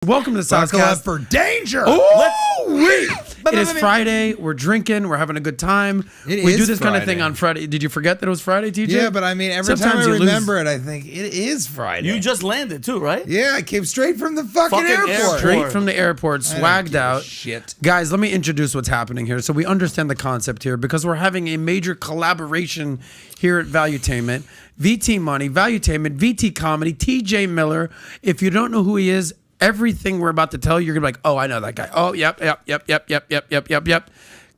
Welcome to the Buckle up SOSCAST. for danger. It is Friday. We're drinking. We're having a good time. We do this kind of thing on Friday. Did you forget that it was Friday, TJ? Yeah, but I mean, every Sometimes time I you remember it, I think it is Friday. You just landed too, right? Yeah, I came straight from the fucking airport. Straight from the airport, swagged out. Shit. Guys, let me introduce what's happening here so we understand the concept here, because we're having a major collaboration here at Valuetainment. VT Money, Valuetainment, VT Comedy, TJ Miller. If you don't know who he is, everything we're about to tell you, you're going to be like, oh, I know that guy. Oh, yep.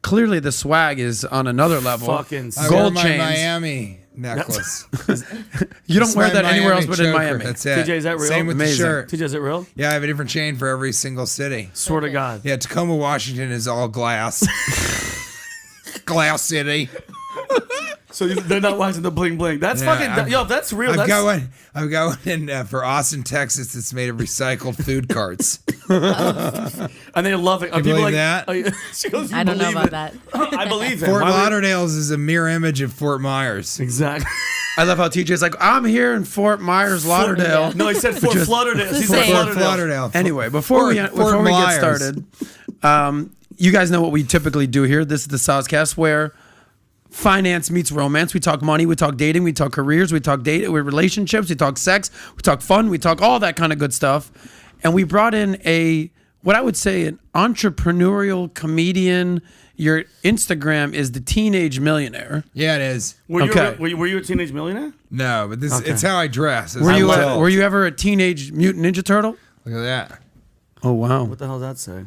Clearly the swag is on another level. Fucking gold my chains. Miami necklace. You don't wear that anywhere else but in choker. Miami. That's it. TJ, is that real? Same with Amazing. the shirt. TJ, is it real? Yeah, I have a different chain for every single city. Swear to God. Yeah, Tacoma, Washington is all glass. Glass city. So they're not watching the bling bling. That's fucking. Yo, that's real. I've got one in for Austin, Texas. It's made of recycled food carts. And they love it. You believe that? She goes, I don't know about that. I believe it. Fort Lauderdale's is a mirror image of Fort Myers. Exactly. I love how TJ's like, I'm here in Fort Myers, Lauderdale. No, he said Fort Lauderdale. He said Fort Lauderdale. Anyway, before we get started, you guys know what we typically do here. This is the SOSCAST, where finance meets romance. We talk money, we talk dating, we talk careers, we talk relationships, we talk sex, we talk fun, we talk all that kind of good stuff. And we brought in what I would say an entrepreneurial comedian. Your Instagram is the Teenage Millionaire. Yeah, it is. Were you a teenage millionaire? No, but it's how I dress. Were you ever a Teenage Mutant Ninja Turtle? Look at that. Oh, wow. What the hell does that say?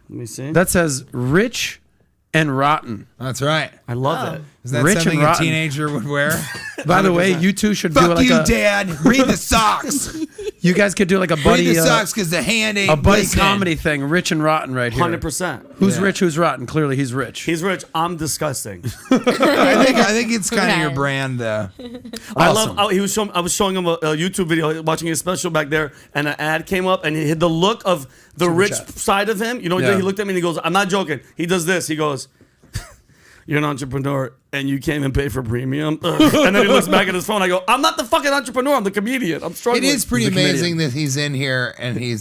Let me see. That says rich and rotten. That's right. I love it. Is that Rich something and a rotten. teenager would wear? By the way, you two should do Fuck like you, a... Dad. Read the socks. You guys could do like a Read buddy... the socks because the hand ain't a buddy listening. comedy thing, rich and rotten right here. 100%. Who's rich, who's rotten? Clearly, he's rich. He's rich. I'm disgusting. I think it's kind of your brand, though. I love. I was showing him a YouTube video, watching his special back there, and an ad came up, and he had the look of the rich side of him. You know, Yeah. he looked at me and he goes, "I'm not joking." He does this. He goes, "You're an entrepreneur, and you came and paid for premium." And then he looks back at his phone. I go, "I'm not the fucking entrepreneur. I'm the comedian. I'm struggling." It is pretty amazing that he's in here and he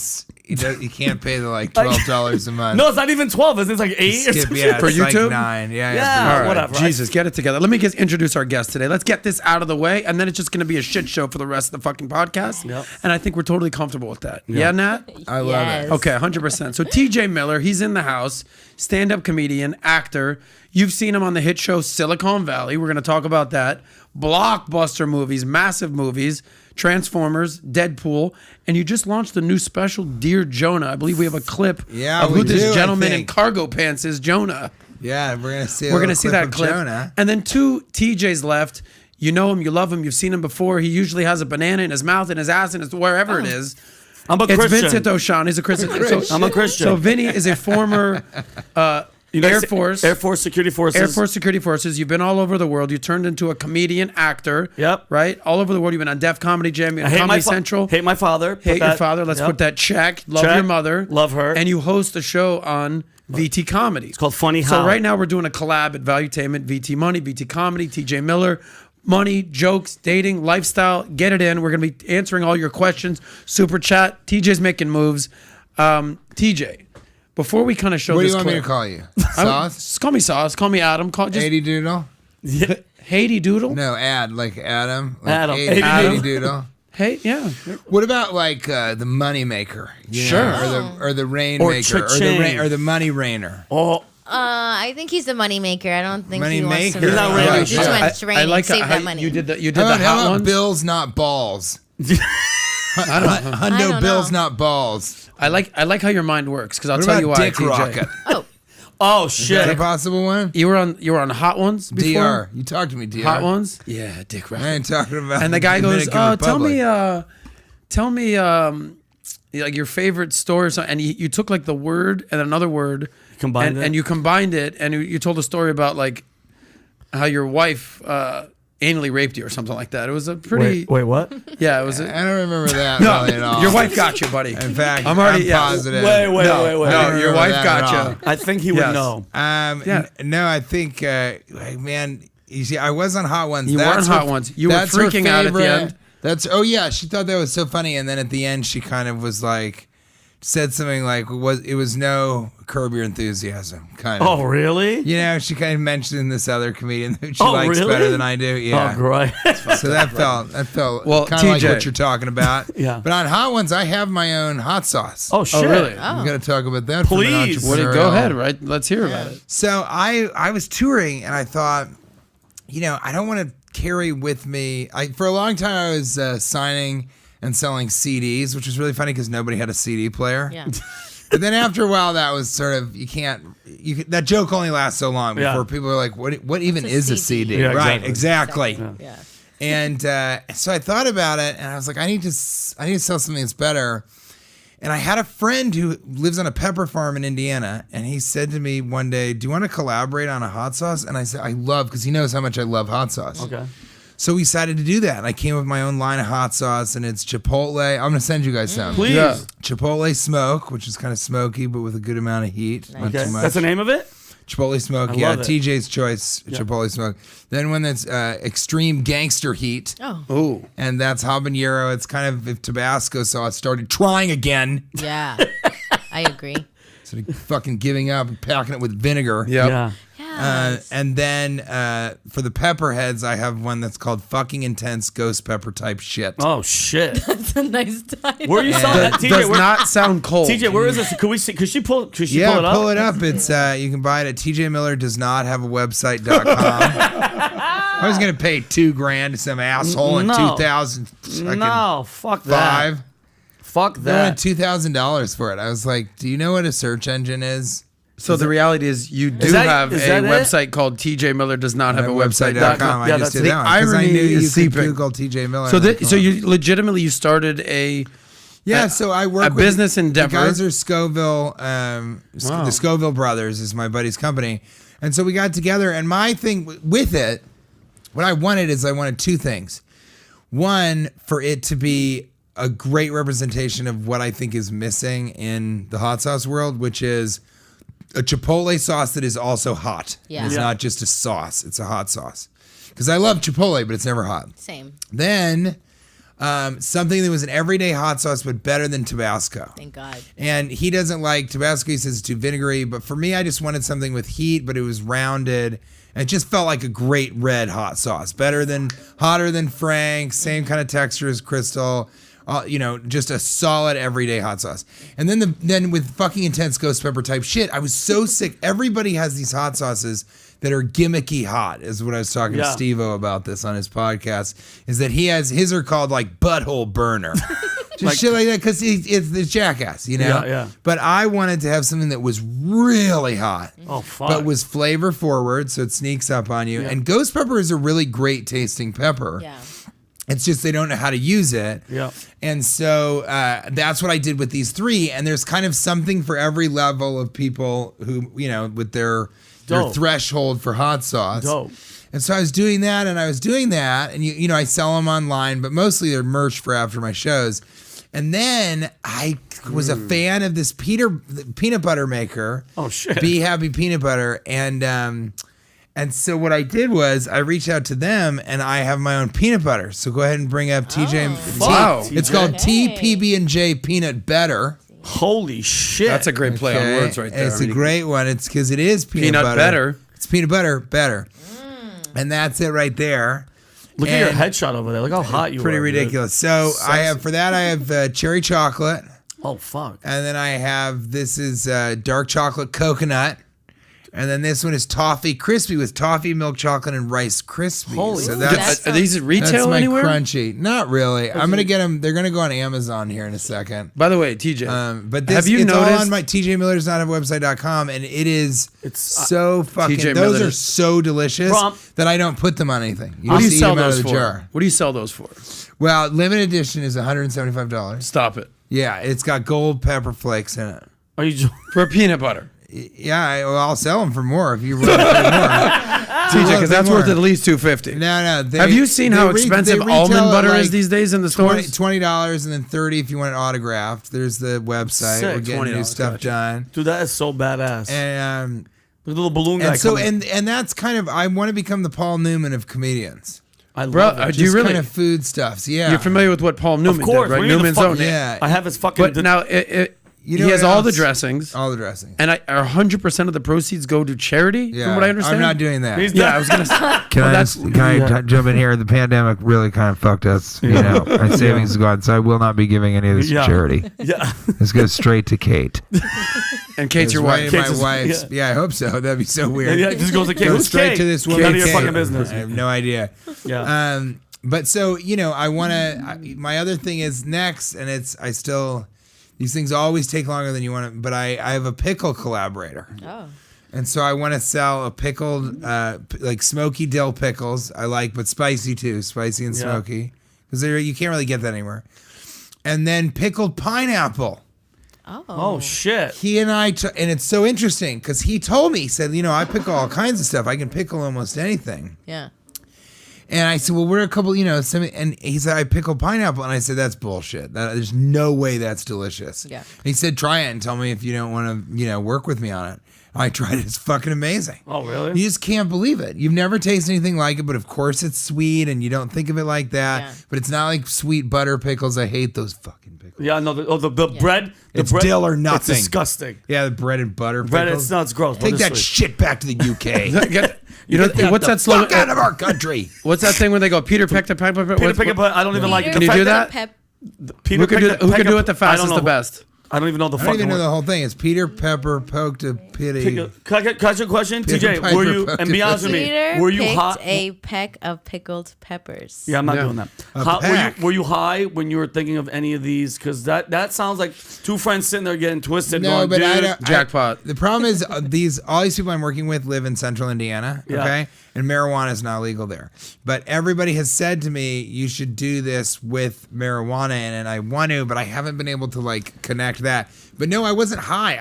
can't pay the like $12 a month. No, it's not even 12. It's like 8 or something. Yeah, For it's YouTube? like 9. Yeah. Yeah. All right, whatever. Jesus, get it together. Let me introduce our guest today. Let's get this out of the way, and then it's just going to be a shit show for the rest of the fucking podcast. Yep. And I think we're totally comfortable with that. Yeah, Nat? I love it. Okay, 100%. So TJ Miller, he's in the house, stand-up comedian, actor. You've seen him on the hit show Silicon Valley. We're going to talk about that. Blockbuster movies, massive movies, Transformers, Deadpool, and you just launched the new special, Dear Jonah. I believe we have a clip of who this gentleman in cargo pants is, Jonah. Yeah, we're gonna see. That clip. Jonah. And then 2 TJs left. You know him, you love him, you've seen him before. He usually has a banana in his mouth, in his ass, and wherever it is. I'm a It's Christian. Vincent O'Shawn. He's a Christian. I'm a Christian. So Vinny is a former Air Force Security Forces. Air Force Security Forces. You've been all over the world. You turned into a comedian, actor. Yep. Right? All over the world. You've been on Def Comedy Jam, you're on Comedy Central. Hate my father. Hate your father. Let's put that check. Love your mother. Love her. And you host a show on VT Comedy. It's called Funny How. So right now we're doing a collab at Valuetainment, VT Money, VT Comedy, TJ Miller. Money, jokes, dating, lifestyle. Get it in. We're going to be answering all your questions. Super chat. TJ's making moves. TJ, before we kind of show What do this you want me clip, to call you? Sauce? call me Sauce. Call me Adam. Just 80 Doodle? Haiti Doodle. No, like Adam. Like Adam. 80 Doodle. Hey, yeah. What about like the money maker? Sure. Or the rainmaker, or the money rainer. Oh, I think he's the money maker. I don't think Money he wants maker. to. He's not raining. He just wants to rain I like and save how that money. you did the How hot about ones. bills, not balls? I don't know. Hundo bills, not balls. I like how your mind works, because I'll What tell about you why. Dick TJ. Rocket? oh Is that a shit. possible one? You were on Hot Ones before. DR. You talked to me, DR. Hot Ones. Yeah, Dick Rocket. I ain't talking about. And the guy goes, Dominican tell me, like your favorite story or something. And you took like the word and another word, Combined it? and you combined it, and you told a story about like how your wife anally raped you or something like that. It was a pretty. Wait, what? Yeah, it was. I don't remember that No, really at all. your wife got you, buddy. In fact, I'm already positive. Wait. No, I don't your remember wife that got at you. all. I think he would Yes. know. No, I think, man, you see, I was on Hot Ones. You were on Hot Ones. You were that's her freaking out at the favorite. end. She thought that was so funny. And then at the end, she kind of was like, said something like, it was no Curb Your Enthusiasm kind of. Oh, really? You know, she kind of mentioned this other comedian that she likes better than I do. Yeah. Oh, great. So that felt Well, kind of like TJ. what you're talking about. Yeah. But on Hot Ones, I have my own hot sauce. Oh, shit. really? I'm going to talk about that. Please. From an Go entrepreneurial- ahead, right? Let's hear about it. So I was touring and I thought, I don't want to carry with me. For a long time, I was signing and selling CDs, which was really funny because nobody had a CD player. Yeah. But then after a while, that was sort of that joke only lasts so long before Yeah. people are like, what even It's a is a CD? Yeah, Right, exactly. exactly. Yeah. And so I thought about it, and I was like, I need to sell something that's better. And I had a friend who lives on a pepper farm in Indiana, and he said to me one day, "Do you want to collaborate on a hot sauce?" And I said, because he knows how much I love hot sauce. Okay. So we decided to do that. And I came with my own line of hot sauce, and it's Chipotle. I'm going to send you guys some. Please. Yeah. Chipotle smoke, which is kind of smoky, but with a good amount of heat. Not Okay. too much. That's the name of it? Chipotle smoke, I yeah. love it. TJ's Choice Chipotle smoke. Then one that's extreme gangster heat. Oh. Ooh. And that's habanero. It's kind of if Tabasco sauce started trying again. Yeah. I agree. Sort of fucking giving up and packing it with vinegar. Yep. Yeah. Yeah. And then for the pepperheads, I have one that's called fucking intense ghost pepper type shit. Oh, shit. That's a nice title. Where you saw that? TJ, Does where, not sound cold. TJ, where is this? Could we see? Could she pull it up? Pull it up. It's you can buy it at TJ Miller does not have a website.com. I was gonna pay $2,000 to some asshole in No. 2005. No, fuck that. Fuck They wanted that. $2,000 for it. I was like, do you know what a search engine is? So the reality is you do that- have a is that it? website called TJ Miller does not have a website. website.com. I Yeah, just that's did the that one because I irony knew you is could seeping. Google TJ Miller. So, and so you legitimately started a so I work a with business endeavor. The guys are Scoville. The Scoville brothers is my buddy's company, and so we got together. And my thing with it, what I wanted two things. One, for it to be a great representation of what I think is missing in the hot sauce world, which is a Chipotle sauce that is also hot. Yeah. It's Yeah. not just a sauce; it's a hot sauce. Because I love Chipotle, but it's never hot. Same. Then something that was an everyday hot sauce, but better than Tabasco. Thank God. And he doesn't like Tabasco. He says it's too vinegary. But for me, I just wanted something with heat, but it was rounded. And it just felt like a great red hot sauce. Hotter than Frank's, same kind of texture as Crystal. Just a solid everyday hot sauce. And then with fucking intense ghost pepper type shit, I was so sick. Everybody has these hot sauces that are gimmicky hot, is what I was talking to Steve-O about this on his podcast, is that his are called like butthole burner. Just shit like that, because it's the jackass, Yeah, yeah. But I wanted to have something that was really hot. Oh, fuck. But was flavor forward, so it sneaks up on you. Yeah. And ghost pepper is a really great tasting pepper. Yeah. It's just they don't know how to use it. Yeah. And so that's what I did with these three. And there's kind of something for every level of people who, with their Dope. threshold for hot sauce. Dope. And so I was doing that, and I sell them online, but mostly they're merch for after my shows. And then I was a fan of this peanut butter maker. Oh, shit. Be Happy Peanut Butter. And so what I did was I reached out to them, and I have my own peanut butter. So go ahead and bring up TJ. Wow. It's called Hey. TPB&J Peanut Better. Holy shit. That's a great play on words right there. It's a great one. It's because it is peanut butter. better. It's peanut butter better. And that's it right there. Look at your And headshot over there. Look how hot you are. Pretty dude. ridiculous. So I have cherry chocolate. Oh, fuck. And then I have, this is dark chocolate coconut. And then this one is toffee crispy with toffee, milk chocolate, and Rice Krispies. Holy so shit. that's Are these at retail that's my anywhere? crunchy. Not really. I'm gonna get them. They're gonna go on Amazon here in a second. By the way, TJ, But this, have you it's all noticed? on my TJ Miller's not have website.com, and it's It's, so fucking. TJ Those Miller are is- so delicious Bro, that I don't put them on anything. You what do you just eat sell them out those of the for? jar. What do you sell those for? Well, limited edition is $175. Stop it. Yeah, it's got gold pepper flakes in it. Are you? For peanut butter. Yeah, I'll sell them for more if you want to pay more. TJ, because that's worth at least $250. No. Have you seen how expensive almond butter is these days in the stores? $20 and then $30 if you want it autographed. There's the website. Sick. We're getting new $20, stuff gotcha. done. Dude, that is so badass. And Look at the little balloon guy and so coming. and that's kind of, I want to become the Paul Newman of comedians. I Bro, love it. do you Just really? kind of food stuffs. Yeah. You're familiar with what Paul Newman Of course. did, right? What do you mean the Newman's fuck- Own. Yeah. I have his fucking. But now, You know he has what all the else? dressings. All the dressing. And 100% of the proceeds go to charity, Yeah, from what I understand. I'm not doing that. Yeah, I was gonna say. Can well, I jump in here? The pandemic really kind of fucked us. You know, my savings is gone, so I will not be giving any of this to charity. Yeah. This goes straight to Kate. And Kate's your wife. My wife's. Yeah, I hope so. That'd be so weird. Yeah, it just goes to Kate. Go Who's straight Kate? to this None woman. of your Kate. fucking business. I have no idea. Yeah. But so, you know, I want to, my other thing is next, and these things always take longer than you want to, but I have a pickle collaborator. Oh. And so I want to sell a pickled, like smoky dill pickles. I like, but spicy too, spicy and smoky. Because you can't really get that anywhere. And then pickled pineapple. Oh shit. He and I, and it's so interesting because he told me, he said, you know, I pickle all kinds of stuff. I can pickle almost anything. Yeah. And I said, well, we're a couple, you know, and he said, I pickle pineapple. And I said, that's bullshit. There's no way that's delicious. Yeah. And he said, try it and tell me if you don't want to, you know, work with me on it. I tried it. It's fucking amazing. Oh, really? You just can't believe it. You've never tasted anything like it, but of course it's sweet and you don't think of it like that. Yeah. But it's not like sweet butter pickles. I hate those fucking pickles. Yeah, no, the bread. It's bread, dill or nothing. It's disgusting. Yeah, the bread and butter Bread, pickles. it's gross. Take that honestly. shit back to the UK. You know, what's that slogan? Fuck out of our country. What's that thing when they go, Peter pecked a pipe? Peter pick up. I don't even like it. Can you do that? Peter Who can do, picked who a- can do it the I don't fastest, know. the best? I don't even know the I don't fucking even know the word. whole thing. It's Peter Pepper poked a pity. Can I ask you a question? Peter TJ, Piper were you, poked and be a honest with me, Peter were you picked hot? a peck of pickled peppers. Yeah, I'm not Yeah. doing that. A peck. Were you high when you were thinking of any of these? Because that sounds like two friends sitting there getting twisted. No, going, but I "Dude, don't. Jackpot. The problem is all these people I'm working with live in central Indiana, Yeah. okay? And marijuana is not legal there. But everybody has said to me, you should do this with marijuana in it. I want to, but I haven't been able to like connect that. But no, I wasn't high.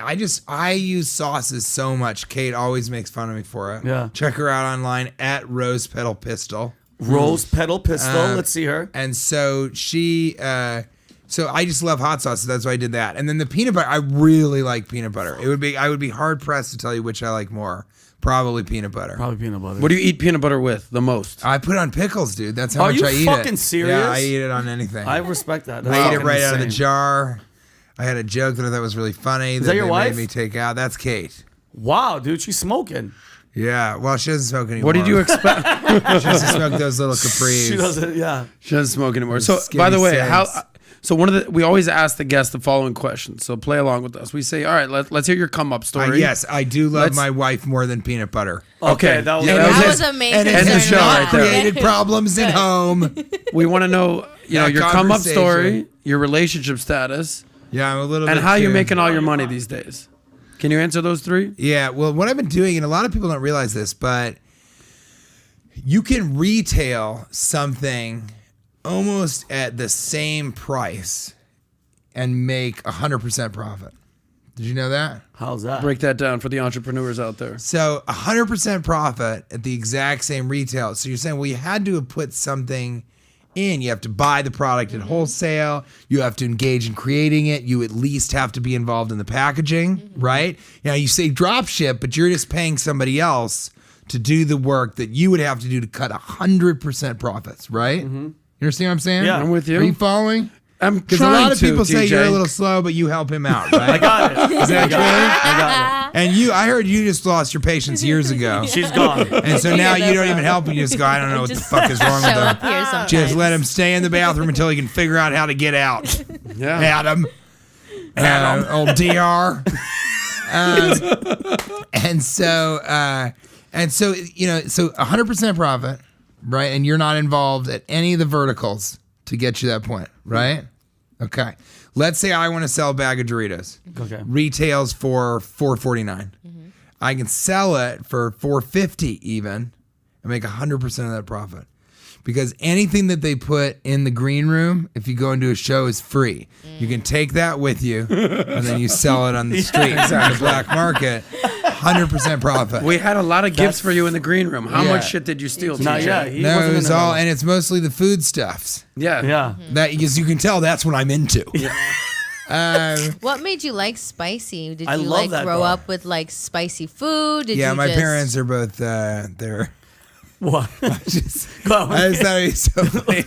I use sauces so much. Kate always makes fun of me for it. Yeah. Check her out online at Rose Petal Pistol. Rose Petal Pistol. Let's see her. And so so I just love hot sauce, so that's why I did that. And then the peanut butter, I really like peanut butter. I would be hard pressed to tell you which I like more. Probably peanut butter. Probably peanut butter. What do you eat peanut butter with the most? I put it on pickles, dude. That's how Are much you I eat it. fucking serious? Yeah, I eat it on anything. I respect that. I That's eat it fucking right out of the insane. jar. I had a joke that I thought was really funny. that your they wife? made me take out. That's Kate. Wow, dude, she's smoking. Yeah. Well, she doesn't smoke anymore. What did you expect? She doesn't smoke those little capris. She doesn't. Yeah. She doesn't smoke anymore. So, Skinny by the way, Sags. we always ask the guests the following question. So play along with us. We say, all right, let's hear your come up story. Yes, I do love Let's- my wife more than peanut butter. Okay, that was. Yeah, That that was a main And concern. End the show of right there. mine. Created problems at home. We want to know, That your come up conversation. story, your relationship status, Yeah, I'm a little and bit how you're too- making all your money these days. Can you answer those three? Yeah, well, what I've been doing, and a lot of people don't realize this, but you can retail something almost at the same price and make 100% profit. Did you know that? How's that? Break that down for the entrepreneurs out there. So 100% profit at the exact same retail. So you're saying, well, you had to have put something in. You have to buy the product at wholesale. You have to engage in creating it. You at least have to be involved in the packaging, right? Now you say drop ship, but you're just paying somebody else to do the work that you would have to do to cut 100% profits, right? You understand what I'm saying? Yeah. I'm with you. Are you following? I'm Because a trying lot of to, people say TJ. you're a little slow, but you help him out, right? I got it. Is that true? I got And I heard you just lost your patience years ago. it. She's gone. And so now you don't even help him. You just go, I don't know what the fuck is wrong Show with up him. here sometimes. Just let him stay in the bathroom until he can figure out how to get out. Yeah. Adam. Old DR. And so, so 100% profit, right? And you're not involved at any of the verticals to get you that point, right? Okay. Let's say I want to sell a bag of Doritos. Okay. Retails for $4.49. I can sell it for $4.50 even and make 100% of that profit. Because anything that they put in the green room, if you go into a show, is free. You can take that with you, and then you sell it on the street, on the black market, 100% profit. We had a lot of gifts for you in the green room. How Yeah. much shit did you steal? Not TJ? yet. He No, wasn't it in was the all, middle. and it's mostly the foodstuffs. Yeah. Yeah. That, because you can tell that's what I'm into. What made you like spicy? Did I you love like that grow bar. up with like spicy food? Did Yeah, you my just... parents are both, they're... What? I just Go on. thought it was so funny.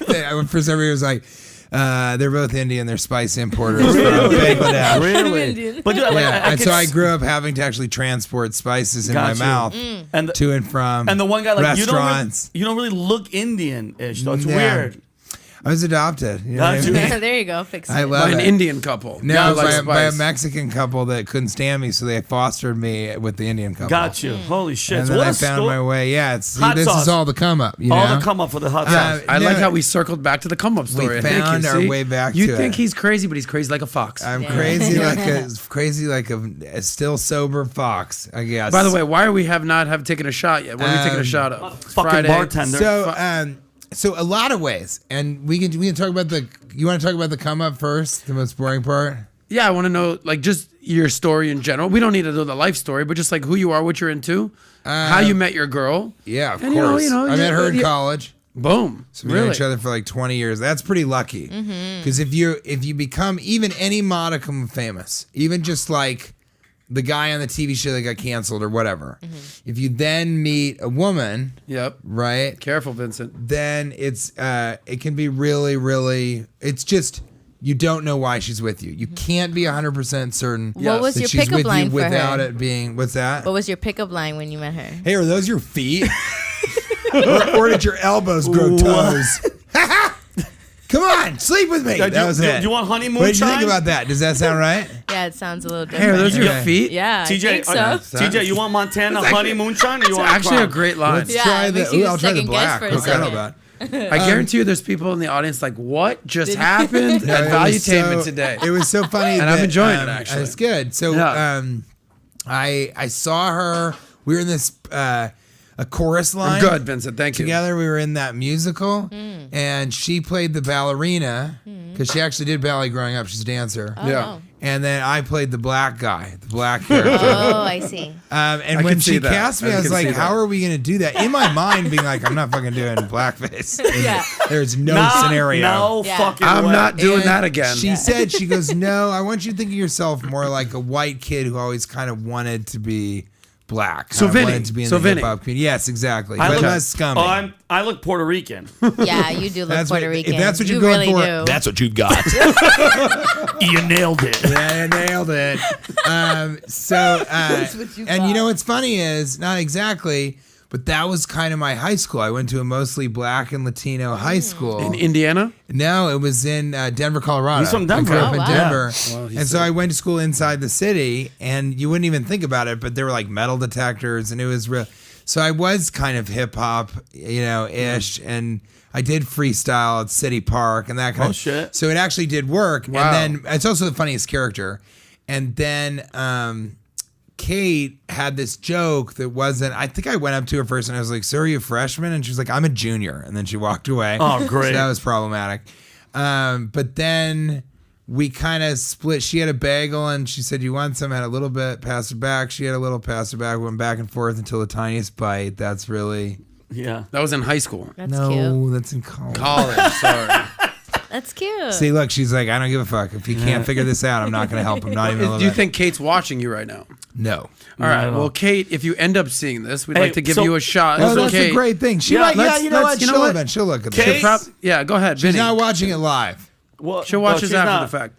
For some reason, it was like, They're both Indian. They're spice importers from Bangladesh. Really? But dude, And so I grew up having to actually transport spices in my mouth and to and from and the one guy like restaurants. you don't really look Indian-ish. So it's Yeah. weird. I was adopted. You know what I mean? There you go. Fix it. I love By an it. Indian couple. No, Like by a spice. Mexican couple that couldn't stand me, so they fostered me with the Indian couple. Got you. Holy shit. And So then what I a found my way. Yeah, Hot this sauce. is all the come up. You all know? the come up for the hot sauce. I No, like how we circled back to the come up story. Thank found you. our See? way back You to think it. he's crazy, but he's crazy like a fox. I'm Yeah. crazy like a still sober fox, I guess. By the way, why are we not taken a shot yet? What are we taking a shot of? Fucking bartender. So a lot of ways, and we can talk about the. You want to talk about the come up first, the most boring part? Yeah, I want to know like just your story in general. We don't need to know the life story, but just like who you are, what you're into, how you met your girl. Yeah, of And, course. you know, I met her in college. Boom. So we knew Really? each other for like 20 years. That's pretty lucky. Because if you become even any modicum of famous, even just like the guy on the TV show that got canceled or whatever, if you then meet a woman, Yep. right? Careful, Vincent. Then it can be really, really. It's just you don't know why she's with you. You can't be 100% certain. What was that your she's pickup with line you for without her? it being. What's that? What was your pickup line when you met her? Hey, are those your feet? or did your elbows grow toes? Come on, sleep with me. Yeah, That was it. Do you want honeymoon? What did you think about that? Does that sound right? Yeah, it sounds a little Hey, different. are those your Okay. feet? Yeah, I TJ, think so. TJ, you want Montana honey moonshine or you It's want actually a Crown? great line. Let's Yeah, try it the. makes you I'll try the second guess black. for a What's that all second. about? I guarantee you there's people in the audience like, what just happened No, at it was Valuetainment so- today? It was so funny, And I'm enjoying it, actually. It's good. So, Yeah. I saw her. We were in this a chorus line. Good, Vincent. Thank you. Together, we were in that musical, and she played the ballerina because she actually did ballet growing up. She's a dancer. Yeah. And then I played the black guy, the black character. Oh, I see. And I when can see she that. cast me, I I was can see like, that. how are we going to do that? In my mind, being like, I'm not fucking doing blackface. Yeah. There's no scenario. No Yeah. fucking I'm way. not doing And that again. She said, she goes, no, I want you to think of yourself more like a white kid who always kind of wanted to be black. So kinda Vinny. wanted to be in So the Vinny. hip-hop community. Yes, exactly. I But look- less scummy. Oh, I look Puerto Rican. Yeah, you do look That's what- Puerto if Rican. that's what you you're going really for, do. that's what you got. You nailed it. Yeah, you nailed it. And you know what's funny is, not exactly, but that was kind of my high school. I went to a mostly black and Latino high school. in Indiana? No, it was in Denver, Colorado. He's from Denver. I grew up Oh, in wow. Denver. Well, he's and so I went to school inside the city, and you wouldn't even think about it, but there were like metal detectors, and it was real. So I was kind of hip hop, ish, and I did freestyle at City Park and that kind Oh, of shit. So it actually did work. Wow. And then it's also the funniest character. And then Kate had this joke that wasn't. I think I went up to her first and I was like, "So are you a freshman?" And she was like, "I'm a junior." And then she walked away. Oh, great. So that was problematic. But then we kind of split. She had a bagel and she said, "You want some?" I had a little bit, passed it back. She had a little, passed it back. Went back and forth until the tiniest bite. That's really Yeah. That was in high school. That's no. cute. That's in college. College, sorry. That's cute. See, look, she's like, I don't give a fuck. If he can't figure this out, I'm not going to help him. Not even a little Do you bit. think Kate's watching you right now? No. All right. at all. Well, Kate, if you end up seeing this, we'd Hey, like to give so- you a shot. Oh, So that's Kate, a great thing. She Yeah, might. Yeah, let's- you know let's- what? you know She'll what? event. She'll look at Kate- this. Yeah, go ahead, She's Vinny. not watching it live. Well, She'll watch she's this after not. the fact.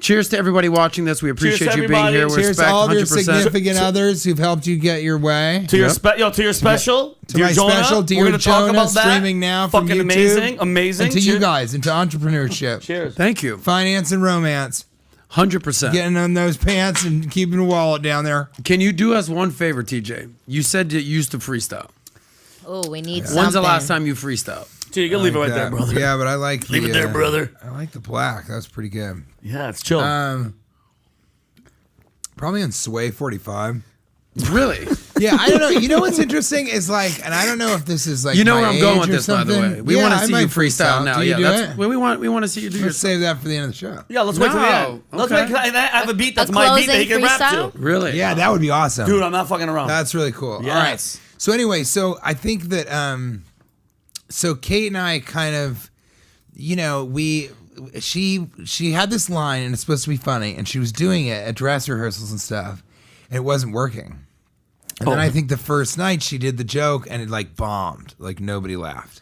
Cheers to everybody watching this. We appreciate to you being everybody. here. We Cheers to respect all of your 100%. significant others who've helped you get your way. To your Yep. to your special, To Dear my Jonah, special, Dear we're gonna talk Jonah, about that. streaming now from Fucking YouTube. amazing. And to you Cheers. guys, into entrepreneurship, Cheers. Thank you. finance and romance, 100%. getting on those pants and keeping a wallet down there. Can you do us one favor, TJ? You said that you used to freestyle. Oh, we need something. When's the last time you freestyled? Dude, you can leave it right Like there, that. brother. Yeah, but I like Leave the, it there, brother. I like the black. That was pretty good. Yeah, it's chill. Probably on Sway 45. Really? Yeah, I don't know. You know what's interesting is like, and I don't know if this is like You know my where I'm going age with or this, by the something. way. We Yeah, want I to see might you freestyle now. Do you Yeah, do that's it? we want to see you do your Let's save that for the end of the show. yeah, let's wait till the No, end. Let's okay. wait. 'Cause I have a beat that's A my beat that he closing can rap freestyle? to. Really? Yeah, that would be awesome. Dude, I'm not fucking around. That's really cool. Yes. All right. So anyway, so I think that so Kate and I kind of, she had this line and it's supposed to be funny and she was doing it at dress rehearsals and stuff and it wasn't working. And then I think the first night she did the joke and it like bombed, like nobody laughed.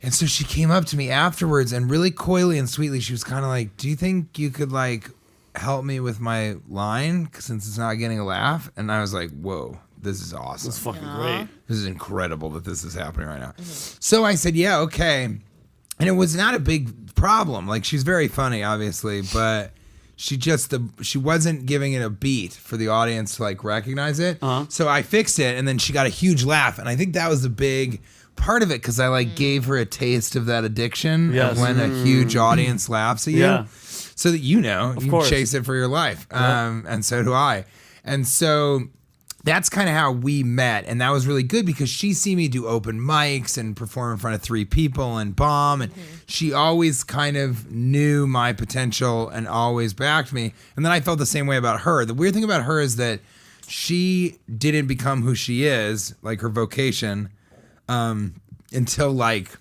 And so she came up to me afterwards and really coyly and sweetly, she was kind of like, do you think you could like help me with my line since it's not getting a laugh? And I was like, whoa, this is awesome. That's fucking great. This is incredible that this is happening right now. So I said, yeah, okay. And it was not a big problem. Like, she's very funny, obviously, but she wasn't giving it a beat for the audience to like recognize it. So I fixed it, and then she got a huge laugh. And I think that was a big part of it, because I like gave her a taste of that addiction of when a huge audience laughs at you, so that you chase it for your life. And so do I. And so that's kind of how we met, and that was really good because she see me do open mics and perform in front of 3 people and bomb, and she always kind of knew my potential and always backed me. And then I felt the same way about her. The weird thing about her is that she didn't become who she is, like her vocation, until like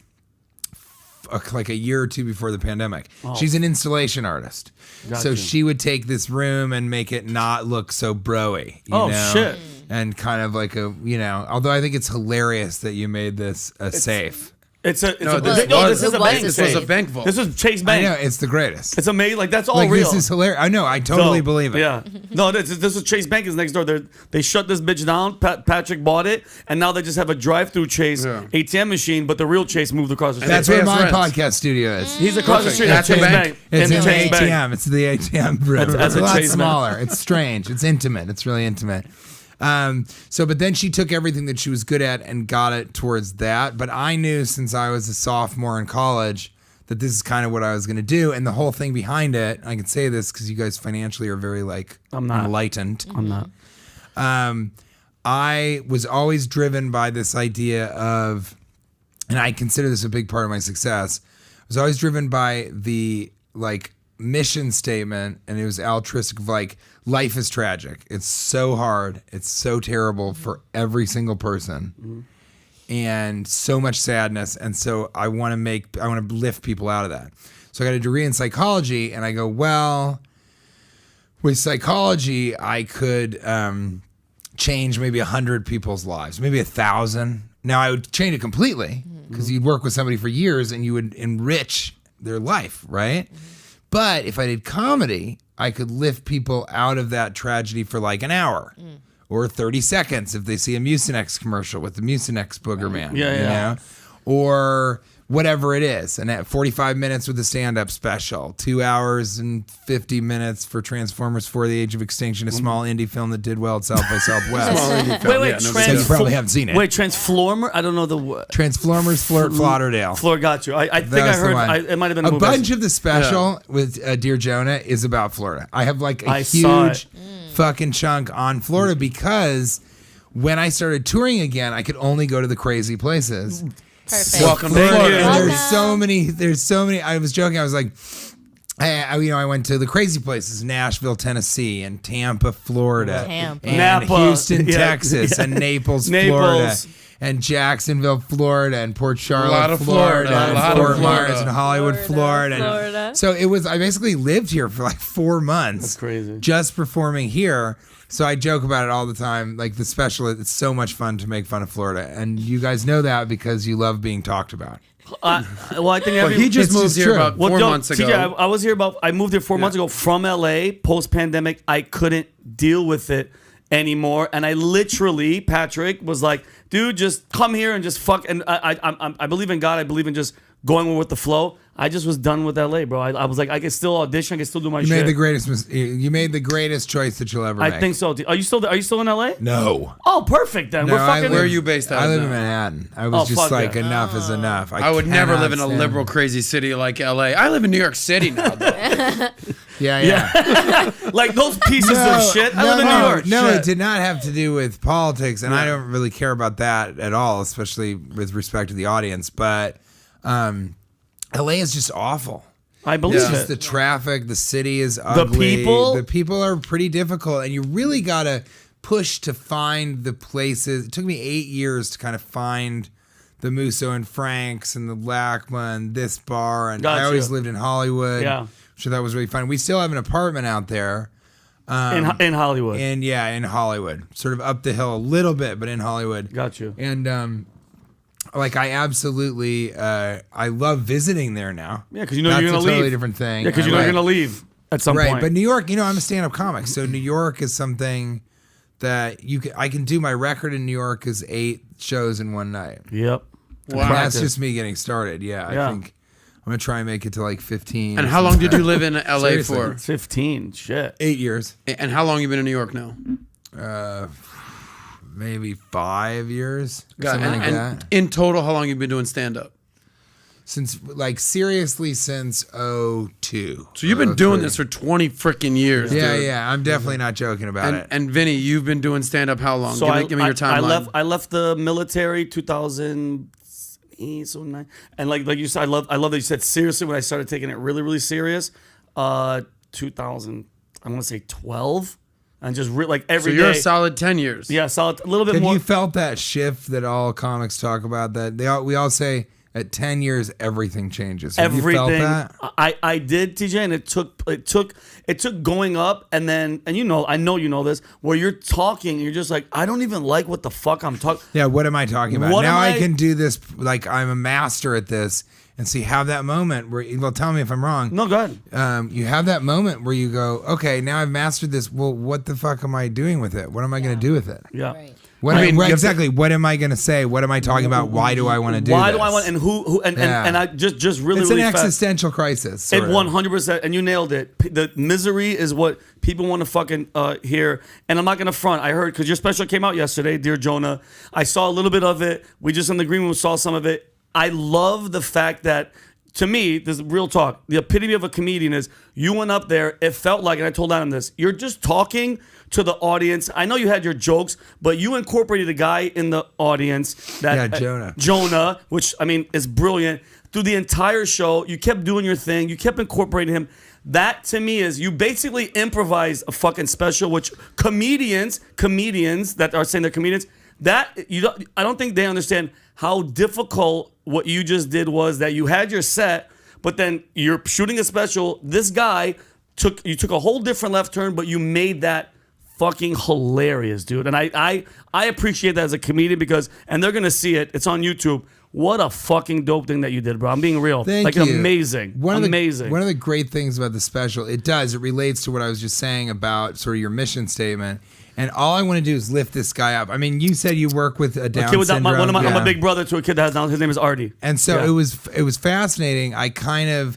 a year or 2 before the pandemic. She's an installation artist. So she would take this room and make it not look so bro-y. You know? Shit. And kind of like although I think it's hilarious that you made this a safe. This is a bank vault. This is Chase Bank. I know, it's the greatest. It's amazing. Like, that's all real. This is hilarious. I know, I totally believe it. Yeah. No, this is Chase Bank is next door. They shut this bitch down. Patrick bought it, and now they just have a drive-through Chase ATM machine, but the real Chase moved across the street. That's where my podcast studio is. He's across the street at Chase Bank. It's in the ATM. It's the ATM. It's a lot smaller. It's strange. It's intimate. It's really intimate. But then she took everything that she was good at and got it towards that. But I knew since I was a sophomore in college that this is kind of what I was going to do. And the whole thing behind it, I can say this because you guys financially are very enlightened. I'm not. I was always driven by this idea of, and I consider this a big part of my success, I was always driven by the mission statement, and it was altruistic of life is tragic. It's so hard. It's so terrible for every single person, and so much sadness. And so I want to lift people out of that. So I got a degree in psychology, and I go, well, with psychology, I could change maybe 100 people's lives, maybe 1,000. Now I would change it completely because you'd work with somebody for years and you would enrich their life, right? But if I did comedy, I could lift people out of that tragedy for like an hour or 30 seconds if they see a Mucinex commercial with the Mucinex booger man. You know? Or whatever it is. And at 45 minutes with a stand-up special, 2 hours and 50 minutes for Transformers 4: The Age of Extinction, a small indie film that did well at South by Southwest. You probably haven't seen it. Wait, Transformer? I don't know the word. Transformers, Fort Lauderdale. Got you. I think I heard, it might have been a bunch of the special with Dear Jonah is about Florida. I have a huge fucking chunk on Florida because when I started touring again, I could only go to the crazy places. Perfect. Welcome to Florida. There's so many. I was joking. I was like, I went to the crazy places: Nashville, Tennessee, and Tampa, Florida, and Napa, Houston, Texas, and Naples, Florida, and Jacksonville, Florida, and Port Charlotte, Florida, and Fort Myers, and Hollywood, Florida. So it was. I basically lived here for 4 months. That's crazy. Just performing here. So I joke about it all the time. The special, it's so much fun to make fun of Florida. And you guys know that because you love being talked about. I think he just moved here about 4 months ago. TJ, I moved here 4 months ago from LA, post-pandemic. I couldn't deal with it anymore. And I literally, Patrick, was like, dude, just come here and just fuck. And I believe in God. I believe in just going with the flow. I just was done with LA, bro. I was like, I can still audition. I can still do my shit. You made the greatest choice that you'll ever make. I think so. Are you still in LA? No. Oh, perfect then. No, where are you based out of? I live in Manhattan. I was enough is enough. I would never live in a liberal, crazy city like LA. I live in New York City now, though. Yeah. Like those pieces of shit. I live in New York. No, it did not have to do with politics, and I don't really care about that at all, especially with respect to the audience. But LA is just awful. I believe it. Just the traffic, the city is ugly. The people are pretty difficult, and you really gotta push to find the places. It took me 8 years to kind of find the Musso and Frank's and the LACMA and this bar, and I always lived in Hollywood. Yeah, which I thought was really fun. We still have an apartment out there. In Hollywood. In Hollywood. Sort of up the hill a little bit, but in Hollywood. Got you. And like I absolutely, I love visiting there now. Yeah, because you know you're going to leave. That's a totally different thing. Yeah, because you know you're going to leave at some point. Right, but New York, I'm a stand-up comic, so New York is something that I can do. My record in New York is 8 shows in one night. Yep. Wow. That's just me getting started. Yeah, I think I'm going to try and make it to like 15. And how long did you live in LA for? 15. Shit. 8 years. And how long you been in New York now? Maybe 5 years. Something like that. In total, how long you been doing stand-up? Since since 02. So you've been doing this for 20 freaking years. Yeah, dude. I'm definitely not joking about it. And Vinny, you've been doing stand-up how long? So give me your timeline. I left the military 2008, so 9, and like you said, I love that you said seriously when I started taking it really, really serious. 2000, I want to say 12, and just every day. So you're a solid 10 years. Yeah, solid. A little bit more. Have you felt that shift that all comics talk about? That we all say. At 10 years, everything changes. Have everything. You felt that? I did, TJ, and it took going up, and then I know you know this, where you're talking, and you're just like, I don't even like what the fuck I'm talking. Yeah, what am I talking about? Now I can do this like I'm a master at this, and have that moment where, well, tell me if I'm wrong. No, go ahead. You have that moment where you go, okay, now I've mastered this. Well, what the fuck am I doing with it? What am I going to do with it? Yeah. Right. What exactly? What am I going to say? What am I talking about? Why do I want to do Why this? do I want, and who and I just really, it's really an fast. existential crisis. It 100%, and you nailed it. The misery is what people want to fucking hear. And I'm not going to front. I heard, because your special came out yesterday, Dear Jonah. I saw a little bit of it. We just in the green room saw some of it. I love the fact that, to me, this is real talk. The epitome of a comedian is you went up there. It felt like, and I told Adam this, you're just talking to the audience. I know you had your jokes, but you incorporated a guy in the audience that Jonah, which I mean is brilliant. Through the entire show, you kept doing your thing. You kept incorporating him. That to me is you basically improvised a fucking special, which comedians that are saying they're comedians, I don't think they understand how difficult what you just did was. That you had your set, but then you're shooting a special. This guy took a whole different left turn, but you made that fucking hilarious, dude. And I appreciate that as a comedian, because, and they're gonna see it. It's on YouTube. What a fucking dope thing that you did, bro. I'm being real. Thank you. Amazing. Amazing. One of the great things about the special, it relates to what I was just saying about sort of your mission statement. And all I want to do is lift this guy up. I mean, you said you work with a Down syndrome. I'm a big brother to a kid that has Down. His name is Artie. And so it was fascinating. I kind of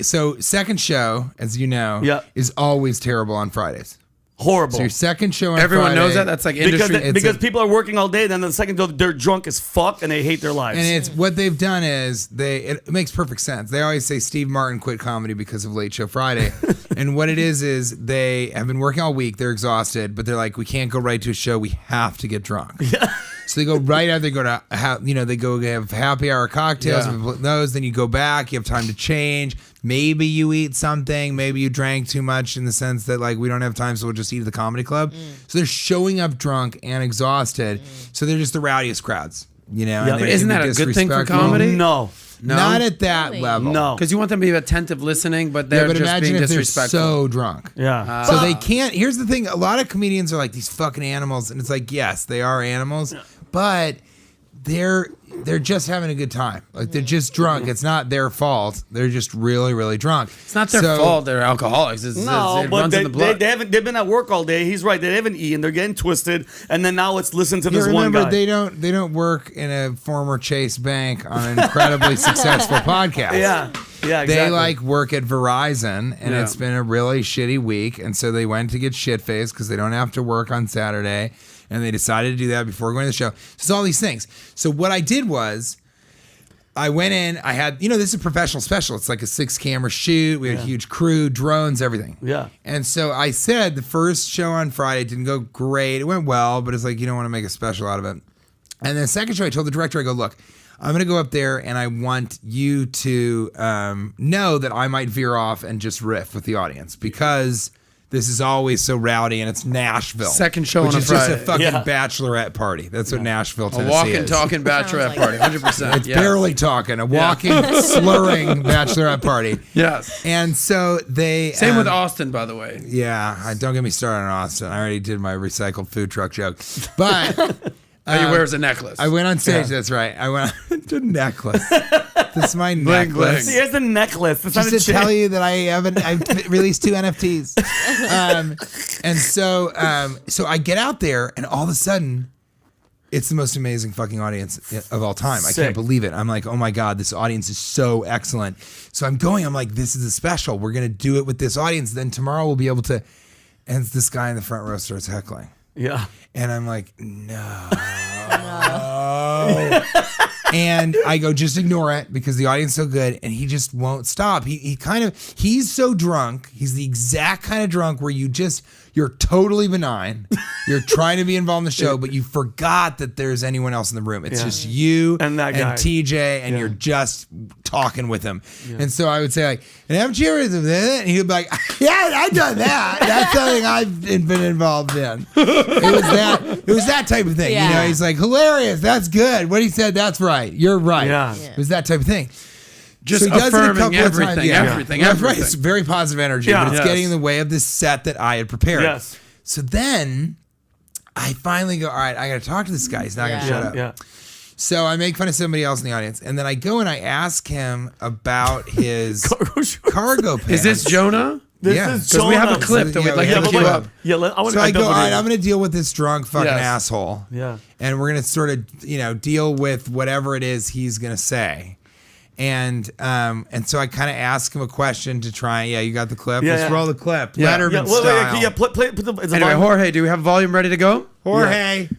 so second show, as you know, is always terrible on Fridays. Horrible. So your second show on Everyone Friday, knows that. That's like industry. Because people are working all day. Then the second show, they're drunk as fuck and they hate their lives. And it's what they've done is it makes perfect sense. They always say Steve Martin quit comedy because of Late Show Friday. And what it is they have been working all week. They're exhausted, but they're like, we can't go right to a show. We have to get drunk. Yeah. So they go right after, they go to have happy hour cocktails, those, then you go back, you have time to change. Maybe you eat something, maybe you drank too much in the sense that like we don't have time, so we'll just eat at the comedy club. So they're showing up drunk and exhausted. So they're just the rowdiest crowds, Yeah, but isn't that a good thing for comedy? No. Not at that level. No. Because you want them to be attentive listening, but they're just being disrespectful. They're so drunk. Yeah. So they can't. Here's the thing. A lot of comedians are like these fucking animals. And it's like, yes, they are animals. But they're just having a good time. Like they're just drunk. It's not their fault. They're just really, really drunk. It's not their fault. They're alcoholics. It runs in the blood. They've been at work all day. He's right. They haven't eaten. They're getting twisted. And then now let's listen to this one guy. They don't work in a former Chase bank on an incredibly successful podcast. Yeah. Yeah, exactly. They like work at Verizon, and it's been a really shitty week. And so they went to get shit-faced because they don't have to work on Saturday. And they decided to do that before going to the show. So it's all these things. So what I did was I went in. I had, this is a professional special. It's like a 6-camera shoot. We had a huge crew, drones, everything. Yeah. And so I said the first show on Friday didn't go great. It went well, but it's like you don't want to make a special out of it. And the second show, I told the director, I go, look, I'm going to go up there and I want you to know that I might veer off and just riff with the audience because this is always so rowdy and it's Nashville. Second show on a Friday. Which is just a fucking bachelorette party. That's what Nashville, Tennessee is. A walking, talking bachelorette party, 100%. It's barely talking. A walking, slurring bachelorette party. Yes. And so they... Same with Austin, by the way. Yeah. Don't get me started on Austin. I already did my recycled food truck joke. But... That he wears a necklace. I went on stage. That's right. I went on to necklace. This is my necklace. He has a necklace. It's Just not a to chain. tell you that I've released 2 NFTs. And so I get out there, and all of a sudden, it's the most amazing fucking audience of all time. I can't believe it. I'm like, oh my God, this audience is so excellent. So I'm like, this is a special. We're going to do it with this audience. Then tomorrow we'll be able to. And this guy in the front row starts heckling. Yeah. And I'm like, no. And I go, just ignore it because the audience is so good. And he just won't stop. He's so drunk. He's the exact kind of drunk where you're totally benign. You're trying to be involved in the show, but you forgot that there's anyone else in the room. It's just you and that guy. and TJ, and you're just talking with him. Yeah. And so I would say like, and I'm cheering with him, and he would be like, yeah, I've done that. That's something I've been involved in. It was that type of thing. Yeah. You know, he's like, hilarious. That's good. What he said, that's right. You're right. Yeah. It was that type of thing. Just so he does it a affirming couple of everything, times. Yeah. everything. Right. It's very positive energy, but it's getting in the way of this set that I had prepared. Yes. So then I finally go, all right, I got to talk to this guy. He's not going to shut up. Yeah. So I make fun of somebody else in the audience, and then I go and I ask him about his cargo pants. Is this Jonah? This Yeah. is Because we have a Jonah. clip that we'd like to look queue it up. up. Yeah, So I go, all right, I'm going to deal with this drunk fucking asshole. Yeah. And we're going to sort of, deal with whatever it is he's going to say. And so I kind of ask him a question to try. Yeah, you got the clip? Yeah, Let's roll the clip. Yeah. Letterman style. Play the, Anyway, Jorge, do we have volume ready to go? Jorge.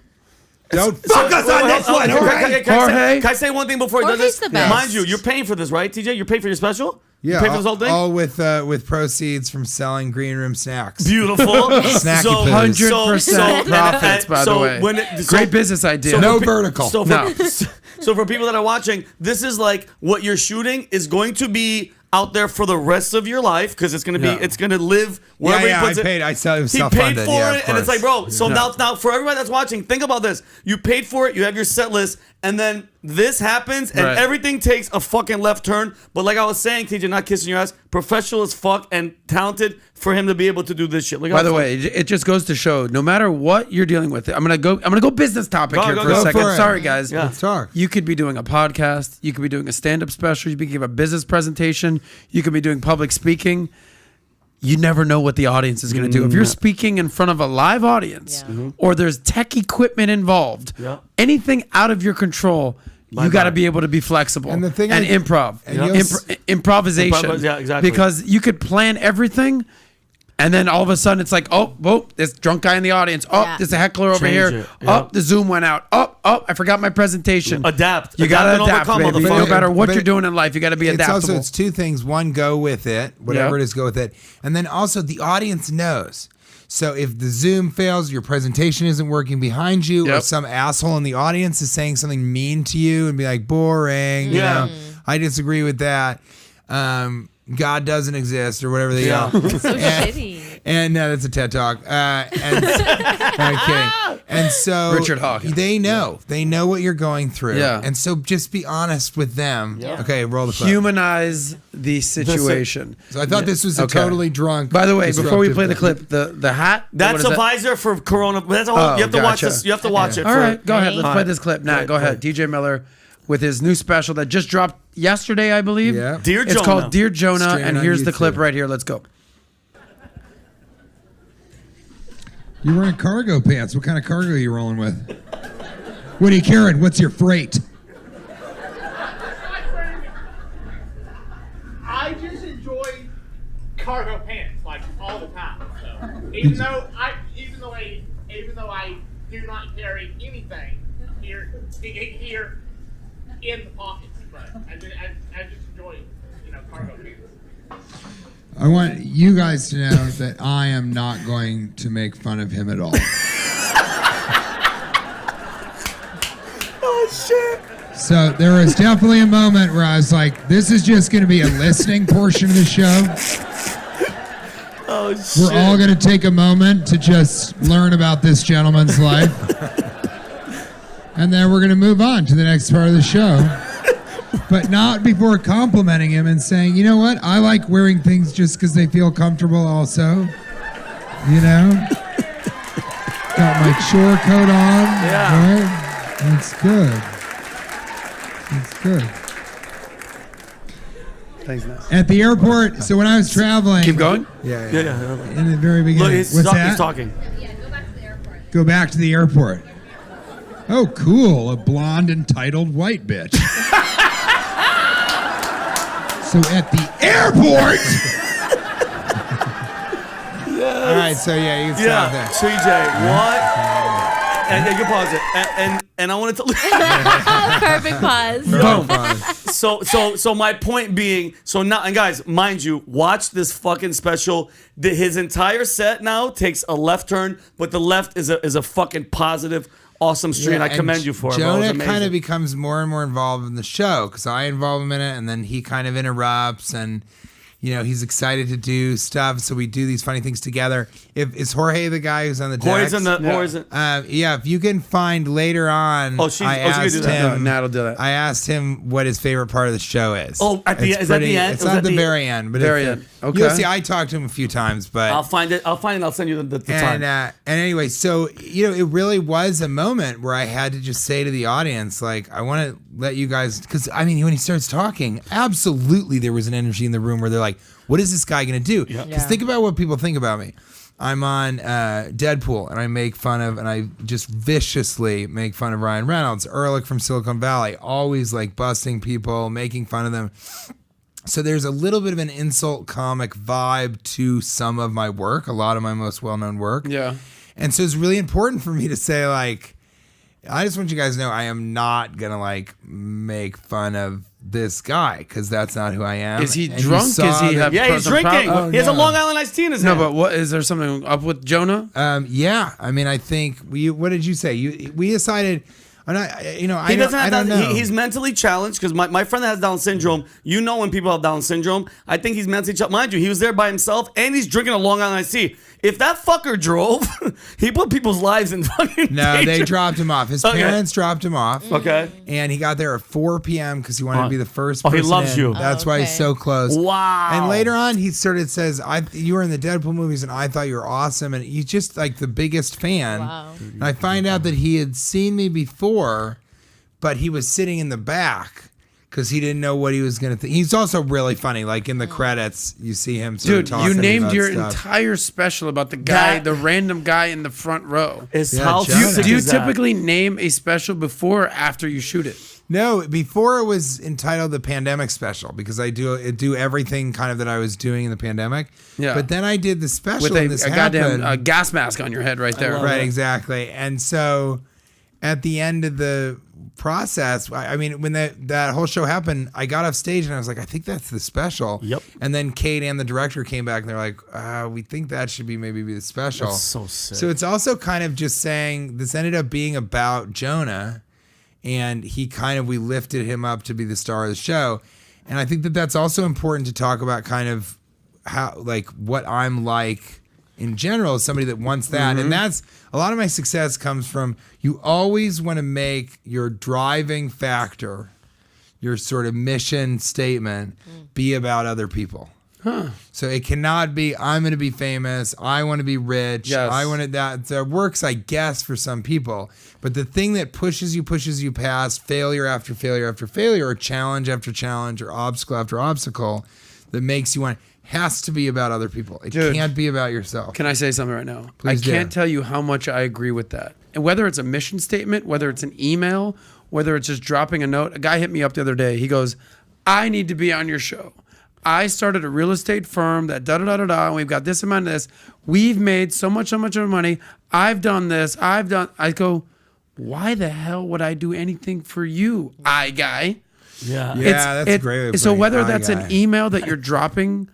Don't fuck us on this one, Jorge. Jorge. Can I say one thing before he does Jorge's this? the best. Mind you, you're paying for this, right, TJ? You're paying for your special? Yeah, You pay for this whole thing? all with proceeds from selling green room snacks. Beautiful. Snacky poos. 100% profits, by the way. Great business idea. No vertical. So for people that are watching, this is like what you're shooting is going to be out there for the rest of your life because it's going to be it's going to live wherever he puts it. I said it was He self-funded. paid for it, and it's like, bro. So now for everybody that's watching, think about this: you paid for it, you have your set list, and then this happens, and everything takes a fucking left turn. But like I was saying, TJ, not kissing your ass, professional as fuck and talented for him to be able to do this shit. By the way, it just goes to show, no matter what you're dealing with, I'm gonna go business topic here for a second. Sorry, guys. Yeah. Let's talk. You could be doing a podcast. You could be doing a stand-up special. You could give a business presentation. You could be doing public speaking. You never know what the audience is going to do. If you're speaking in front of a live audience or there's tech equipment involved, anything out of your control, you got to be able to be flexible and improv. Improvisation. Exactly. Because you could plan everything. And then all of a sudden it's like, oh, whoa, this drunk guy in the audience. Oh, there's a heckler over here. Oh, the Zoom went out. Oh, I forgot my presentation. Adapt. You got to adapt, baby. No matter what But you're doing in life, you got to be adaptable. It's two things. One, go with it. Whatever it is, go with it. And then also the audience knows. So if the Zoom fails, your presentation isn't working behind you, or some asshole in the audience is saying something mean to you and be like, boring, you know, I disagree with that. God doesn't exist or whatever they yell. So shitty. And that's a TED Talk. I'm kidding. And so Richard Hawkins. They know what you're going through. Yeah. And so just be honest with them. Yeah. Okay, roll the clip. Humanize the situation. So I thought this was a totally drunk. By the way, before we play the clip, the hat. That's a visor for Corona. That's a whole, you have to watch this. You have to watch it. All right, go ahead. Let's play this clip. Now, go ahead. DJ Miller with his new special that just dropped yesterday, I believe. Yeah. Dear Jonah. It's called Dear Jonah, Straight and on here's the YouTube. clip right here. Let's go. You're wearing cargo pants. What kind of cargo are you rolling with? What are you carrying? What's your freight? I just enjoy cargo pants like all the time. So even though I do not carry anything here in the pockets, but I just enjoy cargo pants. I want you guys to know that I am not going to make fun of him at all. Oh shit! So there was definitely a moment where I was like, this is just going to be a listening portion of the show. Oh shit! We're all going to take a moment to just learn about this gentleman's life. And then we're going to move on to the next part of the show. But not before complimenting him and saying, you know what? I like wearing things just because they feel comfortable also. You know? Got my chore coat on. Yeah. Right? That's good. That's good. Thanks, man. At the airport, so when I was traveling... Keep going? Yeah. In the very beginning. Look, he's talking. Yeah, go back to the airport. Go back to the airport. Oh, cool. A blonde, entitled white bitch. So at the airport... All right, so yeah, you can stop there. TJ, what? And you can pause it. And I wanted to. Perfect pause. So my point being, so now, and guys, mind you, watch this fucking special. His entire set now takes a left turn, but the left is a fucking positive, awesome street. Yeah, I commend you for it. Jonah kind of becomes more and more involved in the show because I involve him in it, and then he kind of interrupts and. You know, he's excited to do stuff, so we do these funny things together. Is Jorge the guy who's on the decks? Yeah, if you can find later on, I asked him. Nat'll do that. I asked him what his favorite part of the show is. Oh, is that the end? It's not the very end, but very end. Okay. You'll see. I talked to him a few times, but I'll find it. I'll send you the time. And anyway, so you know, it really was a moment where I had to just say to the audience, like, I want to let you guys, because I mean, when he starts talking, absolutely, there was an energy in the room where they're like, what is this guy going to do? Because think about what people think about me. I'm on Deadpool, and I make fun of, and I just viciously make fun of Ryan Reynolds, Ehrlich from Silicon Valley, always like busting people, making fun of them. So there's a little bit of an insult comic vibe to some of my work, a lot of my most well-known work. Yeah. And so it's really important for me to say, like, I just want you guys to know I am not going to, like, make fun of this guy because that's not who I am. Is he drunk? Is he have he's drinking. He has a Long Island iced tea in his hand. No, but what is there something up with Jonah? Yeah. I mean, I think what did you say? We decided. And he doesn't have Down. He's mentally challenged because my friend that has Down syndrome. You know, when people have Down syndrome, I think he's mentally challenged. Mind you, he was there by himself and he's drinking a Long Island iced tea. If that fucker drove, he put people's lives in fucking danger. They dropped him off. His parents dropped him off. Okay. And he got there at 4 p.m. because he wanted to be the first person he loves in. you. That's why he's so close. Wow. And later on, he says, you were in the Deadpool movies and I thought you were awesome. And he's just like the biggest fan. Wow. And I find out that he had seen me before, but he was sitting in the back because he didn't know what he was going to think. He's also really funny. Like in the credits, you see him sort of talking you named about your stuff. entire special about the guy, the random guy in the front row. How Jonah. Do you typically name a special before or after you shoot it? No, before it was entitled the Pandemic Special because I do everything kind of that I was doing in the pandemic. Yeah. But then I did the special With and this a happened. goddamn gas mask on your head right there. Right, exactly. And so at the end of the process, I mean, when that whole show happened, I got off stage and I was like, I think that's the special. Yep. And then Kate and the director came back and they're like, we think that should be the special. That's so sick. So it's also kind of just saying this ended up being about Jonah, and we lifted him up to be the star of the show. And I think that that's also important to talk about kind of how, like, what I'm like in general as somebody that wants that. Mm-hmm. And that's a lot of my success comes from you always want to make your driving factor, your sort of mission statement be about other people. Huh. So it cannot be, I'm going to be famous. I want to be rich. Yes. I want to, that works, I guess, for some people. But the thing that pushes you past failure after failure after failure, or challenge after challenge, or obstacle after obstacle, that makes you want, has to be about other people. It can't be about yourself. Can I say something right now? Please I can't tell you how much I agree with that. And whether it's a mission statement, whether it's an email, whether it's just dropping a note. A guy hit me up the other day. He goes, I need to be on your show. I started a real estate firm that da-da-da-da-da, and we've got this amount of this. We've made so much of money. I've done this. I go, why the hell would I do anything for you, guy? Yeah. That's a great way of So putting whether it, that's an email that you're dropping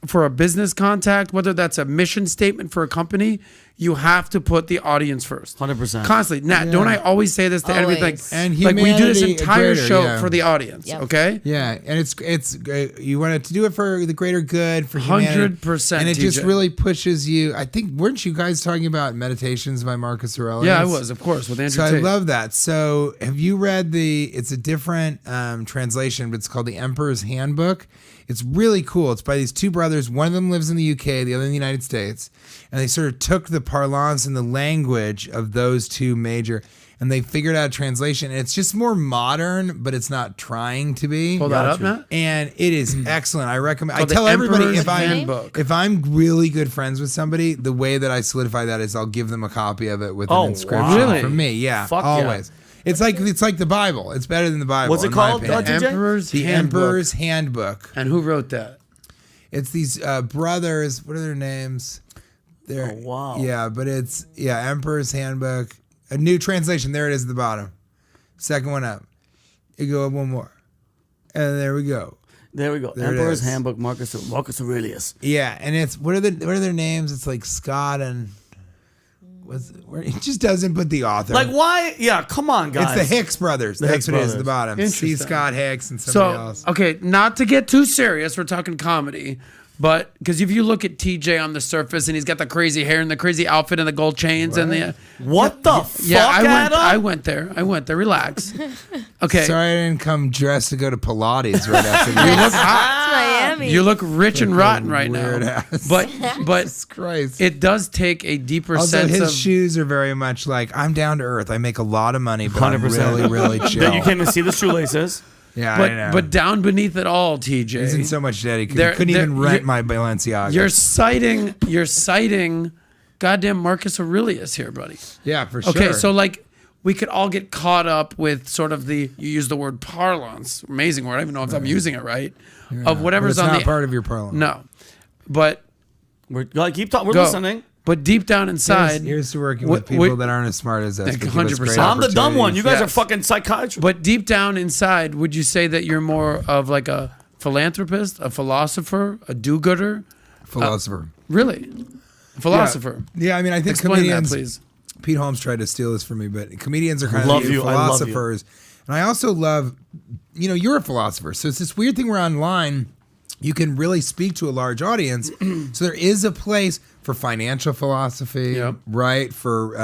for a business contact, whether that's a mission statement for a company, you have to put the audience first. 100%. Constantly. Nat, don't I always say this to Always. everything? And like we do this humanity entire greater, show yeah. for the audience, Yep. okay? Yeah, and it's you want to do it for the greater good, for humanity. 100%, and it just TJ. really pushes you. I think, weren't you guys talking about Meditations by Marcus Aurelius? Yeah, I was, of course, with Andrew So I Tate. love that. So have you read it's a different translation, but it's called The Emperor's Handbook. It's really cool. It's by these two brothers. One of them lives in the UK, the other in the United States. And they sort of took the parlance and the language of those two major. and they figured out a translation. And it's just more modern, but it's not trying to be. Pull that up, Matt. And it is excellent. I recommend. I Called tell The everybody Emperor's if Handbook. I'm really good friends with somebody, the way that I solidify that is I'll give them a copy of it with an inscription wow. Really? from me. Yeah, Fuck always. yeah. It's like the Bible. It's better than the Bible. What's it in my called? opinion. Emperor's The Handbook. Emperor's Handbook. And who wrote that? It's these brothers. What are their names? They're, wow. Yeah, but it's Emperor's Handbook. A new translation. There it is at the bottom. Second one up. You go up one more. And there we go. There we go. There it Emperor's is. Handbook, Marcus Aurelius. Yeah, and it's what are their names? It's like Scott and he just doesn't put the author. Like, why? Yeah, come on, guys. It's the Hicks brothers. That's Hicks what it is at the brothers. bottom. C. Interesting. Scott Hicks and somebody So, else. okay, not to get too serious, we're talking comedy, but because if you look at TJ on the surface and he's got the crazy hair and the crazy outfit and the gold chains and the What the fuck, I Adam? went there. Relax. Okay, Sorry I didn't come dressed to go to Pilates right after this. you look It's Miami. you look rich and rotten right weird now. ass. But Jesus Christ. it does take a deeper Also, sense his of shoes are very much like, I'm down to earth. I make a lot of money, but I'm 100%. really, really chill. That you can't even see the shoelaces. Yeah, I know. but down beneath it all, TJ. He's in so much debt he There- couldn't even there- rent you're- my Balenciaga. You're citing goddamn Marcus Aurelius here, buddy. Yeah, for sure. Okay, so like we could all get caught up with sort of you use the word parlance, amazing word. I don't even know if I'm using it right. Of whatever's But it's on not the part of your parliament. No, but We're keep talking. We're go. listening. But deep down inside, Here's to working What- with people what- that aren't as smart as us. Like, but give us 100%. great I'm the dumb one. You guys Yes. are fucking psychiatrists. but deep down inside, would you say that you're more of like a philanthropist, a philosopher, a do-gooder? philosopher. Really, a philosopher? Yeah, I mean, I think Explain comedians. that, please. Pete Holmes tried to steal this from me, but comedians are kind Love of the you. I love you. philosophers. And I also love, you're a philosopher. So it's this weird thing where online you can really speak to a large audience. So there is a place for financial philosophy, Yep. right? For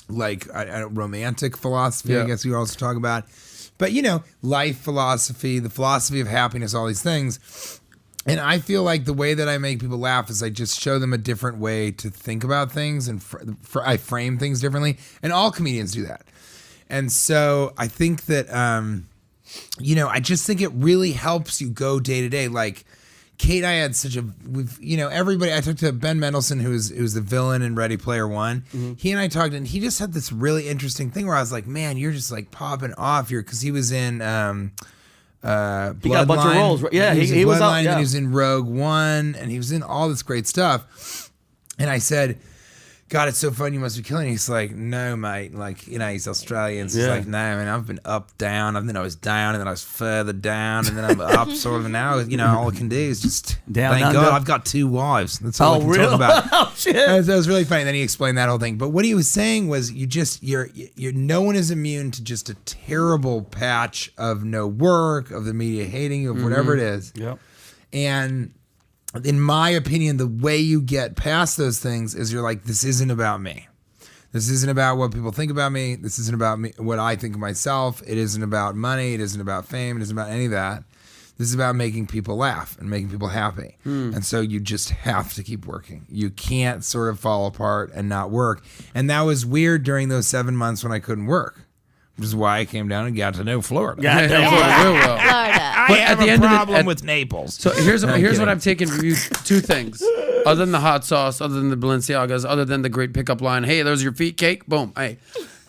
romantic philosophy, Yeah. I guess we also talk about. But, life philosophy, the philosophy of happiness, all these things. And I feel like the way that I make people laugh is I just show them a different way to think about things, and I frame things differently. And all comedians do that. And so I think that, I just think it really helps you go day to day. Like Kate and I had everybody. I talked to Ben Mendelsohn, who's the villain in Ready Player One. Mm-hmm. He and I talked, and he just had this really interesting thing where I was like, man, you're just like popping off here, because he was in. He got a bunch of roles. Yeah, he was in he was out, Bloodline, yeah. and he was in Rogue One, and he was in all this great stuff. And I said, God, it's so fun. You must be killing it. He's like, no, mate. Like, he's Australian. So he's Yeah. like, no, man, I've been up, down. And then I was down, and then I was further down, and then I'm up, sort of. And now, all I can do is just, Down, thank under. God, I've got 2 wives. That's all I can talk about. Oh, shit. That was really funny. Then he explained that whole thing. But what he was saying was, you're no one is immune to just a terrible patch of no work, of the media hating you, of whatever it is. Yep. And in my opinion, the way you get past those things is you're like, this isn't about me. This isn't about what people think about me. This isn't about me, what I think of myself. It isn't about money. It isn't about fame. It isn't about any of that. This is about making people laugh and making people happy. And so you just have to keep working. You can't sort of fall apart and not work. And that was weird during those 7 months when I couldn't work, which is why I came down and got to know Florida. Yeah, Real well. Florida. I have at the a end of the- problem with Naples. So here's No, I'm what kidding. I've taken from you: 2 things. Other than the hot sauce, other than the Balenciagas, other than the great pickup line, hey, those are your feet cake? Boom. Hey.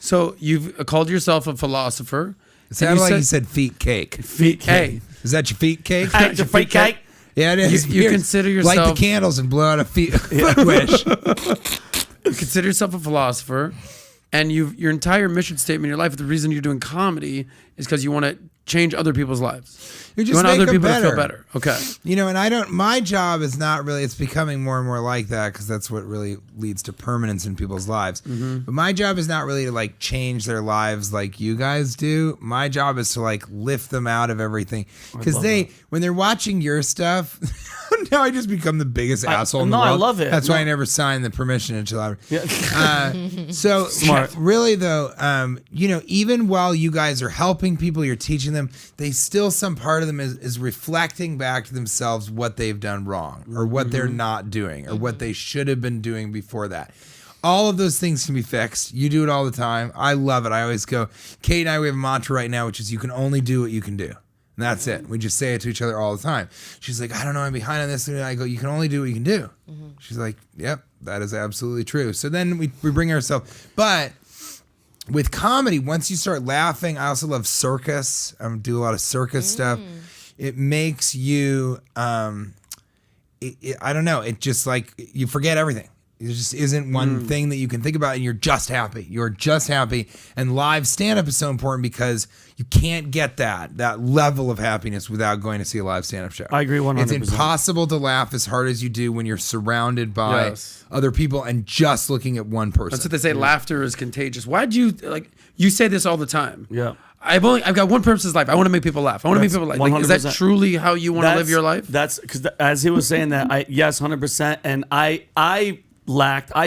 So you've called yourself a philosopher. It sounded like you said feet cake. feet. Hey. Is that your feet cake? It's a free cake. Yeah, it is. You consider yourself- Light the candles and blow out a foot wish. You consider yourself a philosopher, and your entire mission statement in your life, the reason you're doing comedy is because you want to change other people's lives. You You just want make other them people to better. feel better. Okay. And my job is not really, it's becoming more and more like that, because that's what really leads to permanence in people's lives. But my job is not really to like change their lives like you guys do. My job is to like lift them out of everything. Because when they're watching your stuff, now I just become the biggest asshole in the no, world. I love it. That's why No. I never signed the permission until I. Yeah. So Smart. really though, even while you guys are helping people, you're teaching them, they still, some part of them is reflecting back to themselves what they've done wrong, or what they're not doing, or what they should have been doing before that. all of those things can be fixed. You do it all the time. I love it. I always go, Kate and I, we have a mantra right now, which is you can only do what you can do. And that's it. We just say it to each other all the time. She's like, I don't know, I'm behind on this. And I go, you can only do what you can do. She's like, yep, that is absolutely true. So then we bring ourselves. But with comedy, once you start laughing, I also love circus. I do a lot of circus stuff. It makes you, I don't know, it just like, you forget everything. There just isn't one thing that you can think about and you're just happy. You're just happy. And live stand-up is so important because you can't get that level of happiness without going to see a live stand-up show. I agree 100%. It's impossible to laugh as hard as you do when you're surrounded by other people and just looking at one person. That's what they say, laughter is contagious. Why'd you, like, you say this all the time. Yeah. I've got one purpose in life. I want to make people laugh. I want to make people laugh. Like, is that truly how you want to live your life? That's because as he was saying that, yes, 100%. And I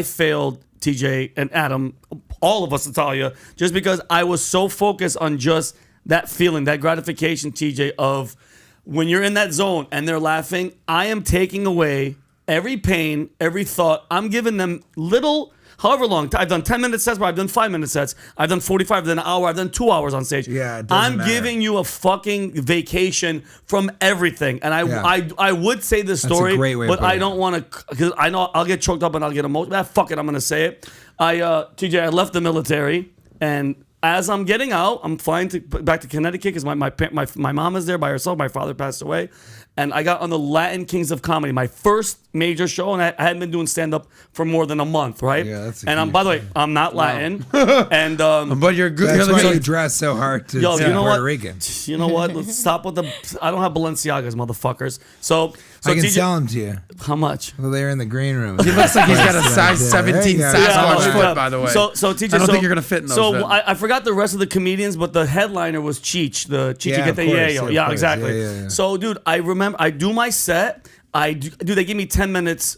failed TJ and Adam, all of us, Natalia, just because I was so focused on just that feeling, that gratification, TJ, of when you're in that zone and they're laughing, I am taking away every pain, every thought. I'm giving them little, however long. I've done 10-minute sets, but I've done 5-minute sets. I've done 45, I've done an hour, I've done 2 hours on stage. Yeah, it doesn't I'm matter. giving you a fucking vacation from everything. And I would say this story, a great way but of putting I don't want to, because I know I'll get choked up and I'll get emotional. Fuck it, I'm going to say it. TJ, I left the military, and as I'm getting out, I'm flying back to Connecticut because my mom is there by herself. My father passed away. And I got on the Latin Kings of Comedy, my first major show, and I hadn't been doing stand-up for more than a month, right? Yeah, that's a and by the way, I'm not Latin. And But you're good. That's why you dress so hard to yo, sound you know Puerto what? Rican. You know what? Let's stop with the. I don't have Balenciagas, motherfuckers. So I can TJ, sell them to you. How much? Well, they're in the green room. He looks like he's got a size 17 Yeah. Sasquatch Yeah, foot, by the way. So TJ, I don't think you're gonna fit in those. So then. I forgot the rest of the comedians, but the headliner was Cheech, the Chichi Yeah, of course, Yayo. of Yeah, course. exactly. Yeah. So, dude, I remember I do my set. They give me 10 minutes.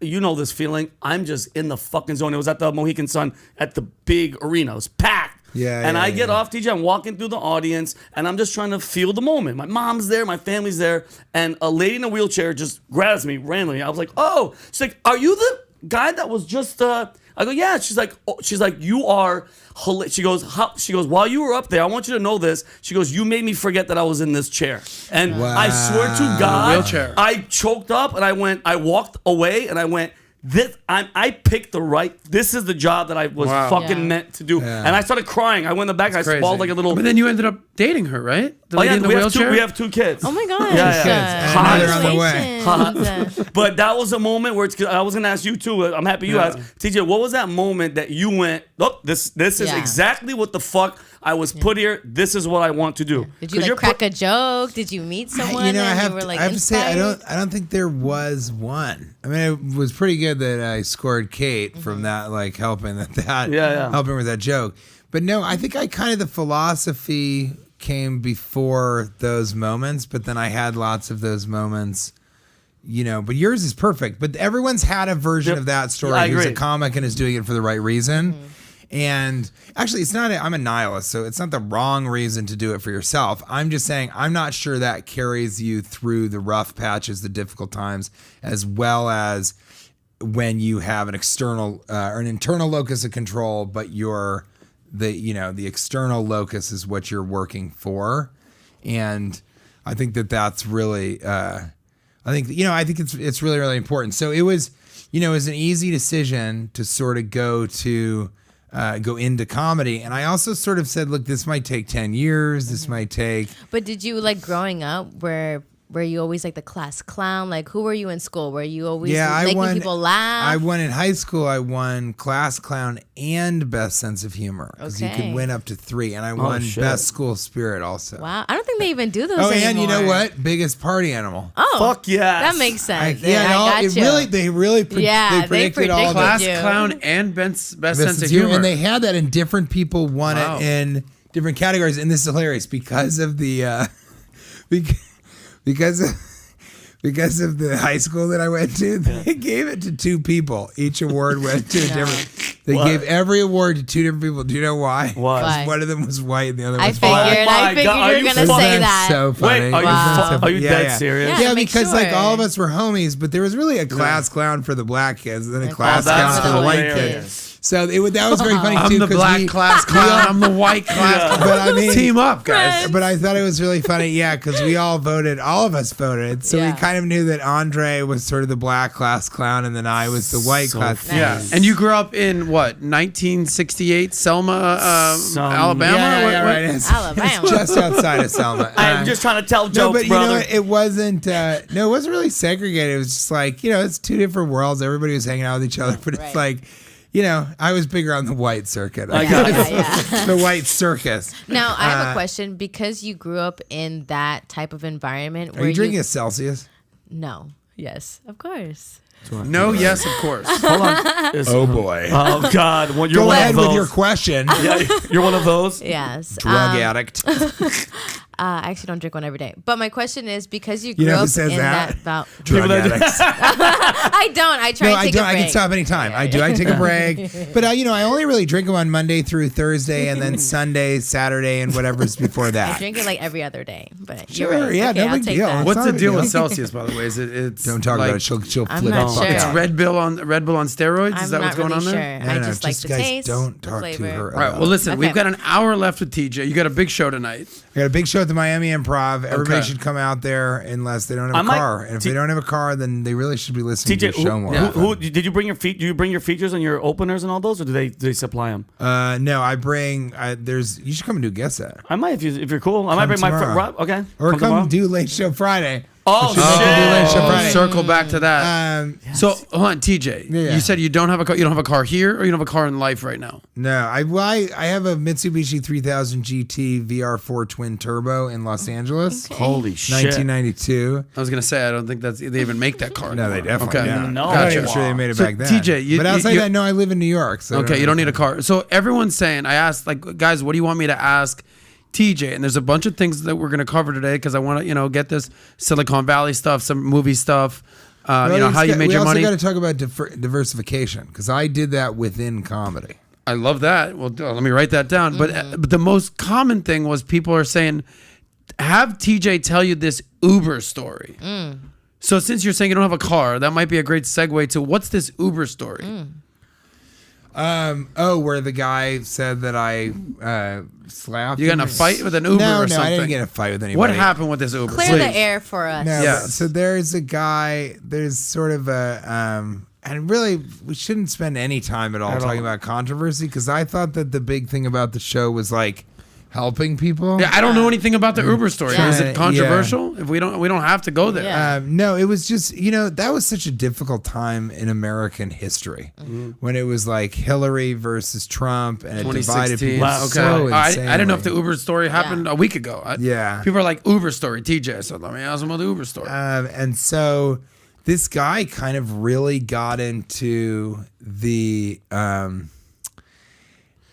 You know this feeling. I'm just in the fucking zone. It was at the Mohegan Sun at the big arena. It was packed. Yeah, and yeah, I get yeah. off, TJ. I'm walking through the audience, and I'm just trying to feel the moment. My mom's there, my family's there, and a lady in a wheelchair just grabs me randomly. I was like, "Oh!" She's like, "Are you the guy that was just?" I go, "Yeah." She's like, "You are." She goes, "While you were up there, I want you to know this." She goes, "You made me forget that I was in this chair." And I swear to God, wheelchair. I choked up and I walked away and I went, I picked the right. This is the job that I was fucking meant to do. Yeah. And I started crying. I went in the back. I swallowed like a little. But then you ended up dating her, right? The lady in the wheelchair. We have 2 kids. Oh my gosh. Yeah. And now they're on the way. Congratulations. But that was a moment where I was gonna ask you too. I'm happy you asked, TJ. What was that moment that you went, "Oh, this is exactly what the fuck I was put here. This is what I want to do." Did you like crack a joke? Did you meet someone? I and you were like have to say, inspired? I don't think there was one. I mean, it was pretty good that I scored Kate from that, like helping helping with that joke. But no, I think the philosophy came before those moments, but then I had lots of those moments. But yours is perfect. But everyone's had a version of that story who's a comic and is doing it for the right reason. Mm-hmm. And actually, it's not. I'm a nihilist, so it's not the wrong reason to do it for yourself. I'm just saying I'm not sure that carries you through the rough patches, the difficult times, as well as when you have an external or an internal locus of control, but the external locus is what you're working for. And I think that's really. I think it's really, really important. So it was an easy decision to sort of go into comedy. And I also sort of said, look, this might take 10 years. This might take. But did you, like, growing up, were you always like the class clown? Like, who were you in school? Were you always making people laugh? I won in high school. I won class clown and best sense of humor because you could win up to 3. And I won best school spirit also. Wow. I don't think they even do those anymore. anymore. And you know what? Biggest party animal. Oh. Fuck yes. That makes sense. They predicted all class that. clown and best sense of humor. And they had that, and different people won it in different categories. And this is hilarious because of the because of the high school that I went to. They gave it to 2 people. Each award went to a different. They gave every award to two different people. Do you know why? Why? Why? One of them was white and the other I was figured. black. I figured God, you were gonna say that. So funny. Wait, are you dead serious? Yeah, Yeah, make because like sure. all of us were homies, but there was really a class clown for the black kids and then a And class that's clown for the white hilarious. kids. So that was very funny too. I'm the 'cause black class clown. I'm the white class clown. But I mean, team up, guys. But I thought it was really funny, yeah, because we all voted. All of us voted, so Yeah. we kind of knew that Andre was sort of the black class clown, and then I was the white class. funny. Yeah, and you grew up in what 1968, Selma, Alabama. Yeah, What- yeah, what- right. It's Alabama. just outside of Selma. I'm just trying to tell No, jokes, but you brother. know, it wasn't. No, it wasn't really segregated. It was just like it's two different worlds. Everybody was hanging out with each other, but it's Right. like, I was bigger on the white circuit. I got it. Yeah. The white circus. Now I have a question because you grew up in that type of environment. Are you drinking a Celsius? No. Yes, of course. No, yes, of course. Hold on. Oh boy. Oh God. Well, you're Go one ahead of those. with your question. Yeah, you're one of those. Yes. Drug addict. I actually don't drink one every day. But my question is because you grew know who up says in that? Drug Drug addicts. I don't. I try No, to I take don't. a I break. can stop anytime. I do. I take a break. But I only really drink them on Monday through Thursday, and then Sunday, Saturday, and whatever's before I that. drink it like every other day. But Sure, you're right. yeah, Okay, no I'll big take deal. that. It's What's not the a big deal deal. with Celsius, by the way? It's Don't talk like, about it. She'll I'm flip not the sure. fuck It's out. Red Bull on steroids. I'm Is that not what's going really on sure. there? I just like the guys, taste. don't the talk to flavor. her. All right. Well, listen, Okay. we've got an hour left with TJ. You got a big show tonight. I got a big show at the Miami Improv. Everybody Okay. should come out there unless they don't I have a might- car. And if they don't have a car, then they really should be listening to TJ, your show more. who did you bring your feet? Do you bring your features and your openers and all those, or do they supply them? No, I bring. You should come and do guest set. I might if you're cool. I might bring my tomorrow. friend Rob. Okay, Or come tomorrow. do Late Show Friday. Oh We should make them do Late Show shit! Friday. Circle back to that. So, hold on, TJ. Yeah. You said you don't have a car. You don't have a car here, or you don't have a car in life right now. No, I have a Mitsubishi 3000 GT VR4 twin turbo in Los Angeles. Holy shit! 1992. I was gonna say I don't think they even make that car. No, they anymore. definitely Okay. don't. No. I'm not Gotcha. even sure they made it So, back then. TJ, but outside that, no, I live in New York. So Okay, you don't need a car. So everyone's saying, I asked, like, guys, what do you want me to ask TJ? And there's a bunch of things that we're going to cover today because I want to, get this Silicon Valley stuff, some movie stuff, how you made your money. We also got to talk about diversification because I did that within comedy. I love that. Well, let me write that down. But the most common thing was people are saying, have TJ tell you this Uber story. So since you're saying you don't have a car, that might be a great segue to what's this Uber story? Where the guy said that I slapped You got in him? a fight with an Uber No, or no, something? I didn't get in a fight with anybody. What happened with this Uber? Clear Please. the air for us. No, Yes. so there's a guy, there's sort of a, and really, we shouldn't spend any time at all talking about controversy because I thought that the big thing about the show was like helping people. Yeah, I don't know anything about the Uber story. Yeah. Is it controversial? If we don't have to go there. Yeah. No, it was just, that was such a difficult time in American history when it was like Hillary versus Trump and it divided 2016. people Wow, okay. so I didn't know if the insanely. Uber story happened a week ago. Yeah. People are like, Uber story, TJ. So let me ask them about the Uber story. And so this guy kind of really got into the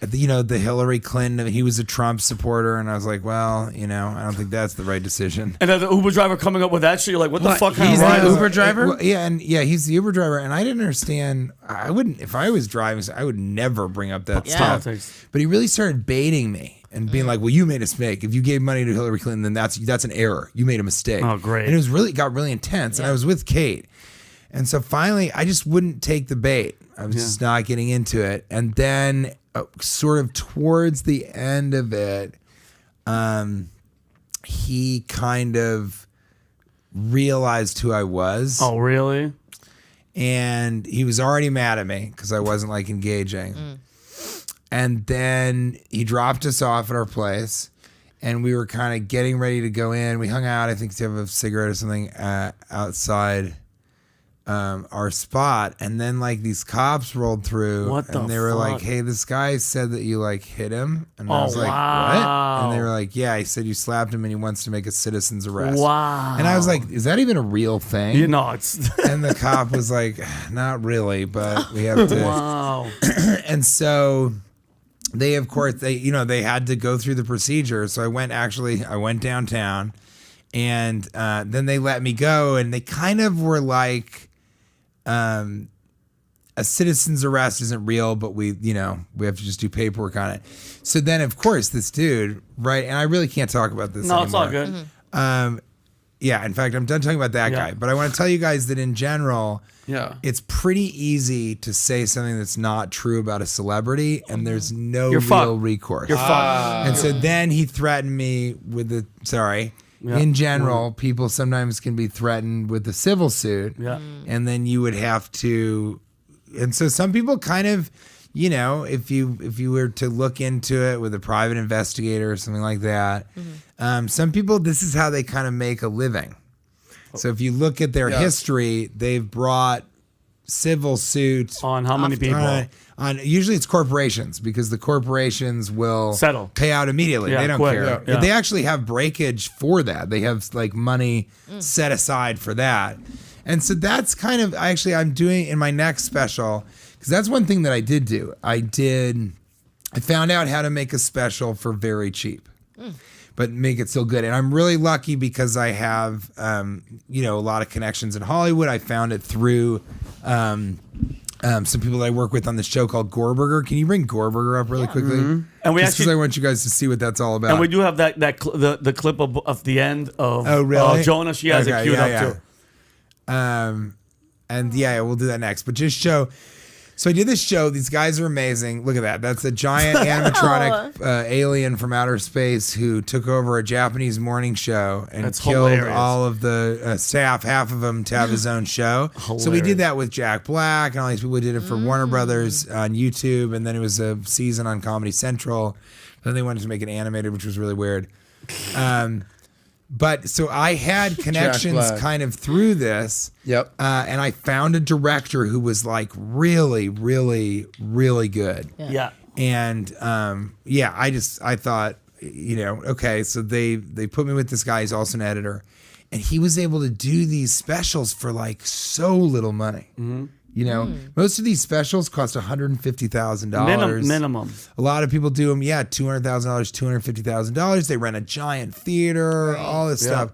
Hillary Clinton. He was a Trump supporter, and I was like, well, I don't think that's the right decision. And then the Uber driver coming up with that shit, you're like, what the fuck? He's kind of the ride is Uber it? driver? Well, he's the Uber driver, and I didn't understand. I wouldn't, if I was driving, I would never bring up that stuff. Politics. But he really started baiting me and being like, well, you made a mistake. If you gave money to Hillary Clinton, then that's an error. You made a mistake. Oh, great. And it got really intense. And I was with Kate. And so finally, I just wouldn't take the bait. I was just not getting into it. And then sort of towards the end of it, he kind of realized who I was. Oh, really? And he was already mad at me because I wasn't like engaging. And then he dropped us off at our place and we were kind of getting ready to go in. We hung out, I think, to have a cigarette or something outside our spot. And then like these cops rolled through and they were like, fuck? hey, this guy said that you like hit him. And I Oh, was like, wow. what? And they were like, yeah, he said you slapped him and he wants to make a citizen's arrest. Wow. And I was like, is that even a real thing? It's And the cop was like, not really, but we have to. wow. And so they, of course, they had to go through the procedure. So I went downtown and then they let me go and they kind of were like, a citizen's arrest isn't real, but we have to just do paperwork on it. So then, of course, this dude, right? And I really can't talk about this anymore. It's all good. Yeah, in fact, I'm done talking about that guy. But I want to tell you guys that in general, it's pretty easy to say something that's not true about a celebrity, and there's no real recourse. You're fucked. And so then he threatened me with the, in general, people sometimes can be threatened with a civil suit. Yeah. And then you would have to, and so some people kind of, if you were to look into it with a private investigator or something like that, some people, this is how they kind of make a living. So if you look at their history, they've brought civil suits on how many people? On usually it's corporations, because the corporations will settle, pay out immediately. They don't care. Yeah. They actually have breakage for that. They have like money set aside for that. And so that's kind of, I'm doing in my next special, because that's one thing that I did do. I found out how to make a special for very cheap, but make it still good. And I'm really lucky because I have, a lot of connections in Hollywood. I found it through some people that I work with on this show called Goreburger. Can you bring Goreburger up really quickly? And we just because I want you guys to see what that's all about. And we do have the clip of the end of Jonah. She has it queued up too. And we'll do that next. But just show. So I did this show. These guys are amazing. Look at that. That's a giant animatronic alien from outer space who took over a Japanese morning show and killed all of the staff, half of them, to have his own show. So we did that with Jack Black and all these people. We did it for Warner Brothers on YouTube, and then it was a season on Comedy Central. Then they wanted to make it animated, which was really weird. But so I had connections kind of through this. Yep. And I found a director who was like really, really, really good. Yeah. And I thought, okay, so they put me with this guy. He's also an editor. And he was able to do these specials for like so little money. Most of these specials cost $150,000 minimum. A lot of people do them, $200,000, $250,000. They rent a giant theater, all this stuff.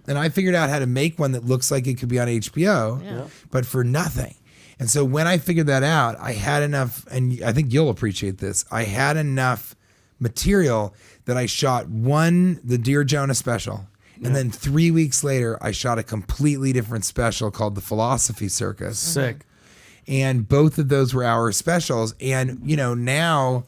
And I figured out how to make one that looks like it could be on HBO, but for nothing. And so when I figured that out, I had enough, and I think you'll appreciate this. I had enough material that I shot the Dear Jonah special. And then 3 weeks later, I shot a completely different special called The Philosophy Circus. Sick. And both of those were our specials. And, now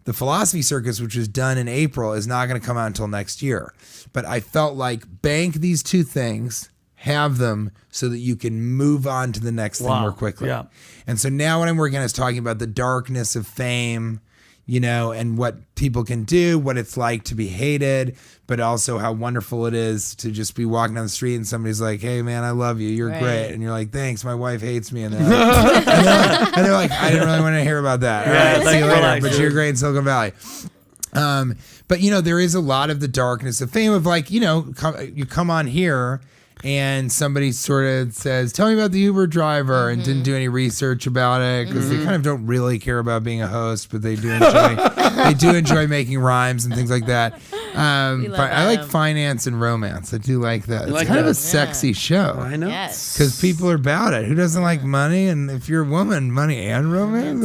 the Philosophy Circus, which was done in April, is not going to come out until next year. But I felt like bank these two things, have them so that you can move on to the next thing more quickly. Yeah. And so now what I'm working on is talking about the darkness of fame, and what people can do, what it's like to be hated, but also how wonderful it is to just be walking down the street and somebody's like, hey man, I love you. You're great. And you're like, thanks. My wife hates me. And they're like, I didn't really want to hear about that. All right, see you later. But you're great in Silicon Valley. But there is a lot of the darkness of fame of like, you come on here and somebody sort of says, tell me about the Uber driver, and didn't do any research about it because they kind of don't really care about being a host, but they do enjoy making rhymes and things like that. I like finance and romance. I do like that. It's kind of a sexy show. I know. Because people are about it. Who doesn't like money? And if you're a woman, money and romance.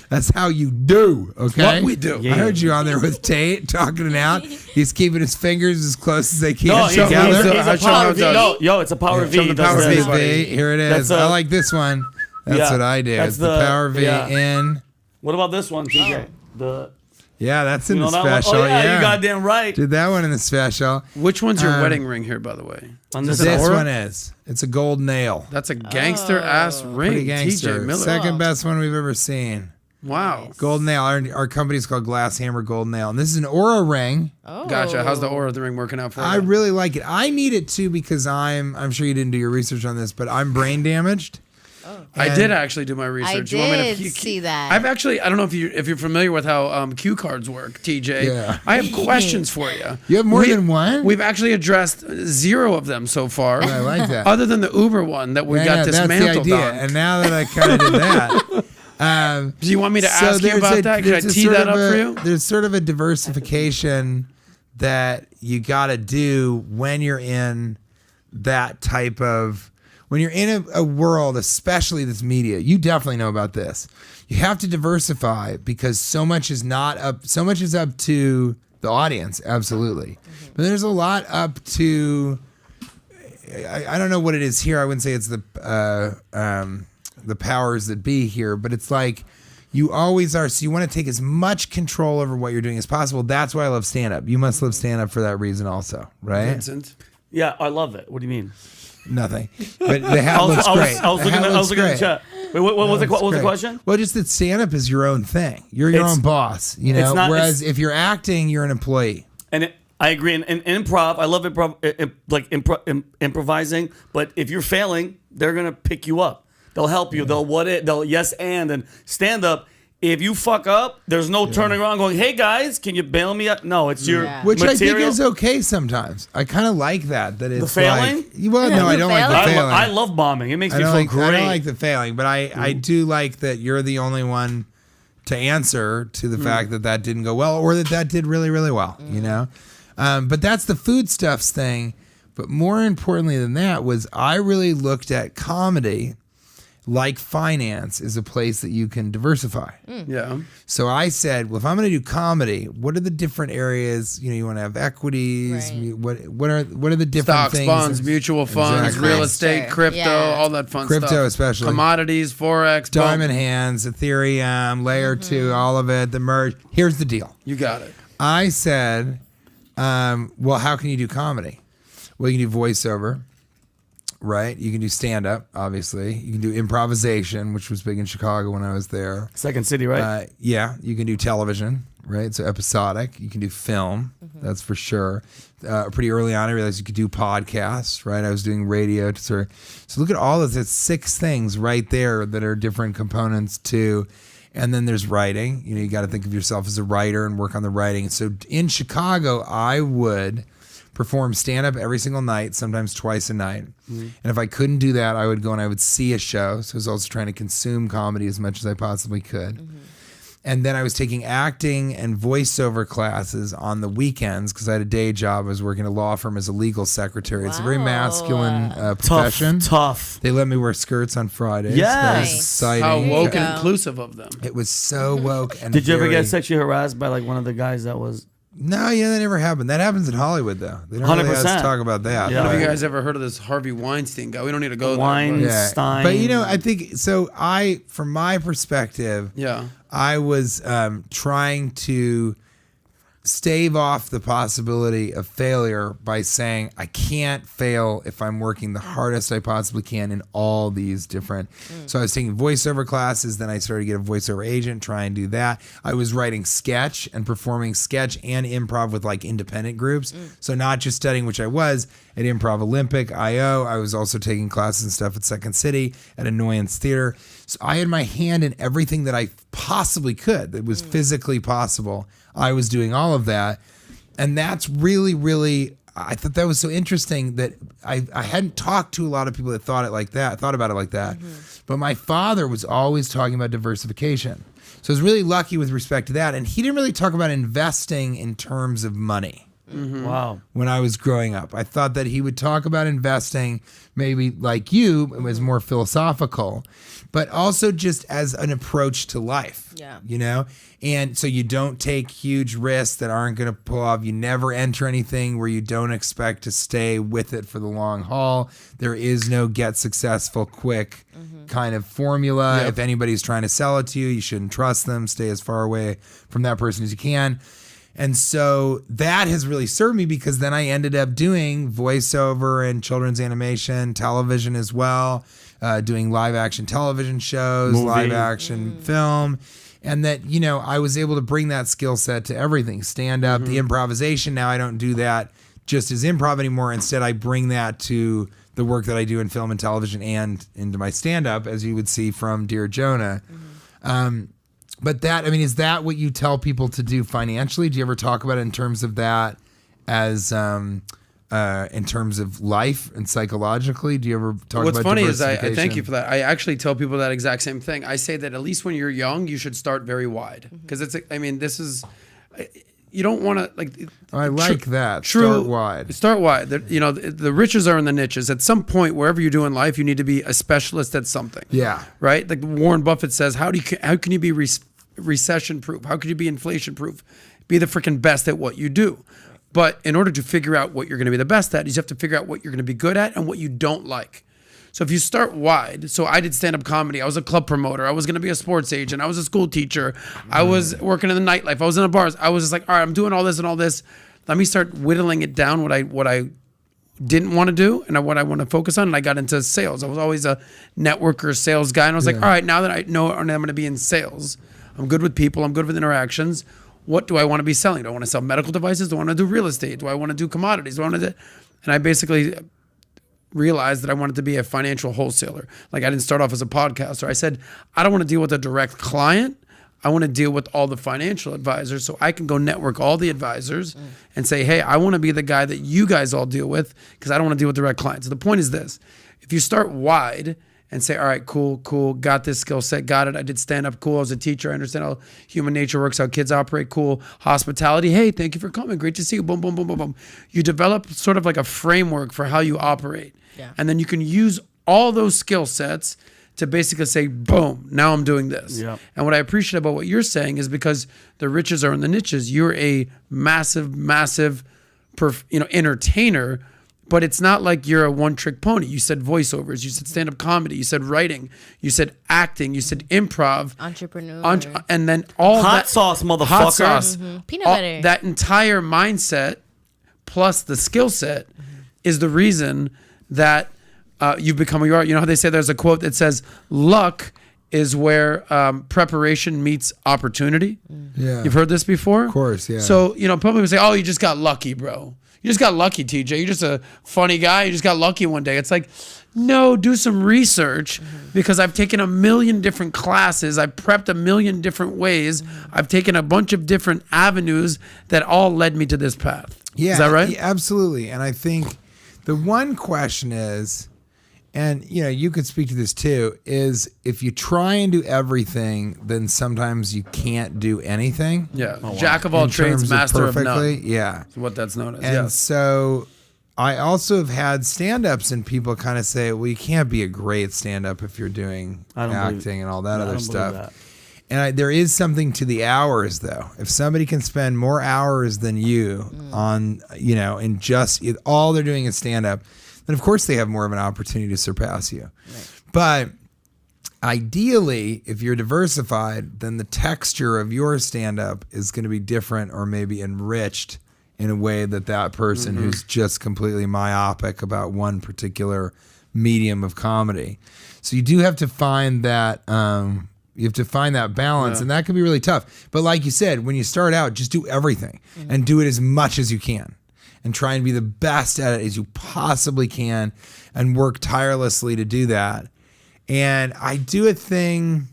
That's how you do. Okay. What we do. I heard you on there with Tate talking it out. He's keeping his fingers as close as they can together. He's a power V. It's a power V. Power V. Here it is. I like this one. That's what I do. It's the power V in. What about this one, TJ? That's in the special. Oh, yeah, you goddamn right. Did that one in the special. Which one's your wedding ring here, by the way? This one is. It's a gold nail. That's a gangster ass ring. Pretty gangster. TJ Miller. Second best one we've ever seen. Wow. Gold nail. Our company's called Glass Hammer Gold Nail. And this is an Aura ring. Oh. Gotcha. How's the Aura of the ring working out for you? I really like it. I need it too because I'm sure you didn't do your research on this, but I'm brain damaged. I did actually do my research. I did see that. I don't know if you're familiar with how cue cards work, TJ. Yeah. I have questions for you. You have more than one? We've actually addressed 0 of them so far. I like that. Other than the Uber one that we got dismantled that's the idea. on. And now that I kind of did that. Do you want me to ask you about that? Can I tee that up for you? There's sort of a diversification that you got to do when you're in that type of, when you're in a world, especially this media, you definitely know about this. You have to diversify because so much is up to the audience, absolutely. But there's a lot up to, I don't know what it is here. I wouldn't say it's the powers that be here, but it's like you always are. So you want to take as much control over what you're doing as possible. That's why I love stand-up. You must love stand-up for that reason also, right? Vincent? Yeah, I love it. What do you mean? Nothing. But the hat looks great. I was looking at the chat. Wait, what was the question? Well, just that stand-up is your own thing. You're your own boss, you know. Whereas if you're acting, you're an employee. And I agree. In improv, I love improvising. But if you're failing, they're gonna pick you up. They'll help you. They'll yes and stand up. If you fuck up, there's no turning around going, hey guys, can you bail me up? No, it's your Which material. I think is okay sometimes. I kind of like that it's the failing? Like, well, no, I don't like the failing. I love bombing. It makes me feel great. I don't like the failing, but I do like that you're the only one to answer to the fact that didn't go well or that did really, really well, you know? But that's the foodstuffs thing. But more importantly than that was I really looked at comedy like finance is a place that you can diversify. Yeah. So I said, well, if I'm going to do comedy, what are the different areas? You know, you want to have equities. Right. What are the different Stocks, things? bonds, mutual funds, Exactly. real estate, crypto, all that fun stuff. Crypto especially. Commodities, Forex. Diamond hands, Ethereum, layer 2, all of it, the merge. Here's the deal. You got it. I said, well, how can you do comedy? Well, you can do voiceover. Right? You can do stand-up, obviously. You can do improvisation, which was big in Chicago when I was there. Second City, right? Yeah. You can do television, right? So episodic. You can do film. That's for sure. Pretty early on, I realized you could do podcasts, right? I was doing radio. So look at all of this. It's 6 things right there that are different components to. And then there's writing. You know, you got to think of yourself as a writer and work on the writing. So in Chicago, I would perform stand-up every single night, sometimes twice a night. And if I couldn't do that, I would go and I would see a show. So I was also trying to consume comedy as much as I possibly could. And then I was taking acting and voiceover classes on the weekends because I had a day job. I was working at a law firm as a legal secretary. It's a very masculine profession. Tough. They let me wear skirts on Fridays. Yes. That was Nice. exciting. How woke and inclusive of them. It was so woke. And Did you ever very- get sexually harassed by like one of the guys that was? No, that never happened. That happens in Hollywood, though. They don't really have 100%. to talk about that. Yeah. Have you guys ever heard of this Harvey Weinstein guy? We don't need to go there. Weinstein. But you know, I think so. From my perspective, Yeah. I was trying to stave off the possibility of failure by saying I can't fail if I'm working the hardest I possibly can in all these different. So I was taking voiceover classes. Then I started to get a voiceover agent, try and do that. I was writing sketch and performing sketch and improv with like independent groups. So not just studying, which I was at Improv Olympic, IO. I was also taking classes and stuff at Second City, at Annoyance Theater. So I had my hand in everything that I possibly could that was physically possible. I was doing all of that. And that's really, really, I thought that was so interesting that I hadn't talked to a lot of people that thought about it like that. But my father was always talking about diversification. So I was really lucky with respect to that. And he didn't really talk about investing in terms of money. Wow. When I was growing up, I thought that he would talk about investing maybe like you, it was more philosophical, but also just as an approach to life. Yeah. You know? And so you don't take huge risks that aren't going to pull off. You never enter anything where you don't expect to stay with it for the long haul. There is no get successful quick kind of formula. Yep. If anybody's trying to sell it to you, you shouldn't trust them. Stay as far away from that person as you can. And so that has really served me because then I ended up doing voiceover and children's animation, television as well, doing live action television shows, live action film. And that, you know, I was able to bring that skill set to everything. Stand up, the improvisation. Now I don't do that just as improv anymore. Instead, I bring that to the work that I do in film and television and into my stand up, as you would see from Dear Jonah. But that, I mean, is that what you tell people to do financially? Do you ever talk about it in terms of that as in terms of life and psychologically? Do you ever talk What's about funny is I diversification? thank you for that. I actually tell people that exact same thing. I say that at least when you're young, you should start very wide because this is, you don't want to like. I like that. True, Start wide. Start wide. The riches are in the niches. At some point, wherever you do in life, you need to be a specialist at something. Yeah. Right. Like Warren Buffett says, how can you be recession proof? How can you be inflation proof? Be the freaking best at what you do. But in order to figure out what you're going to be the best at, you have to figure out what you're going to be good at and what you don't like. So if you start wide, so I did stand-up comedy. I was a club promoter. I was going to be a sports agent. I was a school teacher. I was working in the nightlife. I was in the bars. I was just like, all right, I'm doing all this and all this. Let me start whittling it down what I didn't want to do and what I want to focus on. And I got into sales. I was always a networker, sales guy. And I was like, all right, now that I know I'm going to be in sales, I'm good with people. I'm good with interactions. What do I want to be selling? Do I want to sell medical devices? Do I want to do real estate? Do I want to do commodities? And I basically realized that I wanted to be a financial wholesaler. Like I didn't start off as a podcaster. I said, I don't want to deal with a direct client. I want to deal with all the financial advisors so I can go network all the advisors and say, hey, I want to be the guy that you guys all deal with because I don't want to deal with direct clients. So the point is this. If you start wide and say, all right, cool, got this skill set, got it. I did stand up, cool. I was a teacher. I understand how human nature works, how kids operate, cool. Hospitality, hey, thank you for coming. Great to see you. Boom, boom, boom, boom, boom. You develop sort of like a framework for how you operate. Yeah. And then you can use all those skill sets to basically say, boom, now I'm doing this. Yeah. And what I appreciate about what you're saying is because the riches are in the niches, you're a massive entertainer, but it's not like you're a one-trick pony. You said voiceovers, you said stand-up comedy, you said writing, you said acting, you said improv. Entrepreneur. And then all hot sauce, motherfucker. Hot sauce. Mm-hmm. Peanut butter. That entire mindset plus the skill set is the reason that you've become who you are. You know how they say there's a quote that says, luck is where preparation meets opportunity. Yeah. You've heard this before? Of course, yeah. So, people say, oh, you just got lucky, bro. You just got lucky, TJ. You're just a funny guy. You just got lucky one day. It's like, no, do some research because I've taken a million different classes. I've prepped a million different ways. I've taken a bunch of different avenues that all led me to this path. Yeah. Is that right? Yeah, absolutely. And I think the one question is, and you could speak to this too, is if you try and do everything, then sometimes you can't do anything. Yeah. Jack of all trades, master of none. Yeah. That's what that's known as. And so I also have had stand-ups and people kind of say, well, you can't be a great stand-up if you're doing acting and all that other stuff. And there is something to the hours, though. If somebody can spend more hours than you on, in just all they're doing is stand-up, then of course they have more of an opportunity to surpass you. Right. But ideally, if you're diversified, then the texture of your stand-up is going to be different or maybe enriched in a way that person who's just completely myopic about one particular medium of comedy. So you do have to find that balance, and that can be really tough. But like you said, when you start out, just do everything and do it as much as you can. And try and be the best at it as you possibly can and work tirelessly to do that. And I do a thing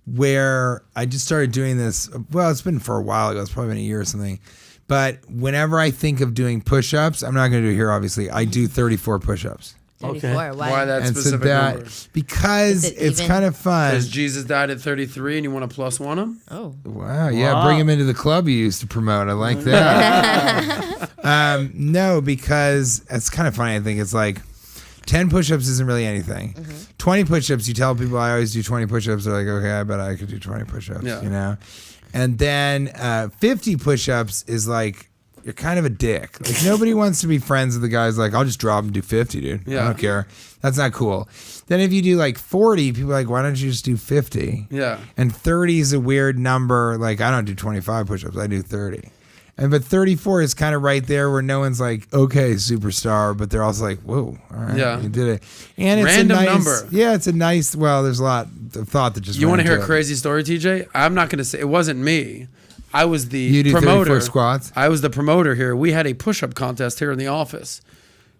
where I just started doing this. Well, it's been for a while ago. It's probably been a year or something. But whenever I think of doing push-ups, I'm not going to do it here, obviously. I do 34 push-ups. 34. Okay. Why that And specific number? Because it's kind of fun. Because Jesus died at 33 and you want to plus one him? Oh. Wow. Yeah. Bring him into the club you used to promote. I like that. No, because it's kind of funny. I think it's like 10 push-ups isn't really anything. 20 push-ups, you tell people I always do 20 push-ups. They're like, okay, I bet I could do 20 push-ups, And then 50 push-ups is like, you're kind of a dick. Like nobody wants to be friends with the guys like, I'll just drop and do 50, dude. I don't care. That's not cool. Then if you do like 40, people are like, why don't you just do 50? Yeah. And 30 is a weird number. Like I don't do 25 push-ups. I do 30. But 34 is kind of right there where no one's like, okay, superstar, but they're also like, whoa, all right, you did it. And it's random a nice number. Yeah, it's a nice, well, there's a lot of thought that just You want to hear a it. crazy story, TJ? I'm not going to say, it wasn't me. I was the promoter. 34 squats? I was the promoter here. We had a push-up contest here in the office.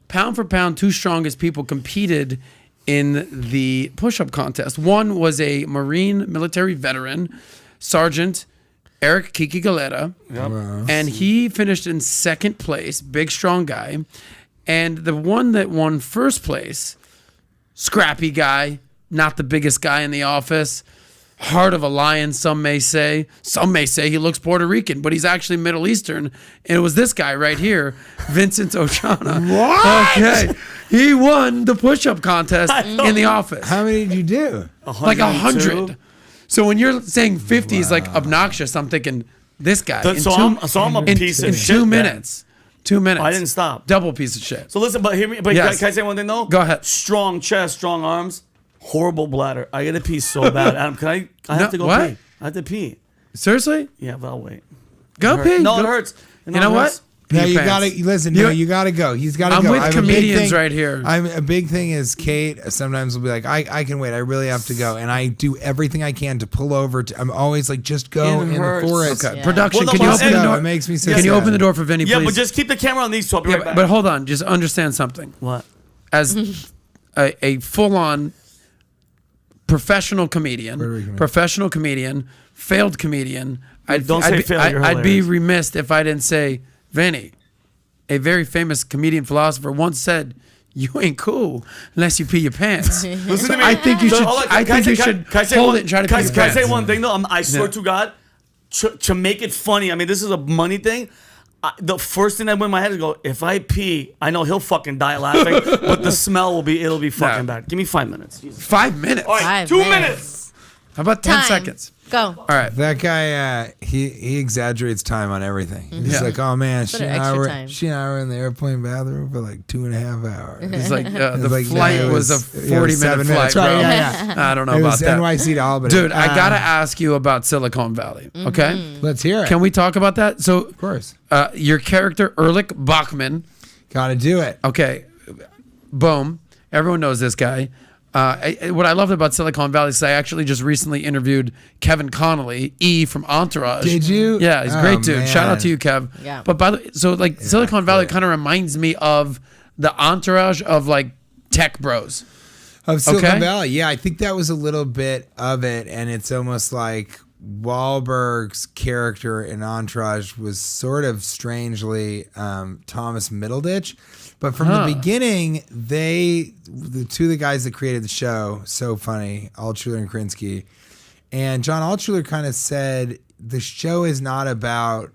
Pound for pound, two strongest people competed in the push-up contest. One was a Marine military veteran, Sergeant Eric Kiki Galera, and he finished in second place, big, strong guy. And the one that won first place, scrappy guy, not the biggest guy in the office, heart of a lion, some may say. Some may say he looks Puerto Rican, but he's actually Middle Eastern. And it was this guy right here, Vincent Ochana. What? Okay. He won the push-up contest in The Office. How many did you do? Like 100. So when you're saying 50 is like obnoxious, I'm thinking this guy. So I'm a piece of shit. In 2 minutes. 2 minutes. I didn't stop. Double piece of shit. So listen, but hear me. But Yes. can I say one thing though? Go ahead. Strong chest, strong arms, horrible bladder. I get to pee so bad. Adam, can I? I have to go what? pee. I have to pee. Seriously? Yeah, but I'll wait. Go It pee. hurts. No, Go- it hurts. You know what? No, Pee you pants. gotta listen. No, you gotta go. He's gotta I'm go. with I have a big comedians thing- right here. I'm a big thing is Kate sometimes will be like, I can wait. I really have to go, and I do everything I can to pull over. I'm always like, just go It in hurts. the forest. Okay. Yeah. Production, Well, no, can you but- open the and- door? It makes me so Can you sad. open the door for Vinny, Yeah, please? but just keep the camera on these two. I'll be right back. But hold on. Just understand something. What? As a full-on professional comedian, failed comedian, Don't say failed, you're I'd be hilarious. remiss if I didn't say, Vinny, a very famous comedian philosopher once said, "You ain't cool unless you pee your pants." Listen to me. I think you So, should. hold on, I can think you say- should can I say hold one- it and try to can pee I- your Can I pants. say one thing though? I swear Yeah. to God, to make it funny. I mean, this is a money thing. The first thing that went in my head is go, if I pee, I know he'll fucking die laughing, but the smell it'll be fucking bad. Give me 5 minutes. Jesus. 5 minutes. All right, 5 2 minutes. minutes. How about 10 Time. seconds? Go. All right. That guy, he exaggerates time on everything. He's Yeah. like, oh man, Bit of extra time. she and I were in the airplane bathroom for like 2.5 hours. He's like, the It's like, flight no, it was a was 40-minute 7 flight, minutes. bro. Right, yeah. I don't know It about was that. NYC to Albany. Dude, I gotta ask you about Silicon Valley. Okay, Let's hear it. can we talk about that? So, Of course. your character Ehrlich Bachman. Gotta do it. Okay, boom. Everyone knows this guy. What I loved about Silicon Valley is I actually just recently interviewed Kevin Connolly, from Entourage. Did you? Yeah, he's a Oh, great dude. Shout man. out to you, Kev. Yeah. But by the so like Silicon Valley kind of reminds me of the Entourage of like tech bros. Of Silicon Okay. Valley. Yeah, I think that was a little bit of it. And it's almost like Wahlberg's character in Entourage was sort of strangely Thomas Middleditch. But from the beginning, the two of the guys that created the show, so funny, Altshuler and Krinsky, and John Altshuler kind of said, the show is not about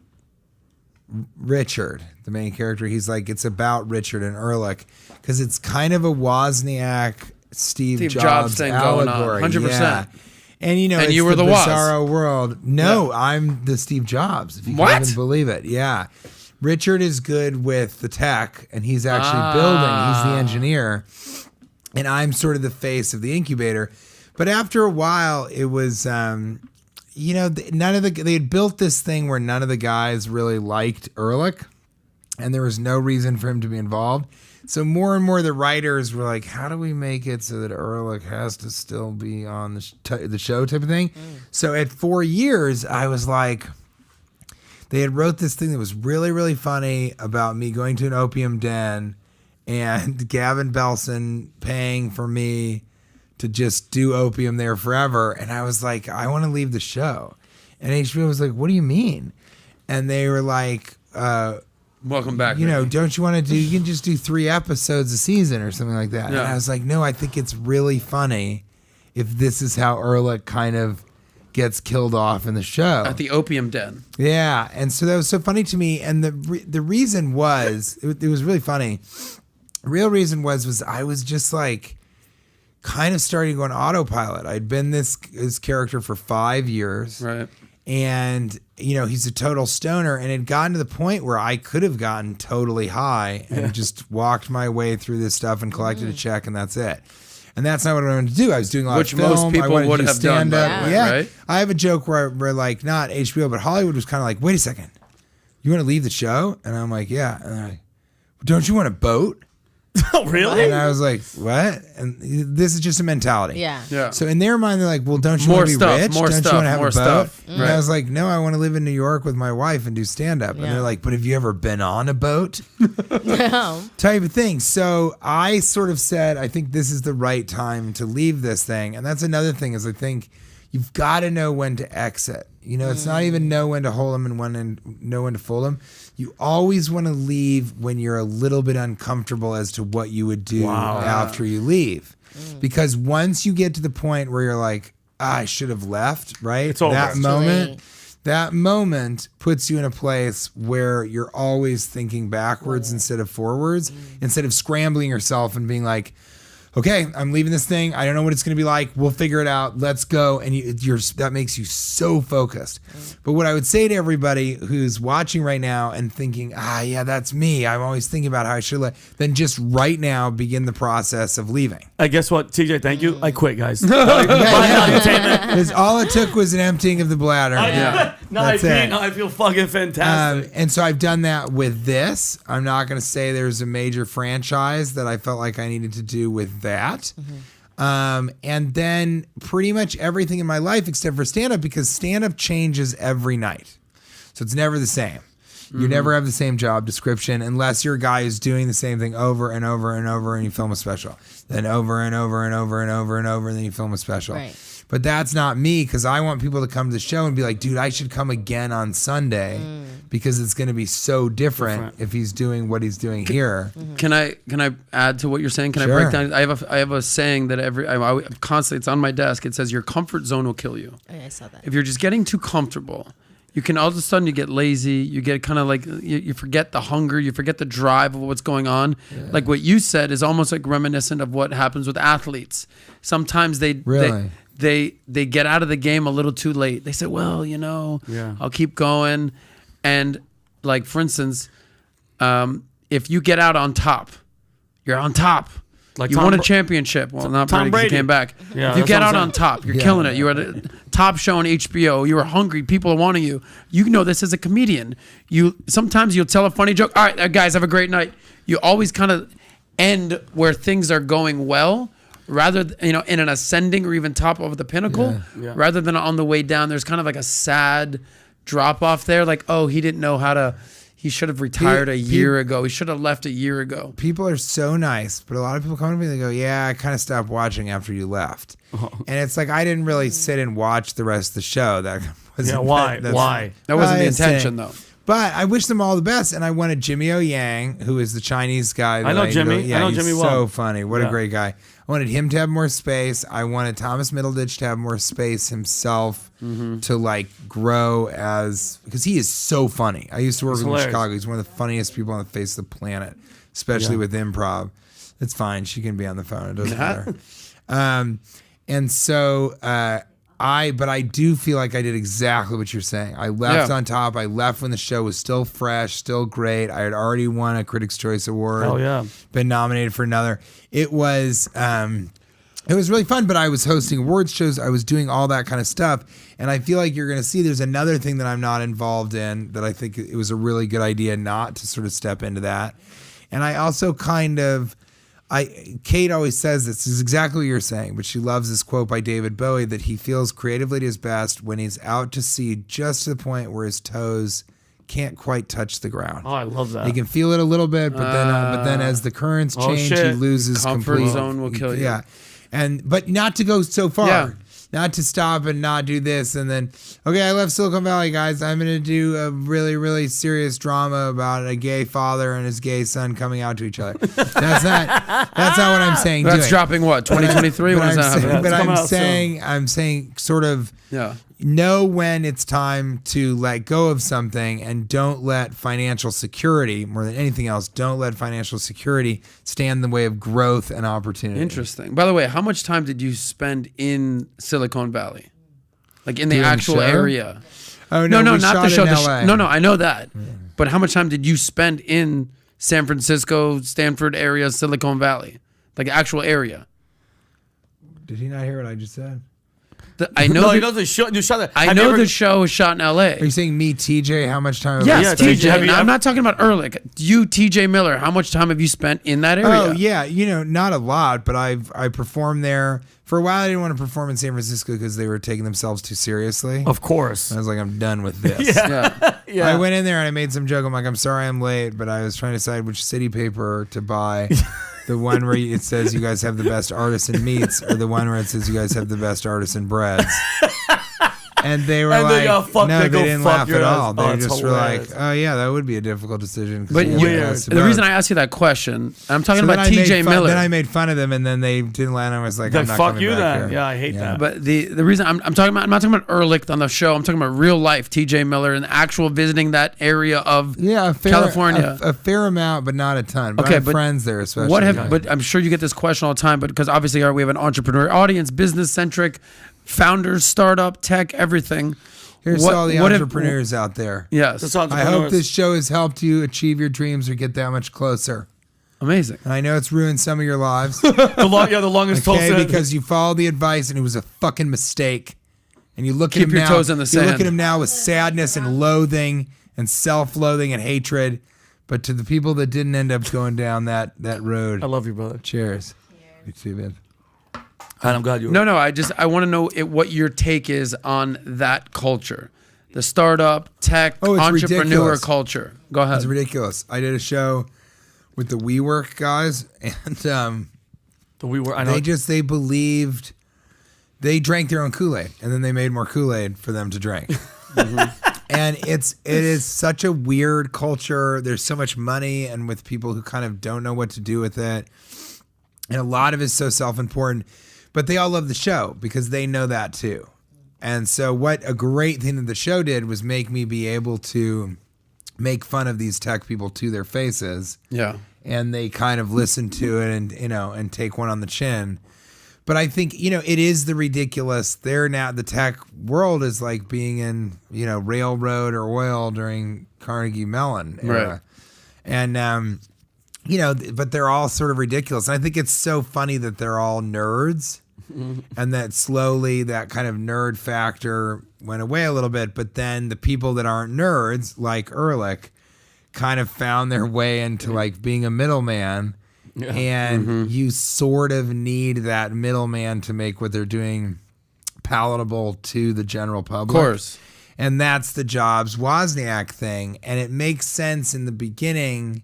Richard, the main character. He's like, it's about Richard and Ehrlich because it's kind of a Wozniak Steve Jobs thing going on, allegory. 100%. Yeah. And you know, And it's you were the Woz. bizarro world. No, I'm the Steve Jobs. If you What? can even believe it. Yeah. Richard is good with the tech, and he's actually building. He's the engineer, and I'm sort of the face of the incubator. But after a while, it was, you know, they had built this thing where none of the guys really liked Ehrlich, and there was no reason for him to be involved. So more and more the writers were like, how do we make it so that Ehrlich has to still be on the show type of thing? So at 4 years, I was like, they had wrote this thing that was really, really funny about me going to an opium den and Gavin Belson paying for me to just do opium there forever. And I was like, I want to leave the show. And HBO was like, what do you mean? And they were like, Welcome back. you know, Vinny. don't you want to do, you can just do 3 episodes a season or something like that. Yeah. And I was like, no, I think it's really funny if this is how Ehrlich kind of gets killed off in the show. At the opium den. Yeah, and so that was so funny to me. And the reason was, it was really funny. The real reason was I was just like kind of starting to go on autopilot. I'd been this character for 5 years. Right. And, you know, he's a total stoner, and it had gotten to the point where I could have gotten totally high and just walked my way through this stuff and collected a check, and that's it. And that's not what I wanted to do. I was doing a lot Which of film. most people I wanted would to do have done, by stand-up. the way, Yeah. right? I have a joke where like, not HBO, but Hollywood was kind of like, wait a second, you want to leave the show? And I'm like, yeah. And they're like, don't you want a boat? Oh, really? And I was like, what? And this is just a mentality. Yeah. Yeah. So in their mind, they're like, well, don't you More want to be stuff, rich? more Don't stuff, you want to have more a boat? stuff. And Right. I was like, no, I want to live in New York with my wife and do stand-up. And Yeah. they're like, but have you ever been on a boat? No. Type of thing. So I sort of said, I think this is the right time to leave this thing. And that's another thing is I think you've got to know when to exit. You know, it's not even know when to hold them and know when to fold them. You always want to leave when you're a little bit uncomfortable as to what you would do after you leave. Because once you get to the point where you're like, I should have left, right? It's over. That moment puts you in a place where you're always thinking backwards instead of forwards, instead of scrambling yourself and being like, okay, I'm leaving this thing. I don't know what it's going to be like. We'll figure it out. Let's go. And that makes you so focused. But what I would say to everybody who's watching right now and thinking, yeah, that's me. I'm always thinking about how I should then just right now begin the process of leaving. I guess what, TJ, thank you. I quit, guys. Because all it took was an emptying of the bladder. I feel fucking fantastic. And so I've done that with this. I'm not going to say there's a major franchise that I felt like I needed to do with that. And then pretty much everything in my life except for stand-up, because stand-up changes every night. So it's never the same. You never have the same job description unless you're a guy who's doing the same thing over and over and over and you film a special. Then over and over and over and over and over and then you film a special. Right. But that's not me, because I want people to come to the show and be like, dude, I should come again on Sunday because it's going to be so different if he's doing what he's doing here. Can I add to what you're saying? Can I break down? I have a saying that I constantly, it's on my desk. It says your comfort zone will kill you. Oh, yeah, I saw that. If you're just getting too comfortable, you can all of a sudden you get lazy. You get kind of like you forget the hunger. You forget the drive of what's going on. Yeah. Like what you said is almost like reminiscent of what happens with athletes. Sometimes they get out of the game a little too late. They say, well, I'll keep going. And like, for instance, if you get out on top, you're on top. Like you won a championship. Well, not Brady, because he came back. Yeah, if you get out on top, you're killing it. You're at a top show on HBO. You were hungry. People are wanting you. You know this as a comedian. Sometimes you'll tell a funny joke. All right, guys, have a great night. You always kind of end where things are going well, rather in an ascending or even top of the pinnacle, rather than on the way down. There's kind of like a sad drop off there. Like, oh, he didn't know how to. He should have retired a year ago. He should have left a year ago. People are so nice, but a lot of people come to me and they go, yeah, I kind of stopped watching after you left. And it's like, I didn't really sit and watch the rest of the show. That wasn't why? That wasn't the intention, though. But I wish them all the best. And I wanted Jimmy O Yang, who is the Chinese guy. I know Jimmy. I know Jimmy well. So funny. What a great guy. I wanted him to have more space. I wanted Thomas Middleditch to have more space himself to like grow because he is so funny. I used to work with him in Chicago. He's one of the funniest people on the face of the planet, especially with improv. It's fine. She can be on the phone. It doesn't matter. And so but I do feel like I did exactly what you're saying. I left on top. I left when the show was still fresh, still great. I had already won a Critics' Choice Award. Oh yeah. Been nominated for another. It was really fun, but I was hosting awards shows. I was doing all that kind of stuff. And I feel like you're going to see there's another thing that I'm not involved in that I think it was a really good idea not to sort of step into that. And I also Kate always says this is exactly what you're saying, but she loves this quote by David Bowie that he feels creatively at his best when he's out to sea just to the point where his toes can't quite touch the ground. Oh, I love that. He can feel it a little bit, but then as the currents change, he loses comfort zone will kill you. Yeah, but not to go so far. Yeah. Not to stop and not do this and then, okay, I left Silicon Valley, guys. I'm going to do a really, really serious drama about a gay father and his gay son coming out to each other. That's not what I'm saying. That's dropping what, 2023? When is that happening? But I'm saying sort of know when it's time to let go of something and don't let financial security, more than anything else, don't let financial security stand in the way of growth and opportunity. Interesting. By the way, how much time did you spend in Silicon Valley? Like in the actual area? Oh, no, not the show. No, I know that. Yeah. But how much time did you spend in San Francisco, Stanford area, Silicon Valley? Like actual area? Did he not hear what I just said? I know. He knows the show. I know the show is shot in L.A. Are you saying me, TJ? How much time? Yes, TJ. I'm not talking about Ehrlich. You, TJ Miller. How much time have you spent in that area? Oh yeah, not a lot, but I performed there for a while. I didn't want to perform in San Francisco because they were taking themselves too seriously. Of course. I was like, I'm done with this. Yeah. I went in there and I made some joke. I'm like, I'm sorry I'm late, but I was trying to decide which city paper to buy. The one where it says you guys have the best artisan meats, or the one where it says you guys have the best artisan breads. And they were And they like, go, "Fuck no, that, they go didn't fuck laugh your at ass." all. Oh, They it's just were like, hilarious. oh yeah, that would be a difficult decision. But the reason I asked you that question, I'm talking about TJ Miller. Then I made fun of them, and then they didn't land. I was like, Like, I'm not fuck coming you back then. here. Yeah, I hate that. But the reason I'm not talking about Ehrlich on the show. I'm talking about real life TJ Miller and actual visiting that area of California. A fair amount, but not a ton. But Okay, I have but friends there, especially. But I'm sure you get this question all the time. But because obviously we have an entrepreneur audience, business centric, founders, startup, tech, everything. Here's all the entrepreneurs out there. Yes, I hope this show has helped you achieve your dreams or get that much closer. Amazing. And I know it's ruined some of your lives. The longest toll said. Because you followed the advice and it was a fucking mistake. And you look at him Keep your now. toes in the You sand. look at him now with sadness and loathing and self-loathing and hatred. But to the people that didn't end up going down that road, I love you, brother. cheers. You too, man. And I'm glad you were. No. I want to know what your take is on that culture, the startup, tech, entrepreneur ridiculous. culture. Go ahead. It's ridiculous. I did a show with the WeWork guys, and they believed they drank their own Kool-Aid, and then they made more Kool-Aid for them to drink. And it is such a weird culture. There's so much money, and with people who kind of don't know what to do with it, and a lot of it is so self-important. But they all love the show because they know that too. And so what a great thing that the show did was make me be able to make fun of these tech people to their faces. Yeah. And they kind of listen to it and take one on the chin. But I think, it is the ridiculous. They're now, the tech world is like being in, railroad or oil during Carnegie Mellon era. Right. And, but they're all sort of ridiculous. And I think it's so funny that they're all nerds. And that slowly that kind of nerd factor went away a little bit. But then the people that aren't nerds, like Ehrlich, kind of found their way into like being a middleman. Yeah. And you sort of need that middleman to make what they're doing palatable to the general public. Of course. And that's the Jobs Wozniak thing. And it makes sense in the beginning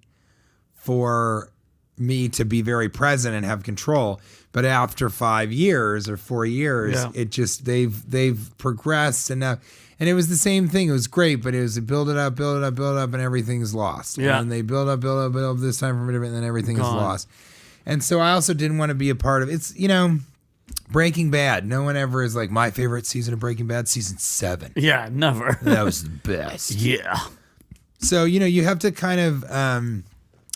for me to be very present and have control. But after 5 years or 4 years, it just they've progressed enough. And it was the same thing. It was great, but it was build it up, and everything's lost. Yeah. And they build up this time from different, and then everything is lost. And so I also didn't want to be a part of it's Breaking Bad. No one ever is like my favorite season of Breaking Bad, season 7. Yeah, never. That was the best. Yeah. So you have to kind of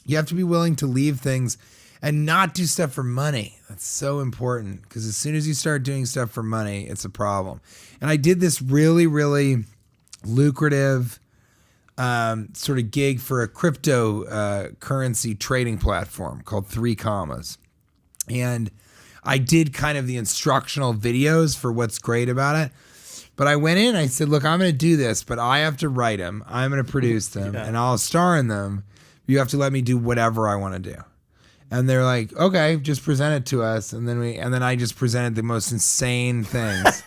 you have to be willing to leave things and not do stuff for money. That's so important because as soon as you start doing stuff for money, it's a problem. And I did this really, really lucrative sort of gig for a crypto currency trading platform called 3 Commas. And I did kind of the instructional videos for what's great about it. But I went in, I said, look, I'm going to do this, but I have to write them. I'm going to produce them and I'll star in them. You have to let me do whatever I want to do. And they're like, okay, just present it to us. And then I just presented the most insane things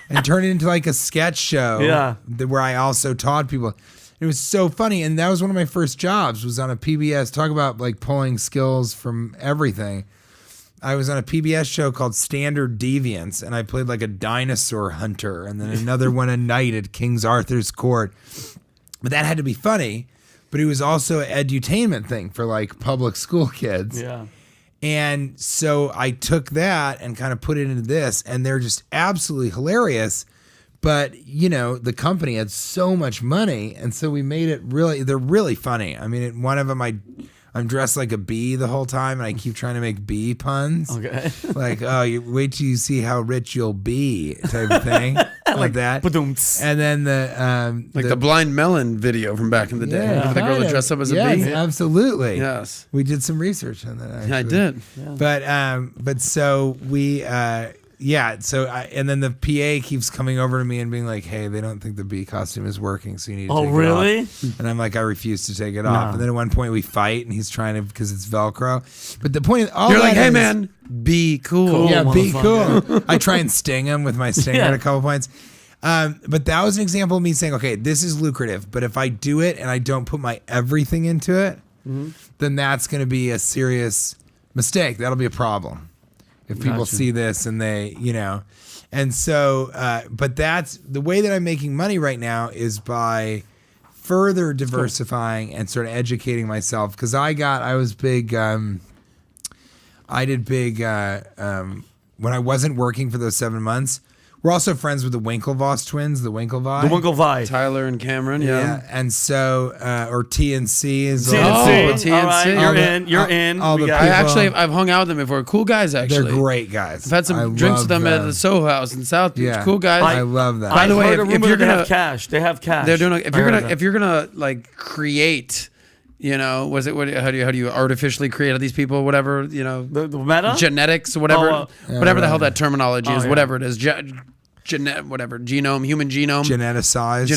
and turned it into like a sketch show where I also taught people. It was so funny. And that was one of my first jobs, was on a PBS. Talk about like pulling skills from everything. I was on a PBS show called Standard Deviants, and I played like a dinosaur hunter, and then another one a knight at King Arthur's court. But that had to be funny. But it was also an edutainment thing for like public school kids. Yeah. And so I took that and kind of put it into this, and they're just absolutely hilarious. But, the company had so much money, and so we made it they're really funny. I mean, one of them, I'm dressed like a bee the whole time, and I keep trying to make bee puns. Okay. Like, you wait till you see how rich you'll be, type of thing. like that. And then the Blind Melon video from back in the day. Yeah, the girl that dressed up as a bee. Absolutely. Yes. We did some research on that, actually. I did. Yeah. But so we... and then the PA keeps coming over to me and being like, hey, they don't think the bee costume is working, so you need to take it off. And I'm like, I refuse to take it off. And then at one point we fight, and he's trying to, because it's Velcro. But the point is, you're like, hey, man, be cool. Yeah, be cool. I try and sting him with my stinger at a couple points. But that was an example of me saying, okay, this is lucrative, but if I do it and I don't put my everything into it, then that's going to be a serious mistake. That'll be a problem. If people see this and they, And so, but that's the way that I'm making money right now is by further diversifying and sort of educating myself. Because I was big. I did big when I wasn't working for those 7 months. We're also friends with the Winklevoss twins, the Winklevi. Tyler and Cameron, yeah. And so, or TNC is TNC. TNC. All right, you're in. I've hung out with them before. Cool guys, actually. They're great guys. I've had some drinks with them at the Soho House in South Beach. Yeah. Cool guys. I love that. By the way, if you're gonna have cash, they have cash. They're doing. If you're gonna like create. You know, how do you artificially create these people? Whatever, you know, the meta genetics, whatever, whatever the hell that terminology is, yeah. whatever it is, whatever genome, human genome, geneticized.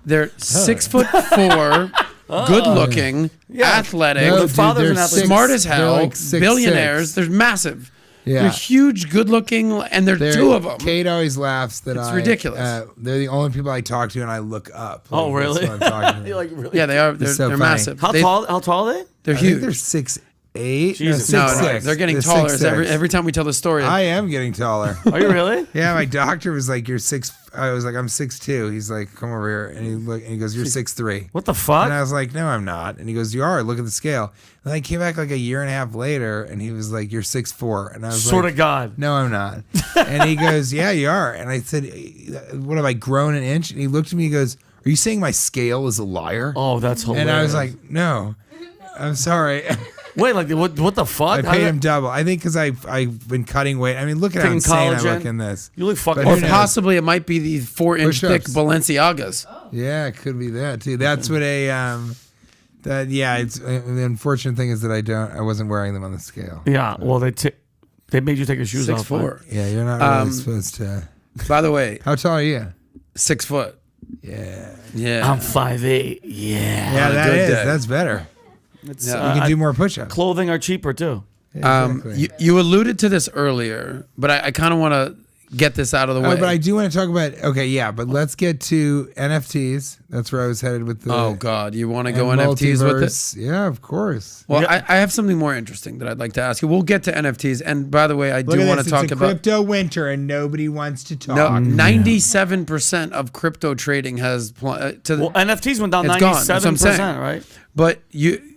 They're 6'4", good looking, athletic, smart as hell, like billionaires. They're massive. Yeah. They're huge, good looking, and they're two of them. Kate always laughs that it's ridiculous. They're the only people I talk to and I look up. Like, oh, really? That's what I'm talking You're like, really? Yeah, they are. They're massive. How tall are they? They're I huge. think they're 6'8". Jesus. No, 6'6". They're getting taller every time we tell the story. I am getting taller. Are you really? Yeah, my doctor was like, "You're 6." I was like, "I'm 6'2". He's like, "Come over here," and he goes, "You're 6'3". What the fuck? And I was like, "No, I'm not." And he goes, "You are. Look at the scale." And I came back like a year and a half later, and he was like, "You're 6'4". And I was Sort like, of God. "No, I'm not." And he goes, "Yeah, you are." And I said, "What have I grown an inch?" And he looked at me. He goes, "Are you saying my scale is a liar?" Oh, that's hilarious. And I was like, "No, I'm sorry." Wait, like what the fuck? I paid him double. I think because I've been cutting weight. I mean, look at how insane I look in this. You look fucking. Or possibly it might be the 4-inch thick Balenciagas. Yeah, it could be that too. That's what it's the unfortunate thing is that I wasn't wearing them on the scale. Yeah, well they made you take your shoes off. 6'4". Yeah, you're not really supposed to. By the way, how tall are you? 6 foot. Yeah. I'm 5'8". Yeah, that's better. You can do more push-ups. Clothing are cheaper too. Exactly. You alluded to this earlier, but I kind of want to get this out of the way. But I do want to talk about. Okay, yeah, but let's get to NFTs. That's where I was headed with the. Oh God, you want to go NFTs with it? Yeah, of course. Well, I have something more interesting that I'd like to ask you. We'll get to NFTs, and by the way, I do want to talk about crypto winter, and nobody wants to talk. No, 97% of crypto trading has NFTs went down 97%, right? But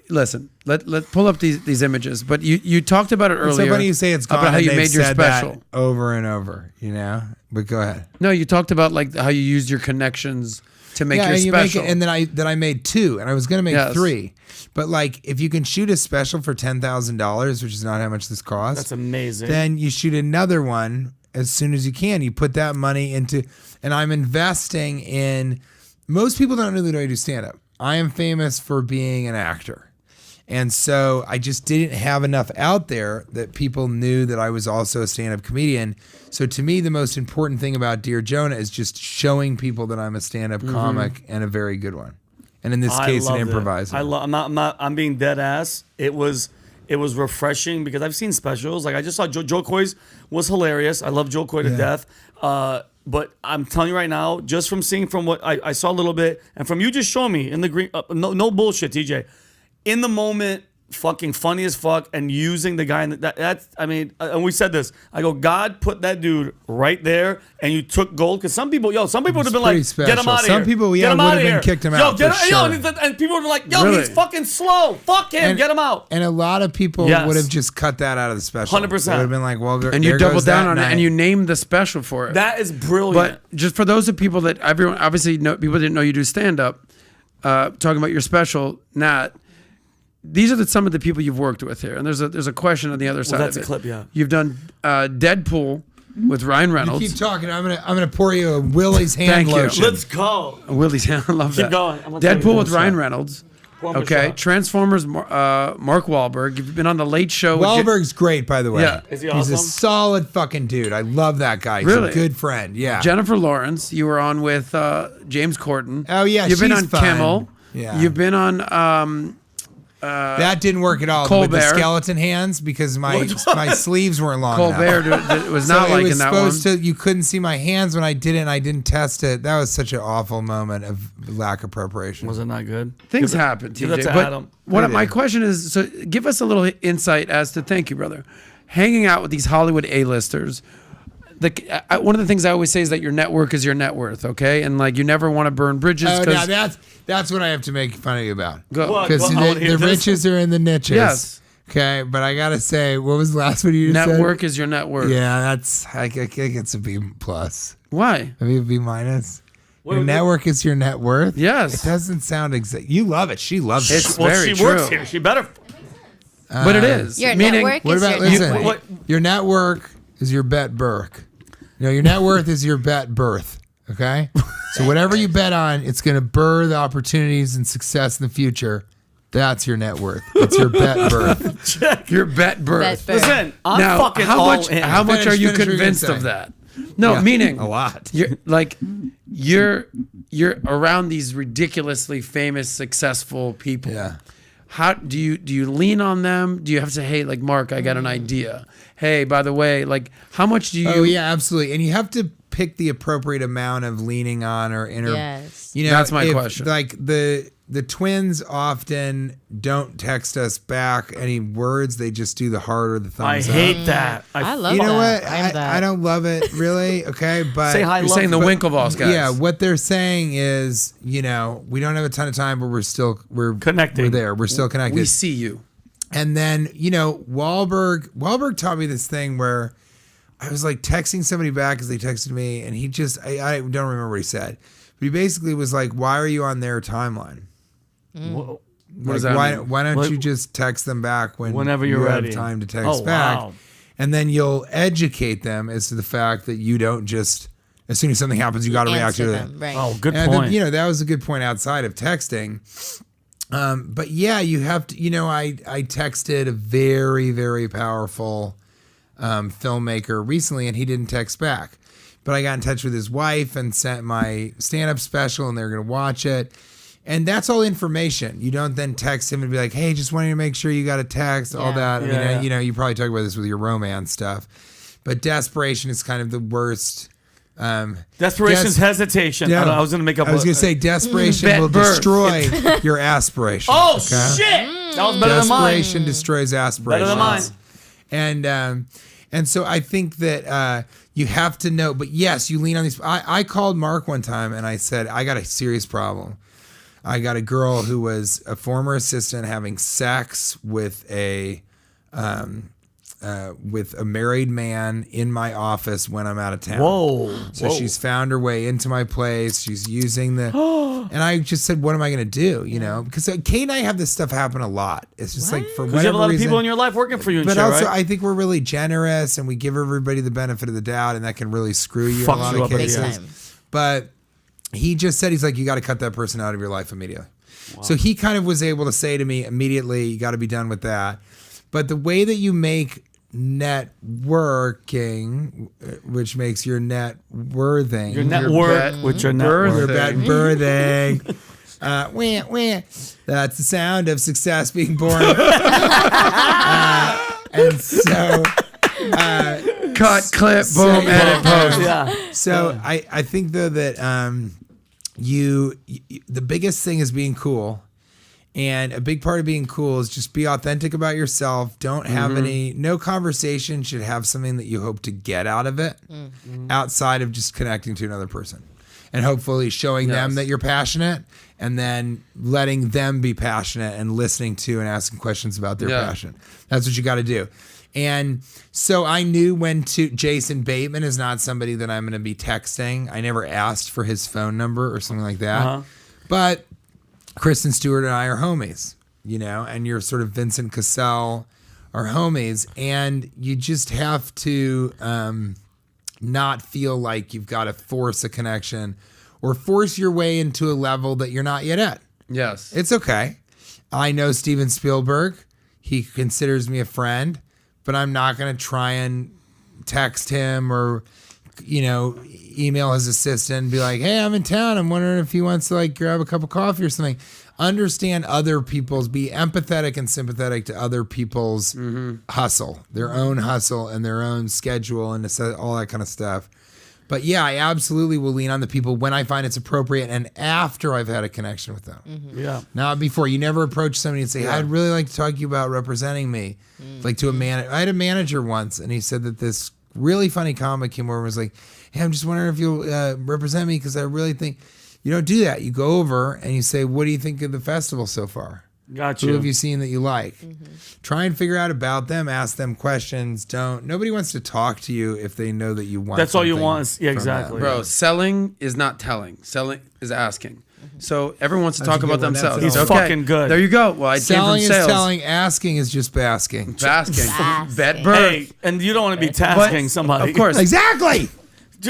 listen. Let pull up these images. But you talked about it earlier. It's so funny you say it's gone. About how you made your special that over and over. You know, but go ahead. No, you talked about like how you used your connections to make your special. And then I made 2, and I was gonna make 3. But like, if you can shoot a special for $10,000, which is not how much this costs, that's amazing. Then you shoot another one as soon as you can. You put that money into, and I'm investing in. Most people don't really know I do stand up. I am famous for being an actor. And so I just didn't have enough out there that people knew that I was also a stand-up comedian. So to me, the most important thing about Dear Jonah is just showing people that I'm a stand-up comic and a very good one. And in this case, an improviser. I'm being dead ass. It was refreshing because I've seen specials. Like I just saw Joe Coy's was hilarious. I love Joe Coy to death. But I'm telling you right now, just from seeing from what I saw a little bit, and from you just showing me in the green, no bullshit, TJ. In the moment, fucking funny as fuck, and using the guy in that's. I mean, and we said this. I go, God put that dude right there, and you took gold because some people would have been like, special. get him out of here. Some people, would have been kicked him out. And people would be like, yo, he's fucking slow. Fuck him, get him out. And a lot of people would have just cut that out of the special. 100%. They would have been like, well, and you doubled down on it, and you named the special for it. That is brilliant. But just for those of people that everyone obviously know, people didn't know you do stand up. Talking about your special, Nat. These are some of the people you've worked with here, and there's a question on the other side. That's of a clip, yeah. You've done Deadpool with Ryan Reynolds. You keep talking. I'm gonna pour you a Willie's hand lotion. Let's go. Willie's hand. I love that. Keep going. Deadpool with Ryan Reynolds. Okay. Transformers. Mark Wahlberg. You've been on the Late Show. Wahlberg's great, by the way. Yeah. Is he awesome? He's a solid fucking dude. I love that guy. He's a good friend. Yeah. Jennifer Lawrence. You were on with James Corden. Oh yeah. You've been on fun. Kimmel. Yeah. You've been on. That didn't work at all with the skeleton hands because my sleeves weren't long Colbert enough. was not like in that one. You couldn't see my hands when I did it, and I didn't test it. That was such an awful moment of lack of preparation. Was it not good? Things happen, TJ. Give that to but Adam. My question is, so give us a little insight as to, thank you, brother, hanging out with these Hollywood A-listers. one of the things I always say is that your network is your net worth, okay? And like you never want to burn bridges. Oh, now that's what I have to make fun of you about. Because Well, the riches are in the niches. Yes. Okay, but I gotta say, what was the last one you said? Network is your net worth. Yeah, I think it's a B plus. Why? Maybe a B minus. Your network is your net worth. Yes. It doesn't sound exact. You love it. She loves It's it. Well, very she works true. here. She better. But it is. Your Meaning, network What is about your listen? net worth. Your network is your bet Burke. Your net worth is your bet birth. Okay, so whatever you bet on, it's going to birth opportunities and success in the future. That's your net worth. It's your bet birth. your bet birth. Listen, I'm Now, fucking how all much? in. How much are you Finish what you're convinced gonna of say. that? No, Yeah, meaning a lot. You're around these ridiculously famous, successful people. Yeah. How do you lean on them? Do you have to say, hey, like Mark, I got an idea. Hey, by the way, like how much do you? Oh yeah, absolutely. And you have to pick the appropriate amount of leaning on or Yes. You know, That's my question. Like the twins often don't text us back any words. They just do the heart or the I thumbs up. hate that. I love You know that. what? I'm that. I don't love it really. Okay, but Say hi. You're love saying the you. Winklevoss guys. yeah, what they're saying is, you know, we don't have a ton of time, but we're Connecting. We're there. We're still connected. we see you. And then, you know, Wahlberg taught me this thing where I was like texting somebody back because they texted me, and he just, I don't remember what he said, but he basically was like, why are you on their timeline? Whoa. What does that mean? Why don't What- you just text them back Whenever you're you ready. have time to text Oh, back? wow. And then you'll educate them as to the fact that you don't just, as soon as something happens, you got to react Answer to them, it. right. Oh, good And point. you know, that was a good point outside of texting. But yeah, you have to, you know, I texted a very, very powerful filmmaker recently, and he didn't text back. But I got in touch with his wife and sent my stand-up special, and they're going to watch it. And that's all information. You don't then text him and be like, hey, just wanting to make sure you got a text, all Yeah. that. I mean, you know, you probably talk about this with your romance stuff. But desperation is kind of the worst. Desperation is hesitation. No, I was going to make up. I was going to say desperation Bet will birth. destroy your aspiration. Oh okay? shit! That was better than mine. Desperation destroys aspiration. Better than mine. And so I think that you have to know. But yes, you lean on these. I called Mark one time and I said, I got a serious problem. I got a girl who was a former assistant having sex with a married man in my office when I'm out of town. Whoa. So she's found her way into my place. She's using the, and I just said, what am I going to do? You know, because Kate and I have this stuff happen a lot. It's just like for Because whatever you have a lot of reason, people in your life working for you and but shit, also right? I think we're really generous and we give everybody the benefit of the doubt, and that can really screw you Fucks in a lot you of up at the cases. end. But he just said, he's like, you got to cut that person out of your life immediately. So he kind of was able to say to me immediately, you got to be done with that. But the way that you make networking, which makes your net worthing, Your network with your network. your bet birthing. Wah. That's the sound of success being born. And so, Cut, clip, boom, edit, post. Yeah. so I think though that the biggest thing is being cool. And a big part of being cool is just be authentic about yourself. Don't have no conversation should have something that you hope to get out of it outside of just connecting to another person. And hopefully showing them that you're passionate, and then letting them be passionate and listening to and asking questions about their passion. That's what you got to do. And so I knew when to, Jason Bateman is not somebody that I'm going to be texting. I never asked for his phone number or something like that. But Kristen Stewart and I are homies, you know, and you're sort of Vincent Cassell are homies, and you just have to not feel like you've got to force a connection or force your way into a level that you're not yet at. Yes. It's okay. I know Steven Spielberg. He considers me a friend, but I'm not going to try and text him or, you know, email his assistant and be like, hey, I'm in town. I'm wondering if he wants to like grab a cup of coffee or something. Understand other people's, be empathetic and sympathetic to other people's hustle, their own hustle and their own schedule and all that kind of stuff. But yeah, I absolutely will lean on the people when I find it's appropriate and after I've had a connection with them. Yeah. Not before. You never approach somebody and say, I'd really like to talk to you about representing me. Like to a manager. I had a manager once, and he said that this really funny comic came over and was like, hey, I'm just wondering if you'll represent me because I really think you don't do that. You go over and you say, what do you think of the festival so far? Got Who you. have you seen that you like? Try and figure out about them. Ask them questions. Nobody wants to talk to you if they know that you want. That's all you something want is- yeah, from exactly. them. Bro, selling is not telling. Selling is asking. So everyone wants to How'd talk you get about one? themselves. That's He's fucking good. There you go. Well, I Selling came from is sales. telling. Asking is just basking. Basking. Bet bird. Hey, and you don't want to be tasking somebody. Of course. Exactly.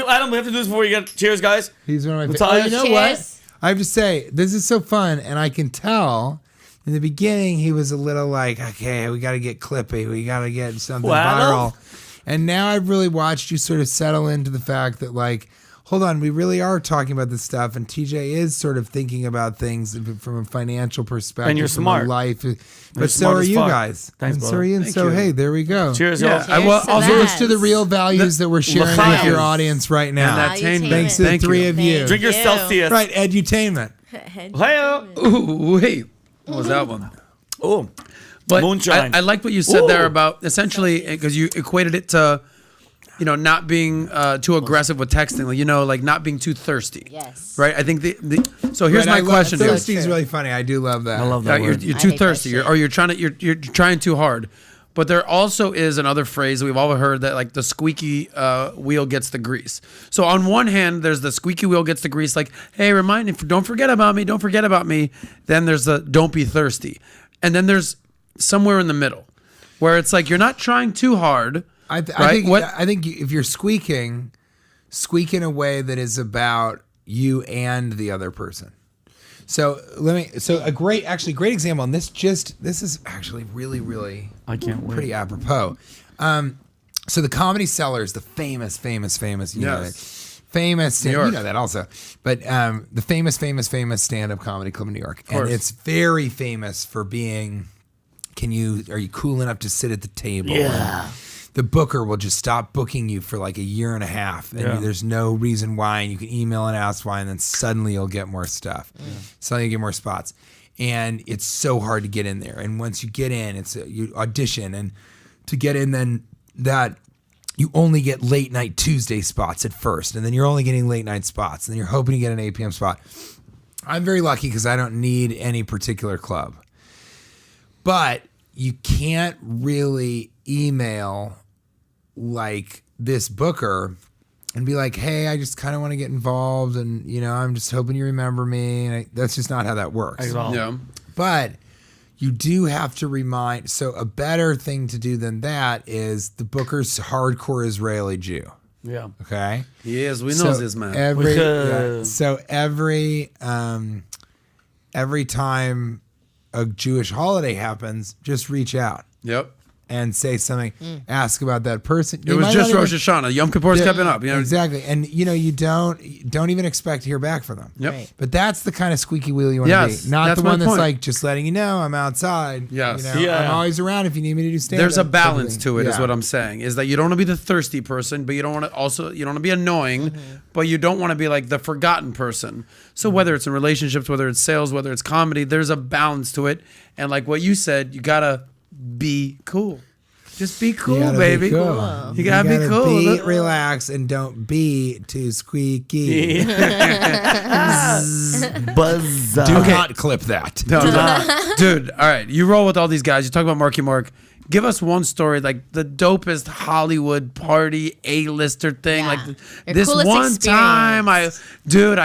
Adam, we have to do this before you get. Cheers, guys. He's one of my Tell favorites. you- You know what? Cheers. I have to say, this is so fun, and I can tell. In the beginning, he was a little like, okay, we got to get clippy. We got to get something Well. viral. And now I've really watched you sort of settle into the fact that, like, hold on, we really are talking about this stuff. And TJ is sort of thinking about things from a financial perspective. And you're from smart. a life. But You're so smart are as you fuck. guys. Thanks, and so brother. are you. And Thank so, you. hey, there we go. Cheers, Yeah, y'all. I will Cheers to also that. Here's to the real values that we're sharing with L'chaim. your audience right now. And that Thanks to the Thank you. three of you. Drink your you. Celsius. Right, edutainment. Hey-o. Ooh, wait. What was that one? Oh, But moonshine. I liked what you said there Ooh. about essentially because you equated it to, not being too aggressive with texting, like not being too thirsty. Yes. Right. I think so. Here's Right, my I love- question. to you. Thirsty is really funny. I do love that. I love that You're word. you're I too hate that thirsty, shit. or you're trying too hard. But there also is another phrase that we've all heard that like the squeaky wheel gets the grease. So on one hand, there's the squeaky wheel gets the grease, like, hey, don't forget about me, don't forget about me. Then there's the don't be thirsty, and then there's somewhere in the middle where it's like you're not trying too hard. I right? think if you're squeak in a way that is about you and the other person. So a great example, and this is actually really I can't wait. pretty apropos. So the Comedy Cellar is the famous, you know Yes. it. Famous, New York. you know that also, but the famous stand-up comedy club in New York, and course. it's very famous for being. Are you cool enough to sit at the table? Yeah. The booker will just stop booking you for like a year and a half, and there's no reason why, and you can email and ask why, and then suddenly you'll get more stuff. Suddenly you get more spots. And it's so hard to get in there. And once you get in, you audition, and to get in, then that you only get late night Tuesday spots at first, and then you're only getting late night spots, and then you're hoping to get an 8 p.m. spot. I'm very lucky because I don't need any particular club. But you can't really email like this booker and be like, hey, I just kind of want to get involved, and I'm just hoping you remember me. And that's just not how that works. Yeah. But you do have to remind. So a better thing to do than that is the booker's hardcore Israeli Jew. Yeah. Okay. Yes, we know this man. So every time a Jewish holiday happens, just reach out Yep. and say something. Ask about that person. It was just Rosh Hashanah. Yom Kippour's coming up. Exactly, and you don't even expect to hear back from them. Yep. Right. But that's the kind of squeaky wheel you want Yes, to be, not that's the my one that's point. like just letting you know I'm outside. Yes. Yeah. I'm always around if you need me to do stand-up. There's a balance something. to it, is Yeah. what I'm saying. Is that you don't want to be the thirsty person, but you don't want to be annoying, but you don't want to be like the forgotten person. So whether it's in relationships, whether it's sales, whether it's comedy, there's a balance to it. And like what you said, you gotta be cool. Just be cool, You gotta baby. be cool. You gotta be cool. Be Look- relaxed and don't be too squeaky. Buzz. Do not clip that. No, dude. All right, you roll with all these guys. You talk about Marky Mark. Give us one story, like the dopest Hollywood party A-lister thing. Yeah. Like Your this coolest one experience. time, I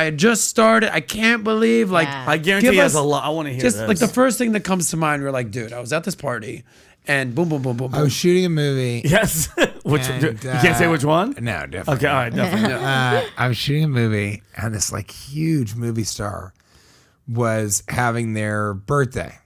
had just started. I can't believe, like, Yeah. I guarantee give he has us a lot. I want to hear just this. like the first thing that comes to mind. We're like, dude, I was at this party, and boom, boom, boom, boom, I boom. was shooting a movie. Yes. Which And, you can't say which one? No, definitely. Okay, all right, definitely. I was shooting a movie, and this like huge movie star was having their birthday.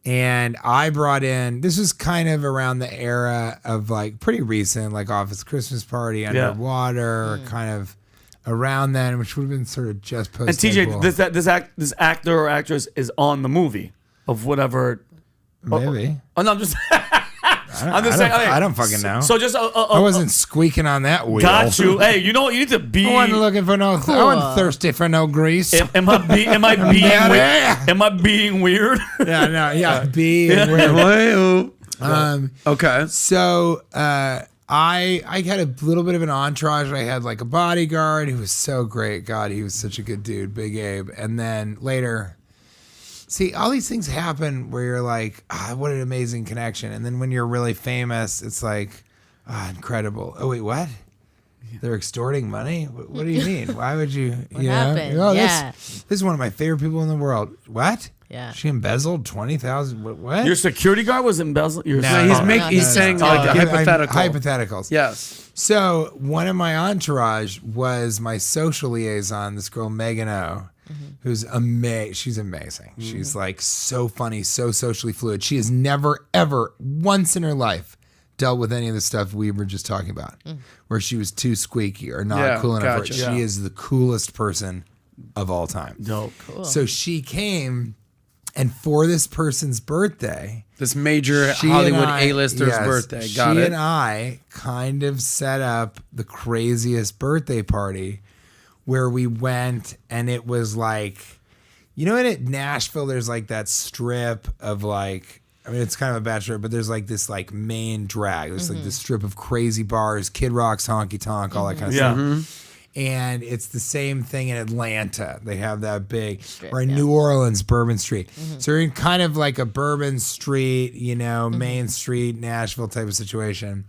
And I brought in, this was kind of around the era of like pretty recent, like Office Christmas Party, Underwater, kind of around then, which would have been sort of just post. And TJ, Deadpool. this actor or actress is on the movie of whatever. Maybe. Oh no, I'm just. I'm just I saying. don't- okay. I don't fucking know. So just. I wasn't squeaking on that wheel. Got you. Hey, you know what? You need to be. I wasn't looking for no. I wasn't thirsty for no grease. Am I being Yeah, weird? yeah. Am I being weird? Yeah, be and weird. Well, Um, okay. So I had a little bit of an entourage. I had like a bodyguard who was so great. God, he was such a good dude, Big Abe. And then later, see, all these things happen where you're like, what an amazing connection. And then when you're really famous, it's like, incredible. Oh, wait, what? They're extorting money? What do you mean? Why would you? What happened? This is one of my favorite people in the world. What? Yeah. She embezzled 20,000. What? Your security guard was embezzled? He's saying like a hypothetical. Hypotheticals. Yes. So one of my entourage was my social liaison, this girl, Megan O, who's amazing. She's amazing. She's like so funny, so socially fluid. She has never, ever, once in her life, dealt with any of the stuff we were just talking about, where she was too squeaky or not cool enough. Gotcha. She is the coolest person of all time. Dope. Cool. So she came, and for this person's birthday, this major Hollywood A-lister's birthday. Got it. She and I kind of set up the craziest birthday party where we went, and it was like, you know, in Nashville, there's like that strip of like, I mean, it's kind of a bad strip, but there's like this like main drag. There's like this strip of crazy bars, Kid Rock's, Honky Tonk, all that kind of stuff. And it's the same thing in Atlanta. They have that big, or in New Orleans, Bourbon Street. So you're in kind of like a Bourbon Street, you know, Main Street, Nashville type of situation.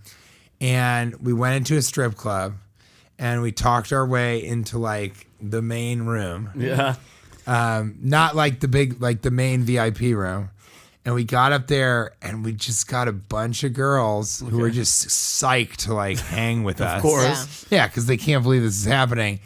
And we went into a strip club and we talked our way into like the main room. Yeah. Not like the big, like the main VIP room. And we got up there and we just got a bunch of girls who were just psyched to like hang with us. Of course. Yeah, because they can't believe this is happening.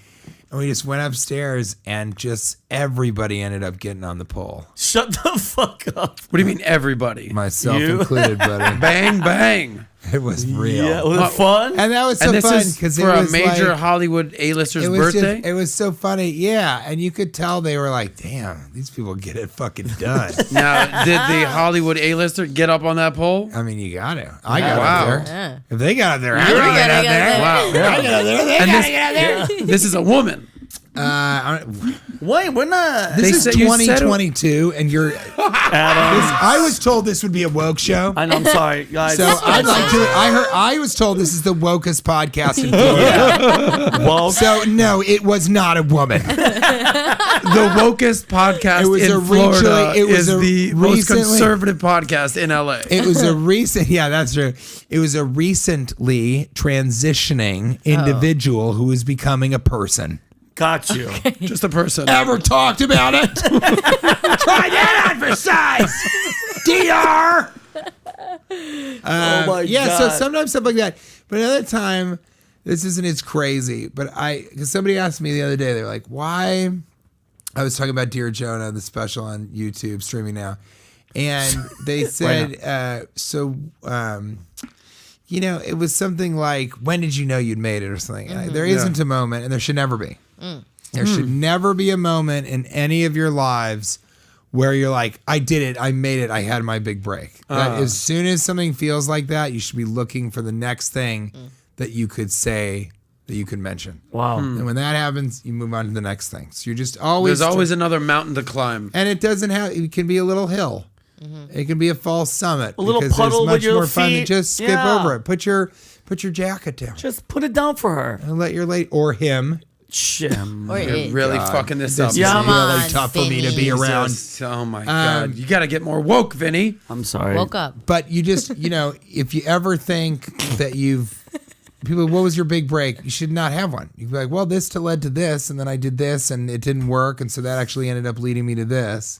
And we just went upstairs and just everybody ended up getting on the pole. Shut the fuck up. What do you mean everybody? Myself included, buddy. Bang, bang. It was real. Yeah, was it fun? And that was so And this fun is because for it a was major like, Hollywood A-lister's it was birthday? it was so funny. Yeah. And you could tell they were like, damn, these people get it fucking done. Now, did the Hollywood A-lister get up on that pole? I mean, you got to. I got Wow. up there. Yeah. If they got up there, I gotta get up there. Wow. I got up there. They And gotta get up there. This is a woman. Wait, we're not. This They is said- you said it- 2022, and you're. Adam. I was told this would be a woke show. I'm sorry, guys. So I'd like to. I was told this is the wokest podcast in Florida. Well, So no, it was not a woman. The wokest podcast It was in Florida it was is the most recently- conservative podcast in LA. It was a recent. Yeah, that's true. It was a recently transitioning individual who was becoming a person. got you. Just a person. Ever talked about it? Try that on for size. DR. Oh my Yeah, God. so sometimes stuff like that. But another time, this isn't as crazy. But because somebody asked me the other day, they're like, why? I was talking about Dear Jonah, the special on YouTube, streaming now. And they said, you know, it was something like, when did you know you'd made it or something? And there isn't a moment, and there should never be. There should never be a moment in any of your lives where you're like, I did it, I made it, I had my big break. As soon as something feels like that, you should be looking for the next thing that you could say, that you could mention. Wow. And when that happens, you move on to the next thing. So you're just always... There's always another mountain to climb. And it doesn't have... It can be a little hill. It can be a false summit. A little because puddle it's much with your more fun to feet. just skip Yeah. over it. Put your jacket down. Just put it down for her. And let your late... Or him. Shim. Or You're it. really fucking this up. Yeah, It's Come really on, tough for me to Vinny. be around. Jesus. Oh my God. You got to get more woke, Vinny. I'm sorry. Woke up. But you just, you know, if you ever think that you've... People, what was your big break? You should not have one. You'd be like, well, this led to this, and then I did this, and it didn't work, and so that actually ended up leading me to this.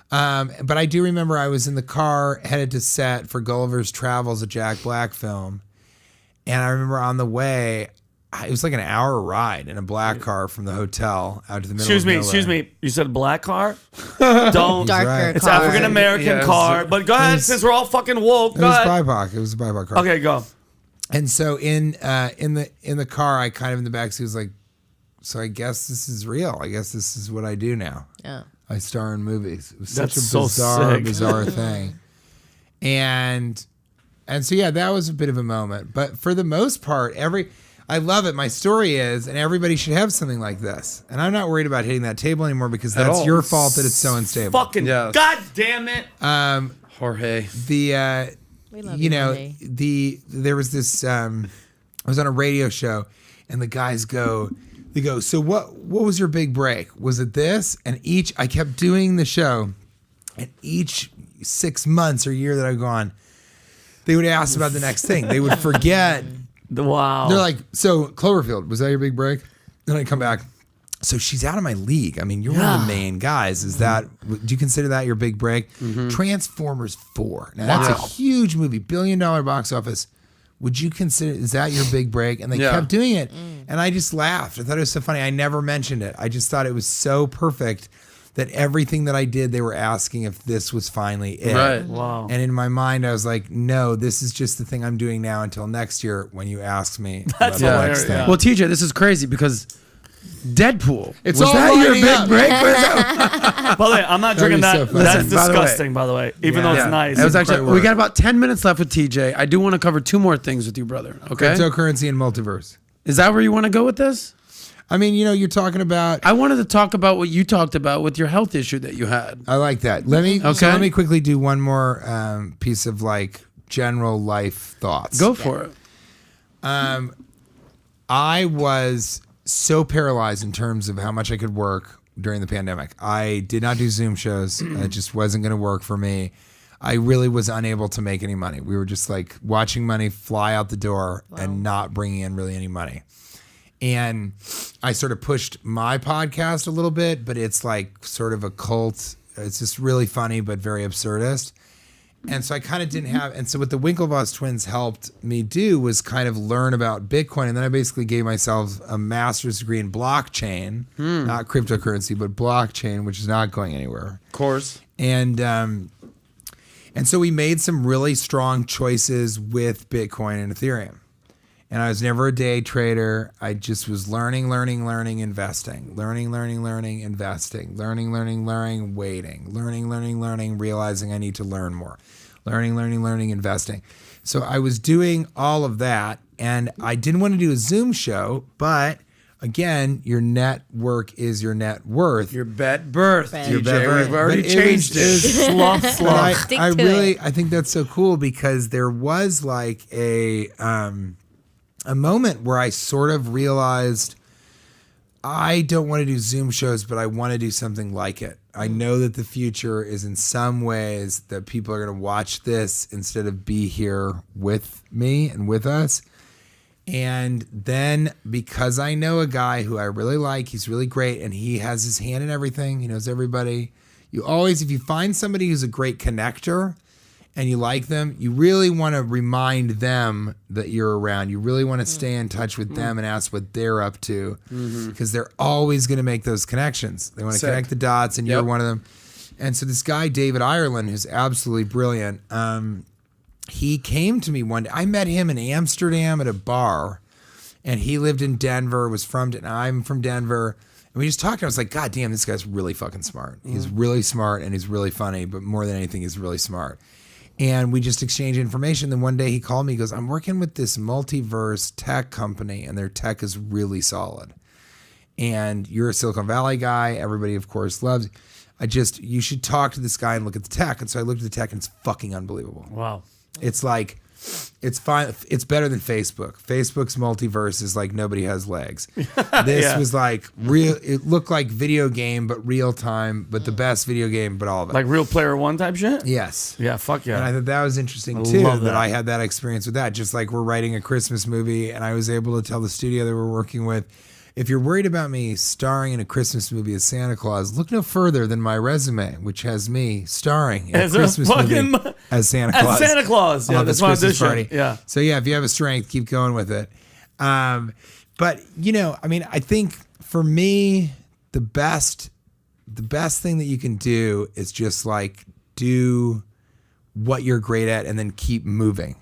But I do remember I was in the car headed to set for Gulliver's Travels, a Jack Black film, and I remember on the way, it was like an hour ride in a black car from the hotel out to the middle of nowhere. Excuse me. You said black car? Don't. Darker right. It's car. African American Yeah, car. But go ahead, since we're all fucking woke. It Go was ahead. BIPOC. It was a BIPOC car. Okay, go. And so in the car, I kind of in the backseat was like, so I guess this is real. I guess this is what I do now. Yeah. I star in movies. It was That's such a so sick. bizarre thing. And so yeah, that was a bit of a moment. But for the most part, I love it. My story is, and everybody should have something like this. And I'm not worried about hitting that table anymore because that's all. your fault that it's so unstable. Fucking Yes. God damn it. Jorge. We love you, Andy. there was this. I was on a radio show, and the guys go. They go. So what was your big break? Was it this? And I kept doing the show, and each 6 months or year that I've gone, they would ask about the next thing. They would forget. Wow. They're like, so Cloverfield, was that your big break? Then I come back. So she's out of my league. I mean, you're one of the main guys. Do you consider that your big break? Transformers 4. Now, that's a huge movie, $1 billion box office. Would you consider, is that your big break? And they kept doing it. And I just laughed. I thought it was so funny. I never mentioned it. I just thought it was so perfect that everything that I did, they were asking if this was finally it. Right. Wow. And in my mind, I was like, no, this is just the thing I'm doing now until next year when you ask me about the next thing. Well, TJ, this is crazy because Deadpool. It's was all that your lining big up. break? By the way, I'm not drinking That'd that. be so funny. That's Listen, by the way- disgusting, by the way. Even though it's nice. It was actually, Great we work. got about 10 minutes left with TJ. I do want to cover 2 more things with you, brother. Okay. Cryptocurrency and multiverse. Is that where you want to go with this? I mean, you're talking about. I wanted to talk about what you talked about with your health issue that you had. I like that. Let me quickly do one more piece of like general life thoughts. Go for it. I was so paralyzed in terms of how much I could work during the pandemic. I did not do Zoom shows. It just wasn't going to work for me. I really was unable to make any money. We were just like watching money fly out the door and not bringing in really any money. And I sort of pushed my podcast a little bit, but it's like sort of a cult. It's just really funny, but very absurdist. And so I kind of didn't have, and so what the Winklevoss twins helped me do was kind of learn about Bitcoin. And then I basically gave myself a master's degree in blockchain, not cryptocurrency, but blockchain, which is not going anywhere. Of course. And so we made some really strong choices with Bitcoin and Ethereum. And I was never a day trader. I just was learning, investing, learning, investing, learning, waiting, learning, realizing I need to learn more, learning, investing. So I was doing all of that, and I didn't want to do a Zoom show, but again, your network is your net worth. Your bet birth. Your bet birth. We've already But changed it. Slough. I think that's so cool because there was like a moment where I sort of realized I don't want to do Zoom shows, but I want to do something like it. I know that the future is in some ways that people are going to watch this instead of be here with me and with us. And then because I know a guy who I really like, he's really great, and he has his hand in everything. He knows everybody. You always, if you find somebody who's a great connector, and you like them, you really want to remind them that you're around. You really want to stay in touch with them and ask what they're up to because they're always going to make those connections. They want to connect the dots, and you're one of them. And so this guy, David Ireland, who's absolutely brilliant, he came to me one day. I met him in Amsterdam at a bar, and he lived in Denver, and I'm from Denver. And we just talked, and I was like, God damn, this guy's really fucking smart. He's really smart, and he's really funny, but more than anything, he's really smart. And we just exchanged information. Then one day he called me. He goes, I'm working with this multiverse tech company, and their tech is really solid. And you're a Silicon Valley guy. Everybody, of course, loves you should talk to this guy and look at the tech. And so I looked at the tech, and it's fucking unbelievable. Wow. It's like, it's fine. It's better than Facebook. Facebook's multiverse is like nobody has legs. This was like real. It looked like video game, but real time, but the best video game, but all of it. Like Real Player One type shit? Yes. Yeah, fuck yeah. And I thought that was interesting I too, love that that. I had that experience with that. Just like we're writing a Christmas movie, and I was able to tell the studio that we're working with, if you're worried about me starring in a Christmas movie as Santa Claus, look no further than my resume, which has me starring in a Christmas movie as Santa Claus. As Santa Claus. Yeah, that's my Christmas audition. party. Yeah. So yeah, if you have a strength, keep going with it. But I mean, I think for me, the best thing that you can do is just like do what you're great at and then keep moving.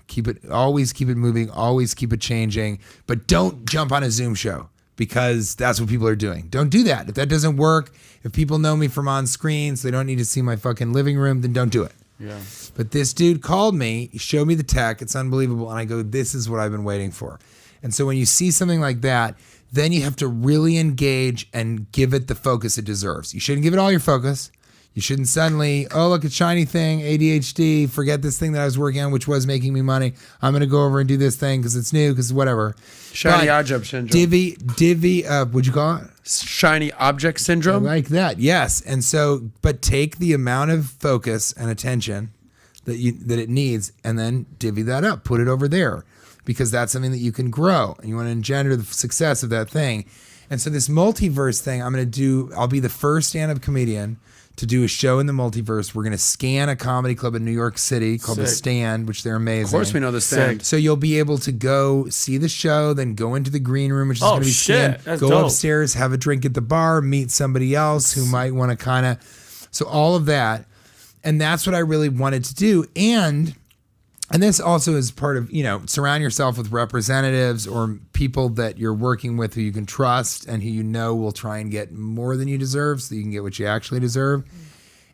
Always keep it moving, always keep it changing, but don't jump on a Zoom show because that's what people are doing. Don't do that. If that doesn't work, if people know me from on screen so they don't need to see my fucking living room, then don't do it. Yeah. But this dude called me, he showed me the tech, it's unbelievable, and I go, this is what I've been waiting for. And so when you see something like that, then you have to really engage and give it the focus it deserves. You shouldn't give it all your focus. You shouldn't suddenly, oh, look, a shiny thing, ADHD, forget this thing that I was working on, which was making me money. I'm going to go over and do this thing because it's new, because whatever. Shiny object syndrome. Divvy, what'd you call it? Shiny object syndrome. I like that, yes. And so, but take the amount of focus and attention that it needs and then divvy that up, put it over there, because that's something that you can grow and you want to engender the success of that thing. And so this multiverse thing I'll be the first stand-up comedian to do a show in the multiverse. We're going to scan a comedy club in New York City called The Stand, which they're amazing. Of course we know The Stand. So you'll be able to go see the show, then go into the green room, which is going to be scanned. Go dope. Upstairs, have a drink at the bar, meet somebody else who might want to kind of... So all of that. And that's what I really wanted to do. And this also is part of, surround yourself with representatives or people that you're working with who you can trust and who will try and get more than you deserve so you can get what you actually deserve.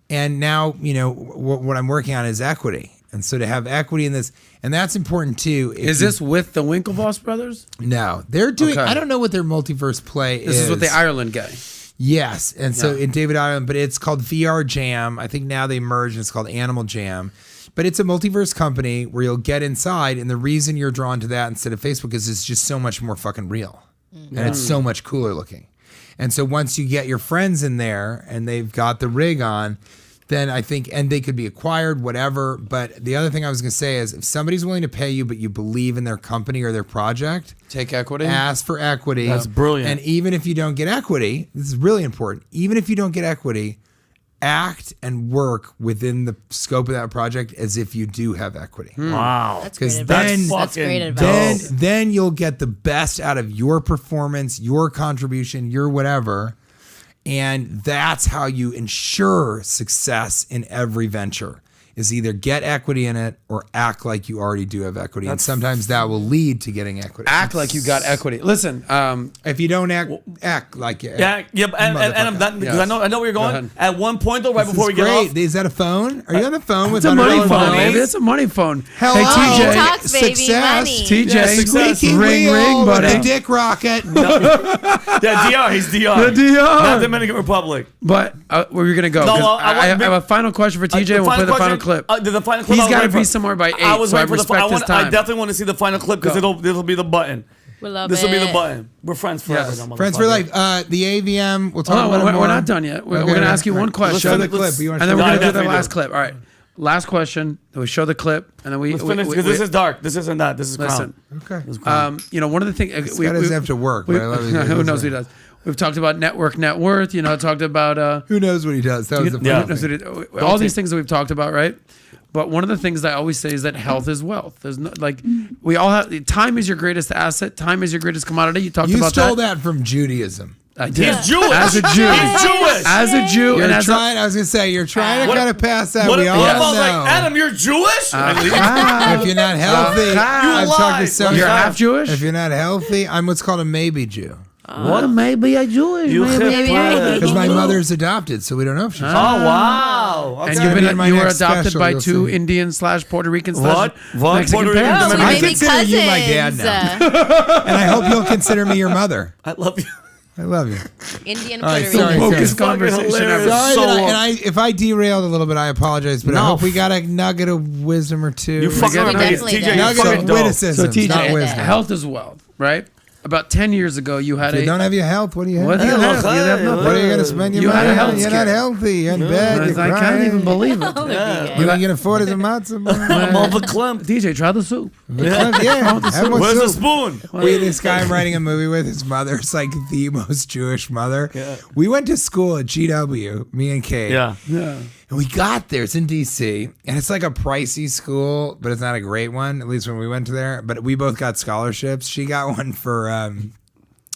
And now, what I'm working on is equity. And so to have equity in this, and that's important too. Is this with the Winklevoss brothers? No. They're doing, I don't know what their multiverse play is. This is with the Ireland guy. Yes. And so in David Ireland, but it's called VR Jam. I think now they merged and it's called Animal Jam. But it's a multiverse company where you'll get inside, and the reason you're drawn to that instead of Facebook is it's just so much more fucking real. And it's so much cooler looking. And so once you get your friends in there and they've got the rig on, then I think, and they could be acquired, whatever. But the other thing I was going to say is if somebody's willing to pay you, but you believe in their company or their project, take equity. Ask for equity. That's brilliant. And even if you don't get equity, this is really important. Even if you don't get equity, act and work within the scope of that project as if you do have equity. Wow. That's great advice. That's great advice. Then you'll get the best out of your performance, your contribution, your whatever. And that's how you ensure success in every venture, is either get equity in it or act like you already do have equity. And sometimes that will lead to getting equity. Act like you got equity. Listen, if you don't act like you. Yeah, and because I know where you're going. At one point though, right before we get off. Is that a phone? Are you on the phone with it's a money phone, money? baby. It's a money phone. Hello. Hey, TJ. Talks, baby. Success. Money. TJ. Yeah, success. Ring, buddy. The dick rocket. Yeah, DR. He's DR. The DR. Not Dominican Republic. But where are you going to go? No, I have a final question for TJ, and we'll play the final clip. The final clip. He's got to be somewhere by 8, so I respect his time. I definitely want to see the final clip because it'll be the button. We love This will be the it. button. We're friends forever. Yes. now, Friends for life. The AVM. We'll talk about it more. We're not done yet. We're going to ask you one question. Show the clip. And then we're going to do the last clip. All right. Last question. Then we show the clip, and then Let's finish because this is dark. This isn't that. This is Crown. Okay. One of the things we doesn't have to work. But I love who knows what he does? We've talked about net worth. Talked about who knows what he does. That was the all these things that we've talked about, right? But one of the things that I always say is that health is wealth. There's no we all have time is your greatest asset. Time is your greatest commodity. You talked about that. You stole that from Judaism. I did. He's Jewish. As a Jew. He's Jewish. As a Jew. I was going to say, you're trying to kind of pass that. What we if all I was know. like, Adam, you're Jewish? If you're not healthy, I've talked to some. You're half Jewish? If you're not healthy, I'm what's called a maybe Jew. What? Maybe a Jewish. Because my mother's adopted, so we don't know if she's. Oh, wow. Okay. And you were adopted by two Indian / Puerto Rican / What? Mexican Puerto parents. Rican. I consider you my dad now. And I hope you'll consider me your mother. I love you. I love you. Indian All right, Puerto sorry, Rican. Focused conversation ever. Sorry, if I derailed a little bit, I apologize. But I hope we got a nugget of wisdom or two. You fucking definitely TJ, did. nugget of witticism, So TJ, not wisdom. health is wealth, right? About 10 years ago, you had If you don't have your health, what do you have? What do you have? You have nothing. What are you going to spend your You money had a on? health You're scare. not healthy. You're in bed. You're I can't crying. even believe it. You can afford it as a matzo. I'm all verklempt. DJ, try the soup. Yeah, have more Where's the soup. spoon? This guy I'm writing a movie with, his mother's like the most Jewish mother. Yeah. We went to school at GW, me and Kate. Yeah. And we got there. It's in D.C. And it's like a pricey school, but it's not a great one, at least when we went to there. But we both got scholarships. She got one for,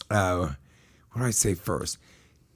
what do I say first?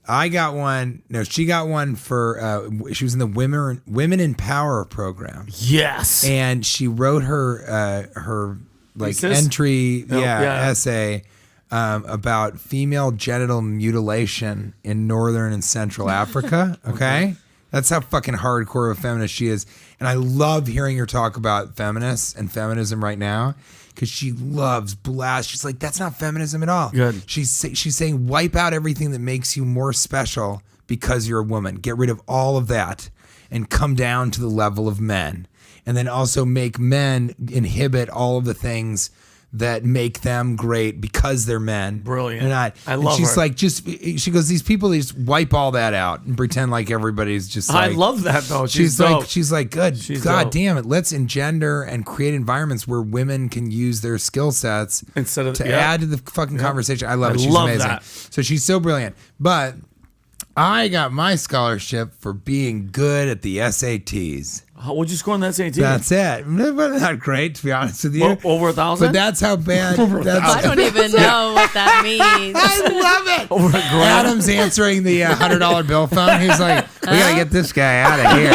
I got one. No, she got one for, she was in the Women in Power program. Yes. And she wrote her like Thesis? entry, yeah. essay about female genital mutilation in Northern and Central Africa. Okay? That's how fucking hardcore of a feminist she is. And I love hearing her talk about feminists and feminism right now because she loves blast. She's like, that's not feminism at all. Good. She's saying wipe out everything that makes you more special because you're a woman. Get rid of all of that and come down to the level of men. And then also make men inhibit all of the things that make them great because they're men. Brilliant. I love she's her. like, she goes, these people, they just wipe all that out and pretend like everybody's just like. I love that though. She's like, good. God dope. damn it. Let's engender and create environments where women can use their skill sets Instead of- to yeah. add to the fucking conversation. I love it. She's love amazing. that. So she's so brilliant. But I got my scholarship for being good at the SATs. What'd you score on that SAT? That's it. Not great, to be honest with you. Well, over 1,000? But that's how bad. I don't even know what that means. I love it. Over a grand. Adam's answering the $100 bill phone. He's like, we gotta get this guy out of here.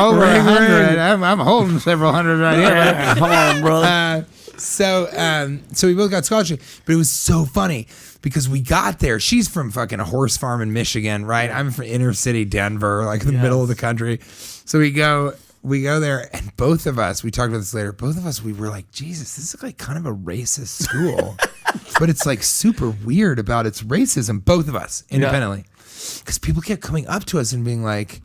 Over 100. I'm holding several hundred right here. Yeah, come on, brother. So we both got scholarship, but it was so funny because we got there. She's from fucking a horse farm in Michigan, right? I'm from inner city Denver, like in the middle of the country. So we go there, and both of us, we talked about this later, both of us, we were like, Jesus, this is like kind of a racist school. But it's like super weird about its racism, both of us, independently. Because people kept coming up to us and being like,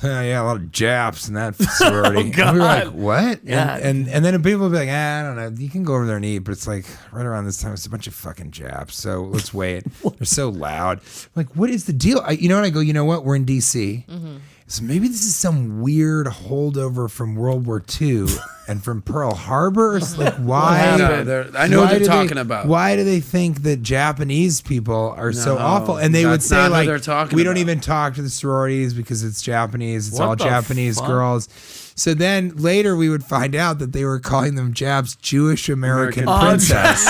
yeah, a lot of Japs in that sorority. God. And we were like, what? Yeah. And then people would be like, I don't know. You can go over there and eat, but it's like right around this time, it's a bunch of fucking Japs. So let's wait. They're so loud. I'm like, what is the deal? You know what? I go, you know what? We're in D.C. Mm-hmm. So maybe this is some weird holdover from World War II and from Pearl Harbor. Or like, why? No, I know what they're talking about. Why do they think that Japanese people are so awful? And they would that's say not who like, they're talking we don't about. even talk to the sororities because it's Japanese. It's What all the Japanese fuck? girls. So then later we would find out that they were calling them Jab's Jewish American American princess.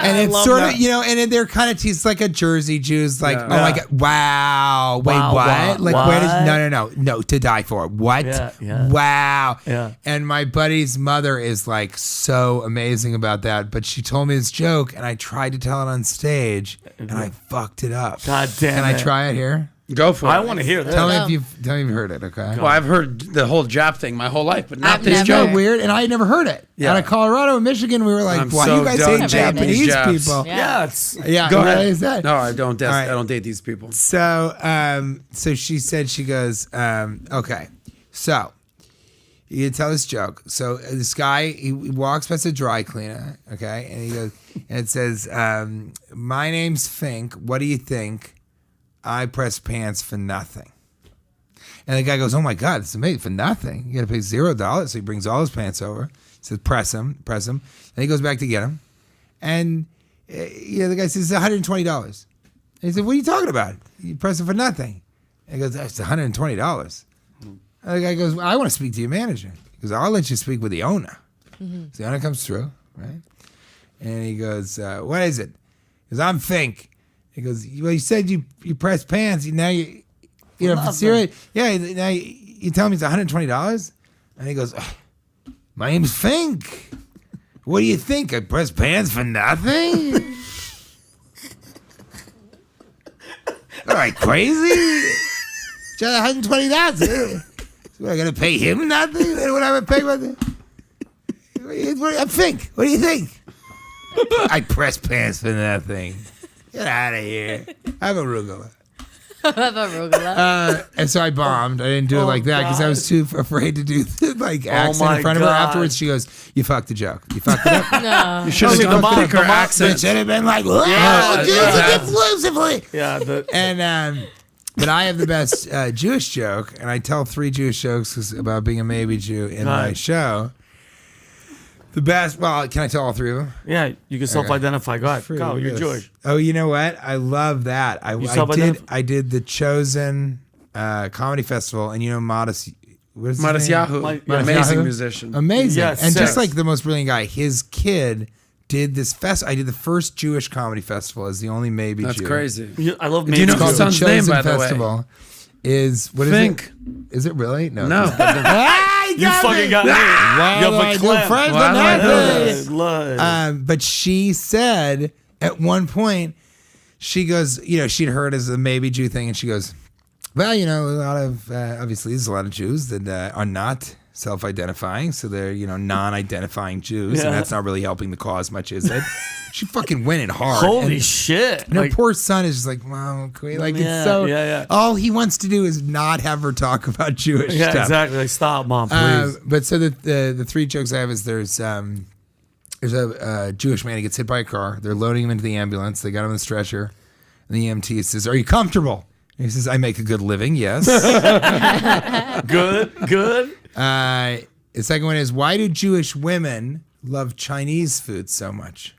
And it's love sort that. of, and they're kind of teased like a Jersey Jews, like, Yeah. oh my God, wow, wait, Wow, what? wow, Like, what? where does, no, to die for. What? Yeah. Wow. Yeah. And my buddy's mother is like so amazing about that, but she told me this joke and I tried to tell it on stage and I fucked it up. God damn Can it. I try it here? Go for it. I want to hear this. Tell me Go. if you've heard it, okay? Well, I've heard the whole Jap thing my whole life, but not I've this never. It's so joke. weird, and I had never heard it. Yeah. Out of Colorado and Michigan, we were like, I'm why so you guys done hate with Japanese these Japs. people? Yeah, it's Yeah, Go you ahead. realize that? No, I don't. right. I don't date these people. So she said, she goes, okay, so you can tell this joke. So this guy, he walks past a dry cleaner, okay, and he goes, and it says, my name's Fink. What do you think? I press pants for nothing. And the guy goes, oh my God, it's amazing, for nothing. You got to pay $0. So he brings all his pants over. He says, press them. And he goes back to get them. And the guy says, it's $120. And he said, what are you talking about? You press it for nothing. And he goes, that's $120. And the guy goes, well, I want to speak to your manager. He goes, I'll let you speak with the owner. So the owner comes through, right? And he goes, what is it? He goes, I'm Fink. He goes, well, you said you press pants. Now you know, if it's serious. Yeah, now you tell me it's $120? And he goes, my name's Fink. What do you think? I press pants for nothing? All right, crazy? Just $120. So I got to pay him nothing? What am I pay about that? I'm Fink. What do you think? I press pants for nothing. Get out of here. I have arugula. And so I bombed. I didn't do it like that because I was too afraid to do the accent in front of her. Afterwards, she goes, you fucked the joke. You fucked it up. No. You should have the gone thicker It accent. should have been like, Yeah, exclusively. yeah. And but I have the best Jewish joke, and I tell 3 Jewish jokes about being a maybe Jew in my show. The best. Well, can I tell all 3 of them? Yeah, you can self-identify. Go ahead. Go, you're Jewish. Oh, you know what? I love that. I did the Chosen Comedy Festival, and Modest Yahoo. Yahoo, amazing musician. Amazing. Yes, and just yes. like the most brilliant guy, his kid did this I did the first Jewish comedy festival as the only maybe That's Jew. crazy. I love Do you know maybe his Jew. son's The name, Chosen by the way? Festival is what is Fink. it? Is it really? No. No. You fucking got me. Why You do have I a do clam. friends Why with do I do nothing? this? But she said at one point, she goes, she'd heard as a maybe Jew thing, and she goes, well, a lot of obviously there's a lot of Jews that are not self-identifying, so they're non-identifying Jews, and that's not really helping the cause much, is it? She fucking went in hard. Holy shit! And her poor son is just like, Mom, can we, it's so. All he wants to do is not have her talk about Jewish stuff. Yeah, exactly. Like, stop, Mom, please. But so the three jokes I have is there's a Jewish man who gets hit by a car. They're loading him into the ambulance. They got him on the stretcher, and the EMT says, "Are you comfortable?" And he says, "I make a good living, yes." Good. The second one is, why do Jewish women love Chinese food so much?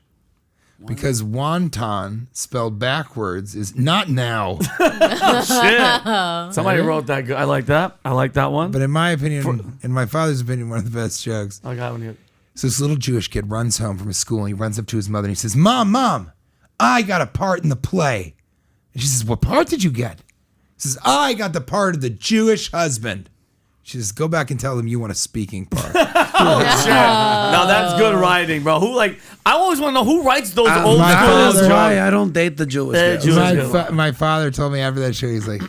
Because wonton, spelled backwards, is not now. Shit. Somebody wrote that. I like that. I like that one. But in my opinion, in my father's opinion, one of the best jokes. I got one here. So this little Jewish kid runs home from his school, and he runs up to his mother, and he says, Mom, I got a part in the play. And she says, what part did you get? He says, I got the part of the Jewish husband. She says, go back and tell them you want a speaking part. Oh, shit. Now that's good writing, bro. I always want to know who writes those old That's school why I don't date the Jewish girls. My father told me after that show, he's like,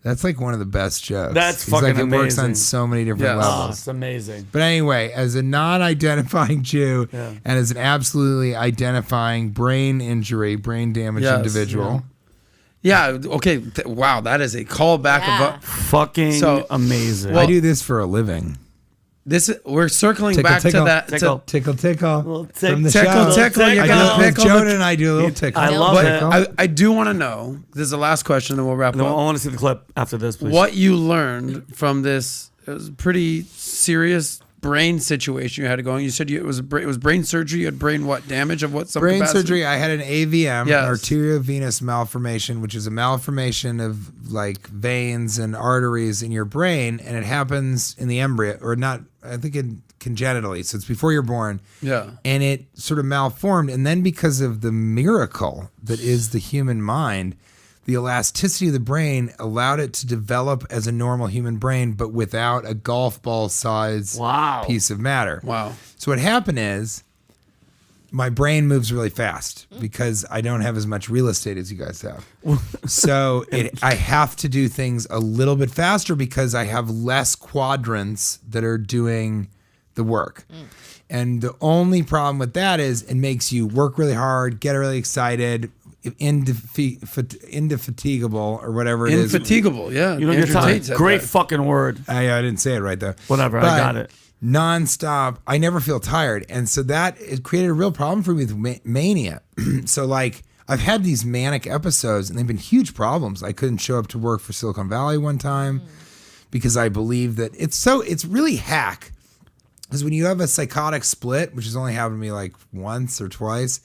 that's like one of the best jokes. That's he's fucking like, it amazing. works on so many different levels. Oh, it's amazing. But anyway, as a non-identifying Jew and as an absolutely identifying brain damage individual. Yeah, okay. Wow, that is a callback of a fucking amazing. Well, I do this for a living. We're circling tickle, back tickle, to that. Tickle. From the tickle, show. tickle. You got a pickle. Jonah and I do a little tickle. I love it. I do want to know. This is the last question, then we'll wrap up. I want to see the clip after this, please. What you learned from this? It was a pretty serious brain situation you had going. You said it was brain surgery. You had brain damage of what? Some brain capacity? Surgery. I had an AVM, arteriovenous malformation, which is a malformation of like veins and arteries in your brain, and it happens in the embryo, or not. I think congenitally, so it's before you're born. Yeah. And it sort of malformed, and then because of the miracle that is the human mind, the elasticity of the brain allowed it to develop as a normal human brain, but without a golf ball size piece of matter. Wow. So what happened is my brain moves really fast because I don't have as much real estate as you guys have. So I have to do things a little bit faster because I have less quadrants that are doing the work. And the only problem with that is it makes you work really hard, get really excited, indefatigable or whatever it is. Indefatigable, yeah. You don't get time. Great fucking word. I didn't say it right though. Whatever, I got it. Nonstop, I never feel tired. And so it created a real problem for me with mania. So like I've had these manic episodes and they've been huge problems. I couldn't show up to work for Silicon Valley one time because I believe that it's really hack. Because when you have a psychotic split, which has only happened to me like once or twice,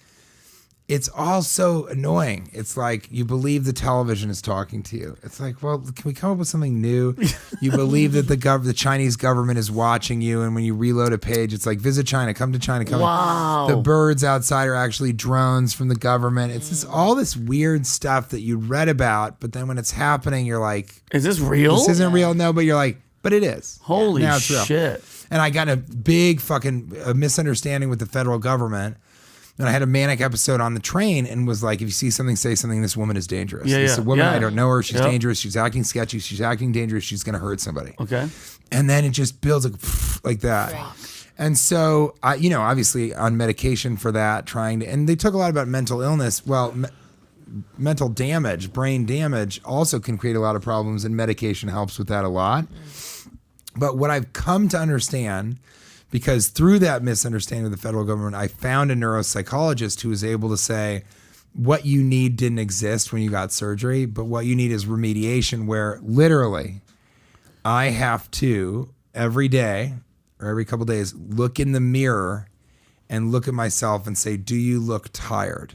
it's all so annoying. It's like you believe the television is talking to you. It's like, well, can we come up with something new? You believe that the Chinese government is watching you, and when you reload a page, it's like, visit China, come to China, come. Wow. The birds outside are actually drones from the government. It's just all this weird stuff that you read about, but then when it's happening, you're like, is this real? This isn't real. No, but you're like, but it is. Holy now it's real. shit. And I got a big fucking misunderstanding with the federal government. And I had a manic episode on the train and was like, if you see something, say something. This woman is dangerous. This woman, I don't know her. She's dangerous. She's acting sketchy. She's acting dangerous. She's going to hurt somebody. Okay. And then it just builds like that. And so, obviously on medication for that, and they talk a lot about mental illness. Well, mental damage, brain damage also can create a lot of problems, and medication helps with that a lot. But what I've come to understand, because through that misunderstanding of the federal government, I found a neuropsychologist who was able to say, what you need didn't exist when you got surgery, but what you need is remediation, where literally I have to every day or every couple of days look in the mirror and look at myself and say, do you look tired?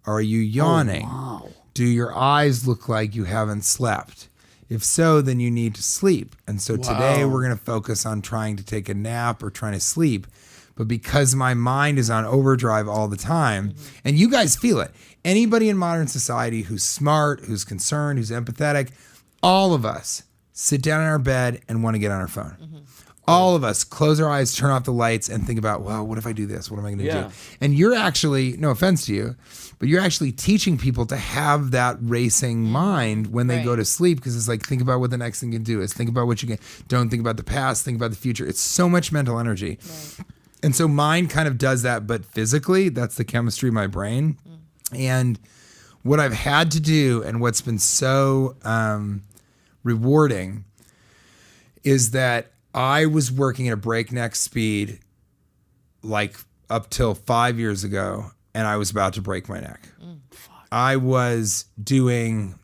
Are you yawning? Oh, wow. Do your eyes look like you haven't slept? If so, then you need to sleep. And so today we're going to focus on trying to take a nap or trying to sleep. But because my mind is on overdrive all the time, and you guys feel it, anybody in modern society who's smart, who's concerned, who's empathetic, all of us sit down in our bed and want to get on our phone. All of us close our eyes, turn off the lights, and think about, well, what if I do this? What am I going to do? And you're actually, no offense to you, but you're actually teaching people to have that racing mind when they go to sleep, because it's like, think about what the next thing you can do is. Think about what you can. Don't think about the past. Think about the future. It's so much mental energy. Right. And so mine kind of does that, but physically, that's the chemistry of my brain. And what I've had to do, and what's been so rewarding, is that I was working at a breakneck speed like up till 5 years ago, and I was about to break my neck. I was doing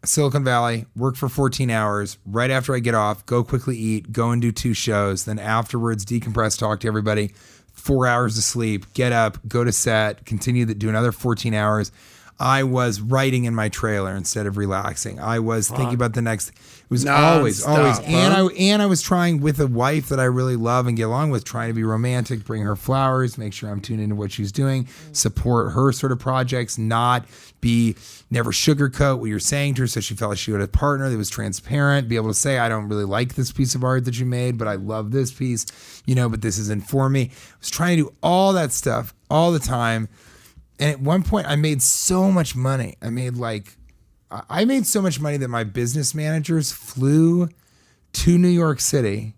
Silicon Valley, work for 14 hours. Right after I get off, go quickly eat, go and do 2 shows. Then afterwards, decompress, talk to everybody, 4 hours of sleep, get up, go to set, continue to do another 14 hours. I was writing in my trailer instead of relaxing. I was thinking about the next. It was always. And I was trying with a wife that I really love and get along with, trying to be romantic, bring her flowers, make sure I'm tuned into what she's doing, support her sort of projects, never sugarcoat what you're saying to her, so she felt like she had a partner that was transparent, be able to say, I don't really like this piece of art that you made, but I love this piece, but this isn't for me. I was trying to do all that stuff all the time. And at one point, I made so much money. I made so much money that my business managers flew to New York City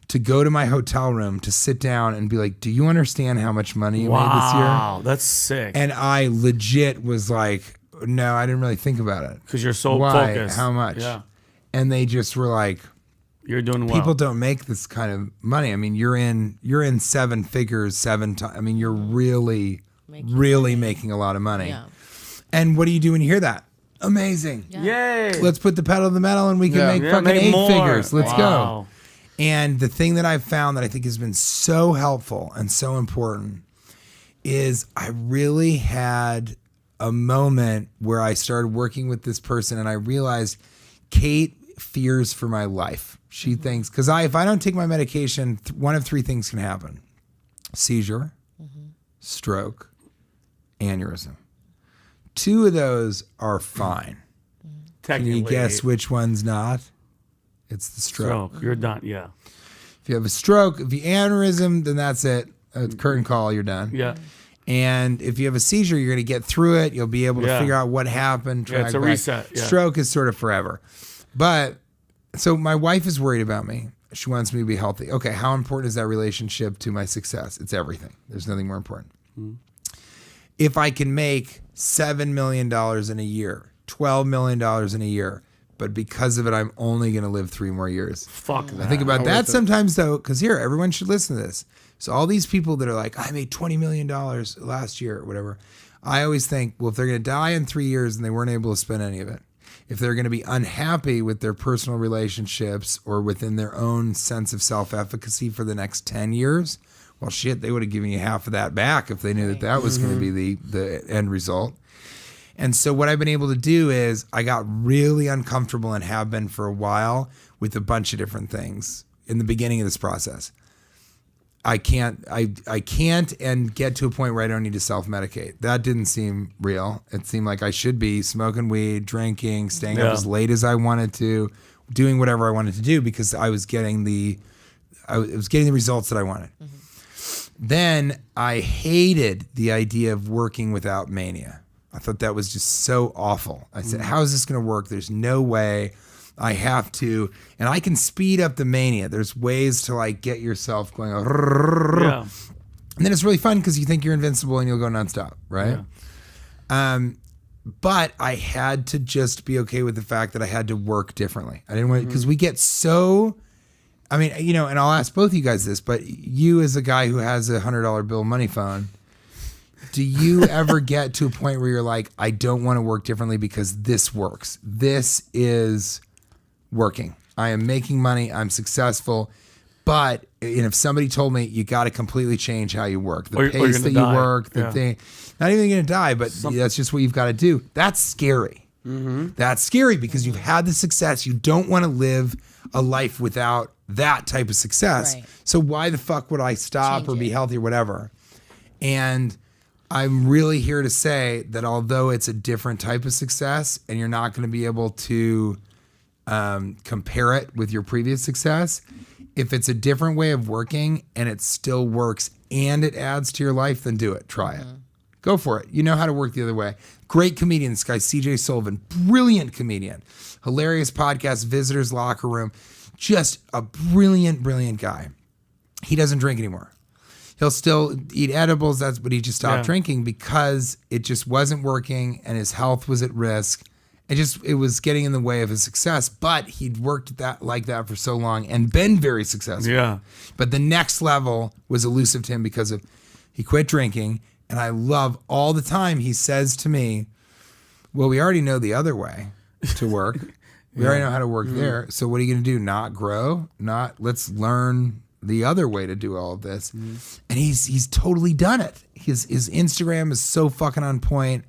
to go to my hotel room to sit down and be like, do you understand how much money you made this year? Wow, that's sick. And I legit was like, no, I didn't really think about it. Because you're so focused. How much? Yeah. And they just were like, you're doing well. People don't make this kind of money. I mean, you're in 7 figures 7 times. I mean, you're really making a lot of money. Yeah. And what do you do when you hear that? Amazing. Yeah. Yay. Let's put the pedal to the metal and we can make fucking 8 figures. Let's go. And the thing that I've found that I think has been so helpful and so important is I really had a moment where I started working with this person and I realized Kate fears for my life. She thinks, because if I don't take my medication, one of 3 things can happen. Seizure, stroke, aneurysm. 2 of those are fine. Can you guess which one's not? It's the stroke. You're done. Yeah. If you have a stroke, if you aneurysm, then that's it. Curtain call, you're done. Yeah. And if you have a seizure, you're going to get through it. You'll be able to figure out what happened. It's a reset. Yeah. Stroke is sort of forever. But so my wife is worried about me. She wants me to be healthy. Okay, how important is that relationship to my success? It's everything. There's nothing more important. If I can make $7 million in a year, $12 million in a year, but because of it, I'm only going to live 3 more years. Fuck that. I think about that sometimes, though, because everyone should listen to this. So all these people that are like, I made $20 million last year or whatever, I always think, well, if they're going to die in 3 years and they weren't able to spend any of it, if they're going to be unhappy with their personal relationships or within their own sense of self-efficacy for the next 10 years, well, shit, they would have given you half of that back if they knew that was going to be the end result. And so what I've been able to do is I got really uncomfortable and have been for a while with a bunch of different things in the beginning of this process. I can't and get to a point where I don't need to self-medicate. That didn't seem real. It seemed like I should be smoking weed, drinking, staying up as late as I wanted to, doing whatever I wanted to do because I was getting the results that I wanted. Then I hated the idea of working without mania. I thought that was just so awful. I said, how is this going to work? There's no way. I have to, and I can speed up the mania. There's ways to get yourself going. And then it's really fun because you think you're invincible and you'll go nonstop, right? Yeah. But I had to just be okay with the fact that I had to work differently. I didn't want because we get so. I mean, and I'll ask both of you guys this, but you as a guy who has a $100 bill money phone, do you ever get to a point where you're like, I don't want to work differently because this works. This is working. I am making money. I'm successful. But if somebody told me you got to completely change how you work, the pace that you work, the thing, not even going to die, but that's just what you've got to do. That's scary. That's scary because you've had the success. You don't want to live a life without that type of success. Right. So why the fuck would I stop or be healthy or whatever? And I'm really here to say that although it's a different type of success and you're not going to be able to compare it with your previous success, if it's a different way of working and it still works and it adds to your life, then do it. Try it. Go for it. You know how to work the other way. Great comedian, this guy, CJ Sullivan. Brilliant comedian. Hilarious podcast, Visitors Locker Room. Just a brilliant, brilliant guy. He doesn't drink anymore. He'll still eat edibles, but he just stopped drinking because it just wasn't working and his health was at risk. It was getting in the way of his success, but he'd worked like that for so long and been very successful. Yeah. But the next level was elusive to him because he quit drinking. And I love all the time he says to me, well, we already know the other way to work. We already know how to work there. So what are you going to do? Not grow? Let's learn the other way to do all of this. And he's totally done it. His Instagram is so fucking on point.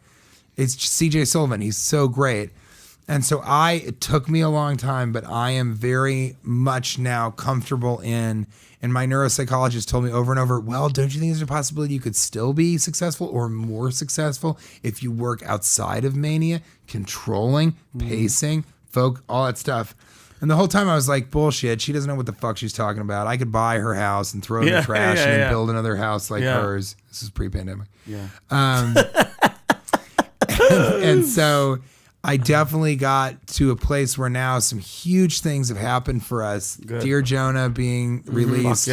It's CJ Sullivan. He's so great. And so it took me a long time, but I am very much now comfortable and my neuropsychologist told me over and over, well, don't you think there's a possibility you could still be successful or more successful if you work outside of mania, controlling, pacing, all that stuff. And the whole time I was like, bullshit, she doesn't know what the fuck she's talking about. I could buy her house and throw it in the trash and then build another house like hers. This is pre-pandemic. Yeah. And so I definitely got to a place where now some huge things have happened for us. Good. Dear Jonah being released,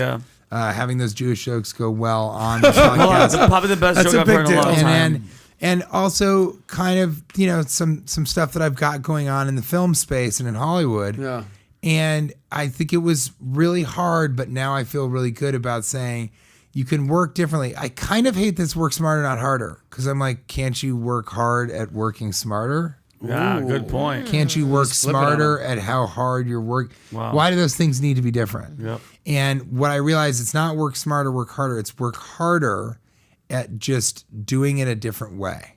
having those Jewish jokes go well on the Well, podcast. that's probably the best joke I've heard in a long time. And also kind of, some stuff that I've got going on in the film space and in Hollywood. Yeah. And I think it was really hard, but now I feel really good about saying you can work differently. I kind of hate this work smarter, not harder. Because I'm like, can't you work hard at working smarter? Yeah, good point. Can't you work smarter at how hard you're working? Wow. Why do those things need to be different? Yep. And what I realized, it's not work smarter, work harder. It's work harder at just doing it a different way.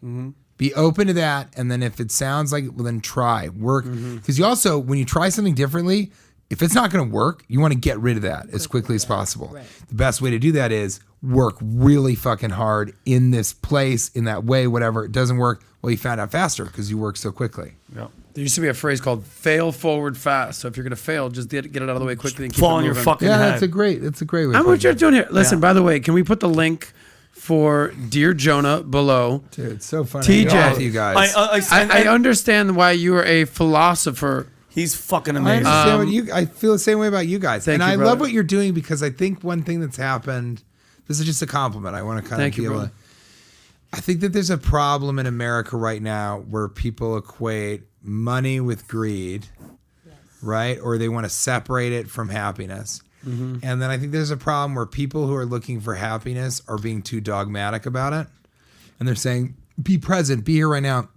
Be open to that. And then if it sounds like it, well, then try. Work. Because you also, when you try something differently, if it's not going to work, you want to get rid of that as quickly as possible. Right. The best way to do that is work really fucking hard in this place, in that way, whatever. It doesn't work. Well, you found out faster because you work so quickly. Yep. There used to be a phrase called "fail forward fast." So if you're going to fail, just get it out of the way quickly and keep Fall it on your moving. fucking Yeah, head. that's a great way. I'm what you're doing here. Listen, by the way, can we put the link for Dear Jonah below? Dude, it's so funny. TJ, You guys. I understand why you are a philosopher. He's fucking I amazing. understand I feel the same way about you guys. Thank and you, I brother. love what you're doing because I think one thing that's happened, this is just a compliment. I want to kind Thank of you, feel brother. I think that there's a problem in America right now where people equate money with greed, right? Or they want to separate it from happiness. And then I think there's a problem where people who are looking for happiness are being too dogmatic about it. And they're saying, be present, be here right now.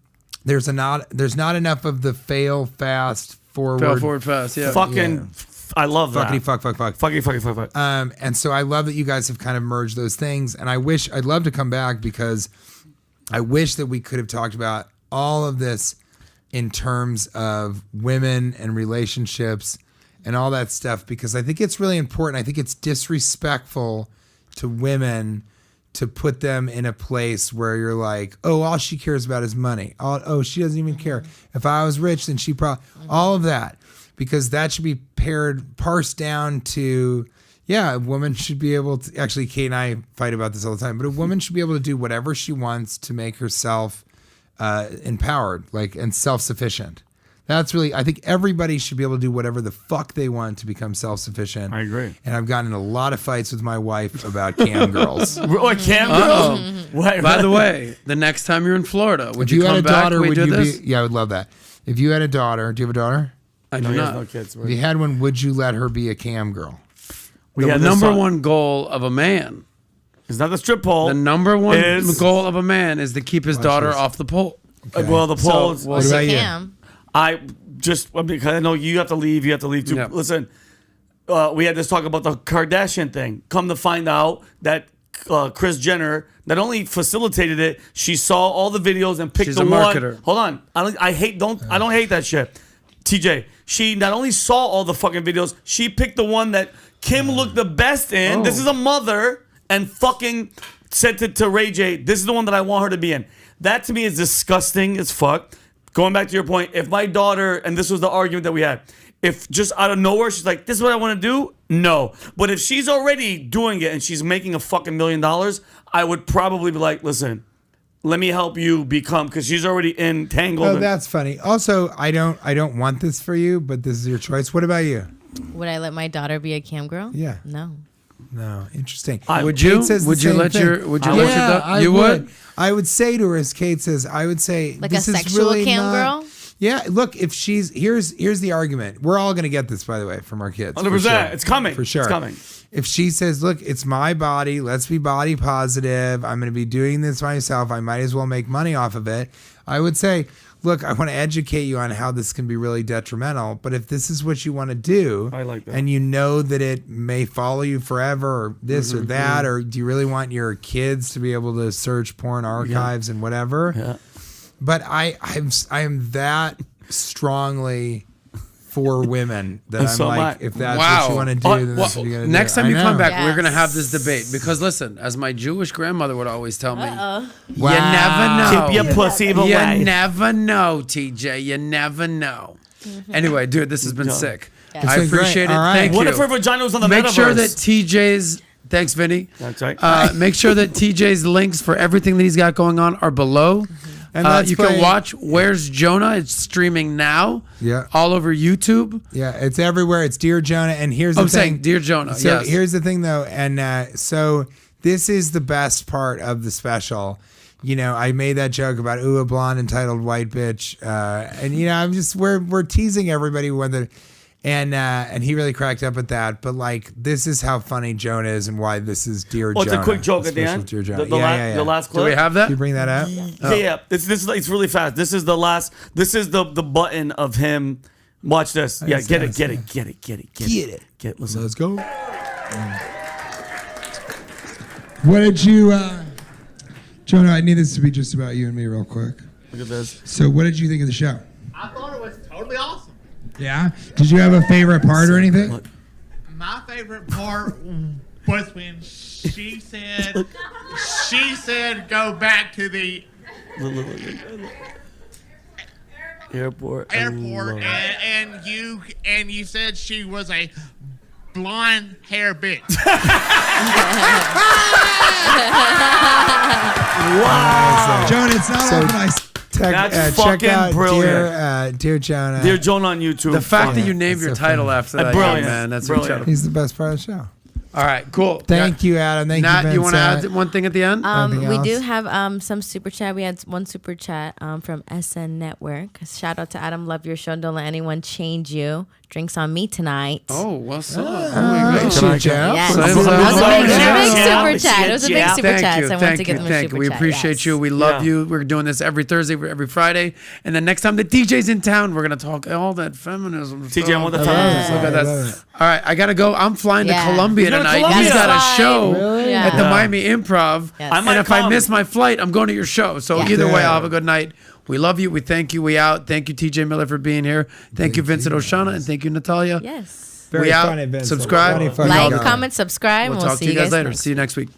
There's not enough of the fail fast forward. Fail forward fast, yeah. I love that. Fuckity fuck. Fuck. And so I love that you guys have kind of merged those things. And I'd love to come back because I wish that we could have talked about all of this in terms of women and relationships and all that stuff, because I think it's really important. I think it's disrespectful to women to put them in a place where you're like, oh, all she cares about is money. Oh, she doesn't even care. If I was rich, then she probably, all of that. Because that should be parsed down to, a woman should be able to, actually Kate and I fight about this all the time, but a woman should be able to do whatever she wants to make herself empowered, and self-sufficient. That's really, I think everybody should be able to do whatever the fuck they want to become self-sufficient. I agree. And I've gotten in a lot of fights with my wife about cam girls. What, cam girls? By the way, the next time you're in Florida, would If you had come a back? daughter, We would do you this? be, I would love that. If you had a daughter, do you have a daughter? I No, do he has not. no kids. If you had one, would you let her be a cam girl? We The had this number song. one goal of a man, It's not the strip pole. the number one is- goal of a man is to keep his daughter this. off the pole. Well, the pole is... we'll What about you? Cam. Because I know you have to leave. You have to leave too. Yeah. Listen, we had this talk about the Kardashian thing. Come to find out that Kris Jenner not only facilitated it, she saw all the videos and picked She's the a one. marketer. Hold on, I don't hate that shit. TJ, she not only saw all the fucking videos, she picked the one that Kim looked the best in. This is a mother, and fucking said to Ray J, this is the one that I want her to be in. That to me is disgusting as fuck. Going back to your point, if my daughter, and this was the argument that we had, If just out of nowhere she's like, this is what I want to do, no. But if she's already doing it and she's making a fucking $1 million, I would probably be like, listen, let me help you become, because she's already entangled. Oh, that's funny. Also, I don't want this for you, but this is your choice. What about you? Would I let my daughter be a cam girl? Yeah. No. No, interesting. Would you? Would you let your? You would? I would say to her, as Kate says, I would say, Like this a is sexual really cam not- girl? Yeah, look, if she's here's the argument. We're all gonna get this, by the way, from our kids. 100%. Sure. It's coming. For sure. It's coming. If she says, look, it's my body, let's be body positive. I'm gonna be doing this myself. I might as well make money off of it. I would say, look, I want to educate you on how this can be really detrimental. But if this is what you want to do, I like that. and you know that it may follow you forever, or this or that, or do you really want your kids to be able to search porn archives and whatever? Yeah. But I am that strongly for women that I'm So am like, I. if that's what you want to do, then that's what you're gonna do. Next time I you come know. back, Yes. we're gonna have this debate because listen, as my Jewish grandmother would always tell me, Wow. you never know. Keep your pussy away. You never know, TJ. You never know. Anyway, dude, this has been sick. Yes. I It's been great. appreciate it. All right. Thank What you. if her vagina was on the Make metaverse? sure that TJ's. Thanks, Vinny. That's right. Make sure that TJ's links for everything that he's got going on are below. And let's you play- can watch Where's Jonah? It's streaming now. Yeah. All over YouTube. Yeah, it's everywhere. It's Dear Jonah. And here's the I'm thing. saying Dear Jonah. So yes. here's the thing, though, and so this is the best part of the special. You know, I made that joke about a blonde entitled white bitch, and you know, I'm just we're teasing everybody whether, and he really cracked up at that. But like, this is how funny Jonah is and why this is Dear Jonah. It's a quick joke at the Special end. Dear Jonah. The last clip. Do we have Can that? you bring that up? Yeah. It's really fast. This is the last. This is the button of him. Watch this. Yeah, get it. Listen. Let's go. What did you, Jonah? I need this to be just about you and me, real quick. Look at this. So, what did you think of the show? I thought it was totally awesome. Yeah. Did you have a favorite part or anything? My favorite part was when she said go back to the Airport. and you said she was a blonde hair bitch. Wow. Jonah, it's not often I. That's check fucking out brilliant. Dear Jonah. Dear Jonah on YouTube. The fact that you Yeah, named it's your so title funny. after that, Brilliant. young man, that's Brilliant. incredible. He's the best part of the show. All right, cool. Thank you, Adam. Thank Nat, you, you want to Vincent. add one thing at the end? Anything We else? do have some super chat. We had one super chat from SN Network. Shout out to Adam. Love your show. Don't let anyone change you. Drinks on me tonight. Oh, what's up? Thank Oh, you, Jeff. Yes. So That it's was a big Yeah. super chat. It was a big Yeah. super chat. So I wanted to give them a Thank super you. We chat. appreciate Yes. you. We love Yeah. you. We're doing this every Thursday, every Friday. And then next time the DJ's in town, we're going to talk all that feminism TJ, stuff. I want the Look time. at that. I love it. All right, I got to go. I'm flying Yeah. to Colombia You're going to tonight. Colombia? He's got a Fly. show Really? Yeah. at the Yeah. Miami Improv. Yes. I might And if I come. miss my flight, I'm going to your show. So Yeah. either way, Yeah. I'll have a good night. We love you. We thank you. We out. Thank you, TJ Miller, for being here. Thank you, Vincent O'Shana. And thank you, Natalia. Yes. Very We out. funny, Vincent. Subscribe. Funny, funny Like, guy. comment, subscribe, We'll and we'll talk see to you guys later. next See you next week.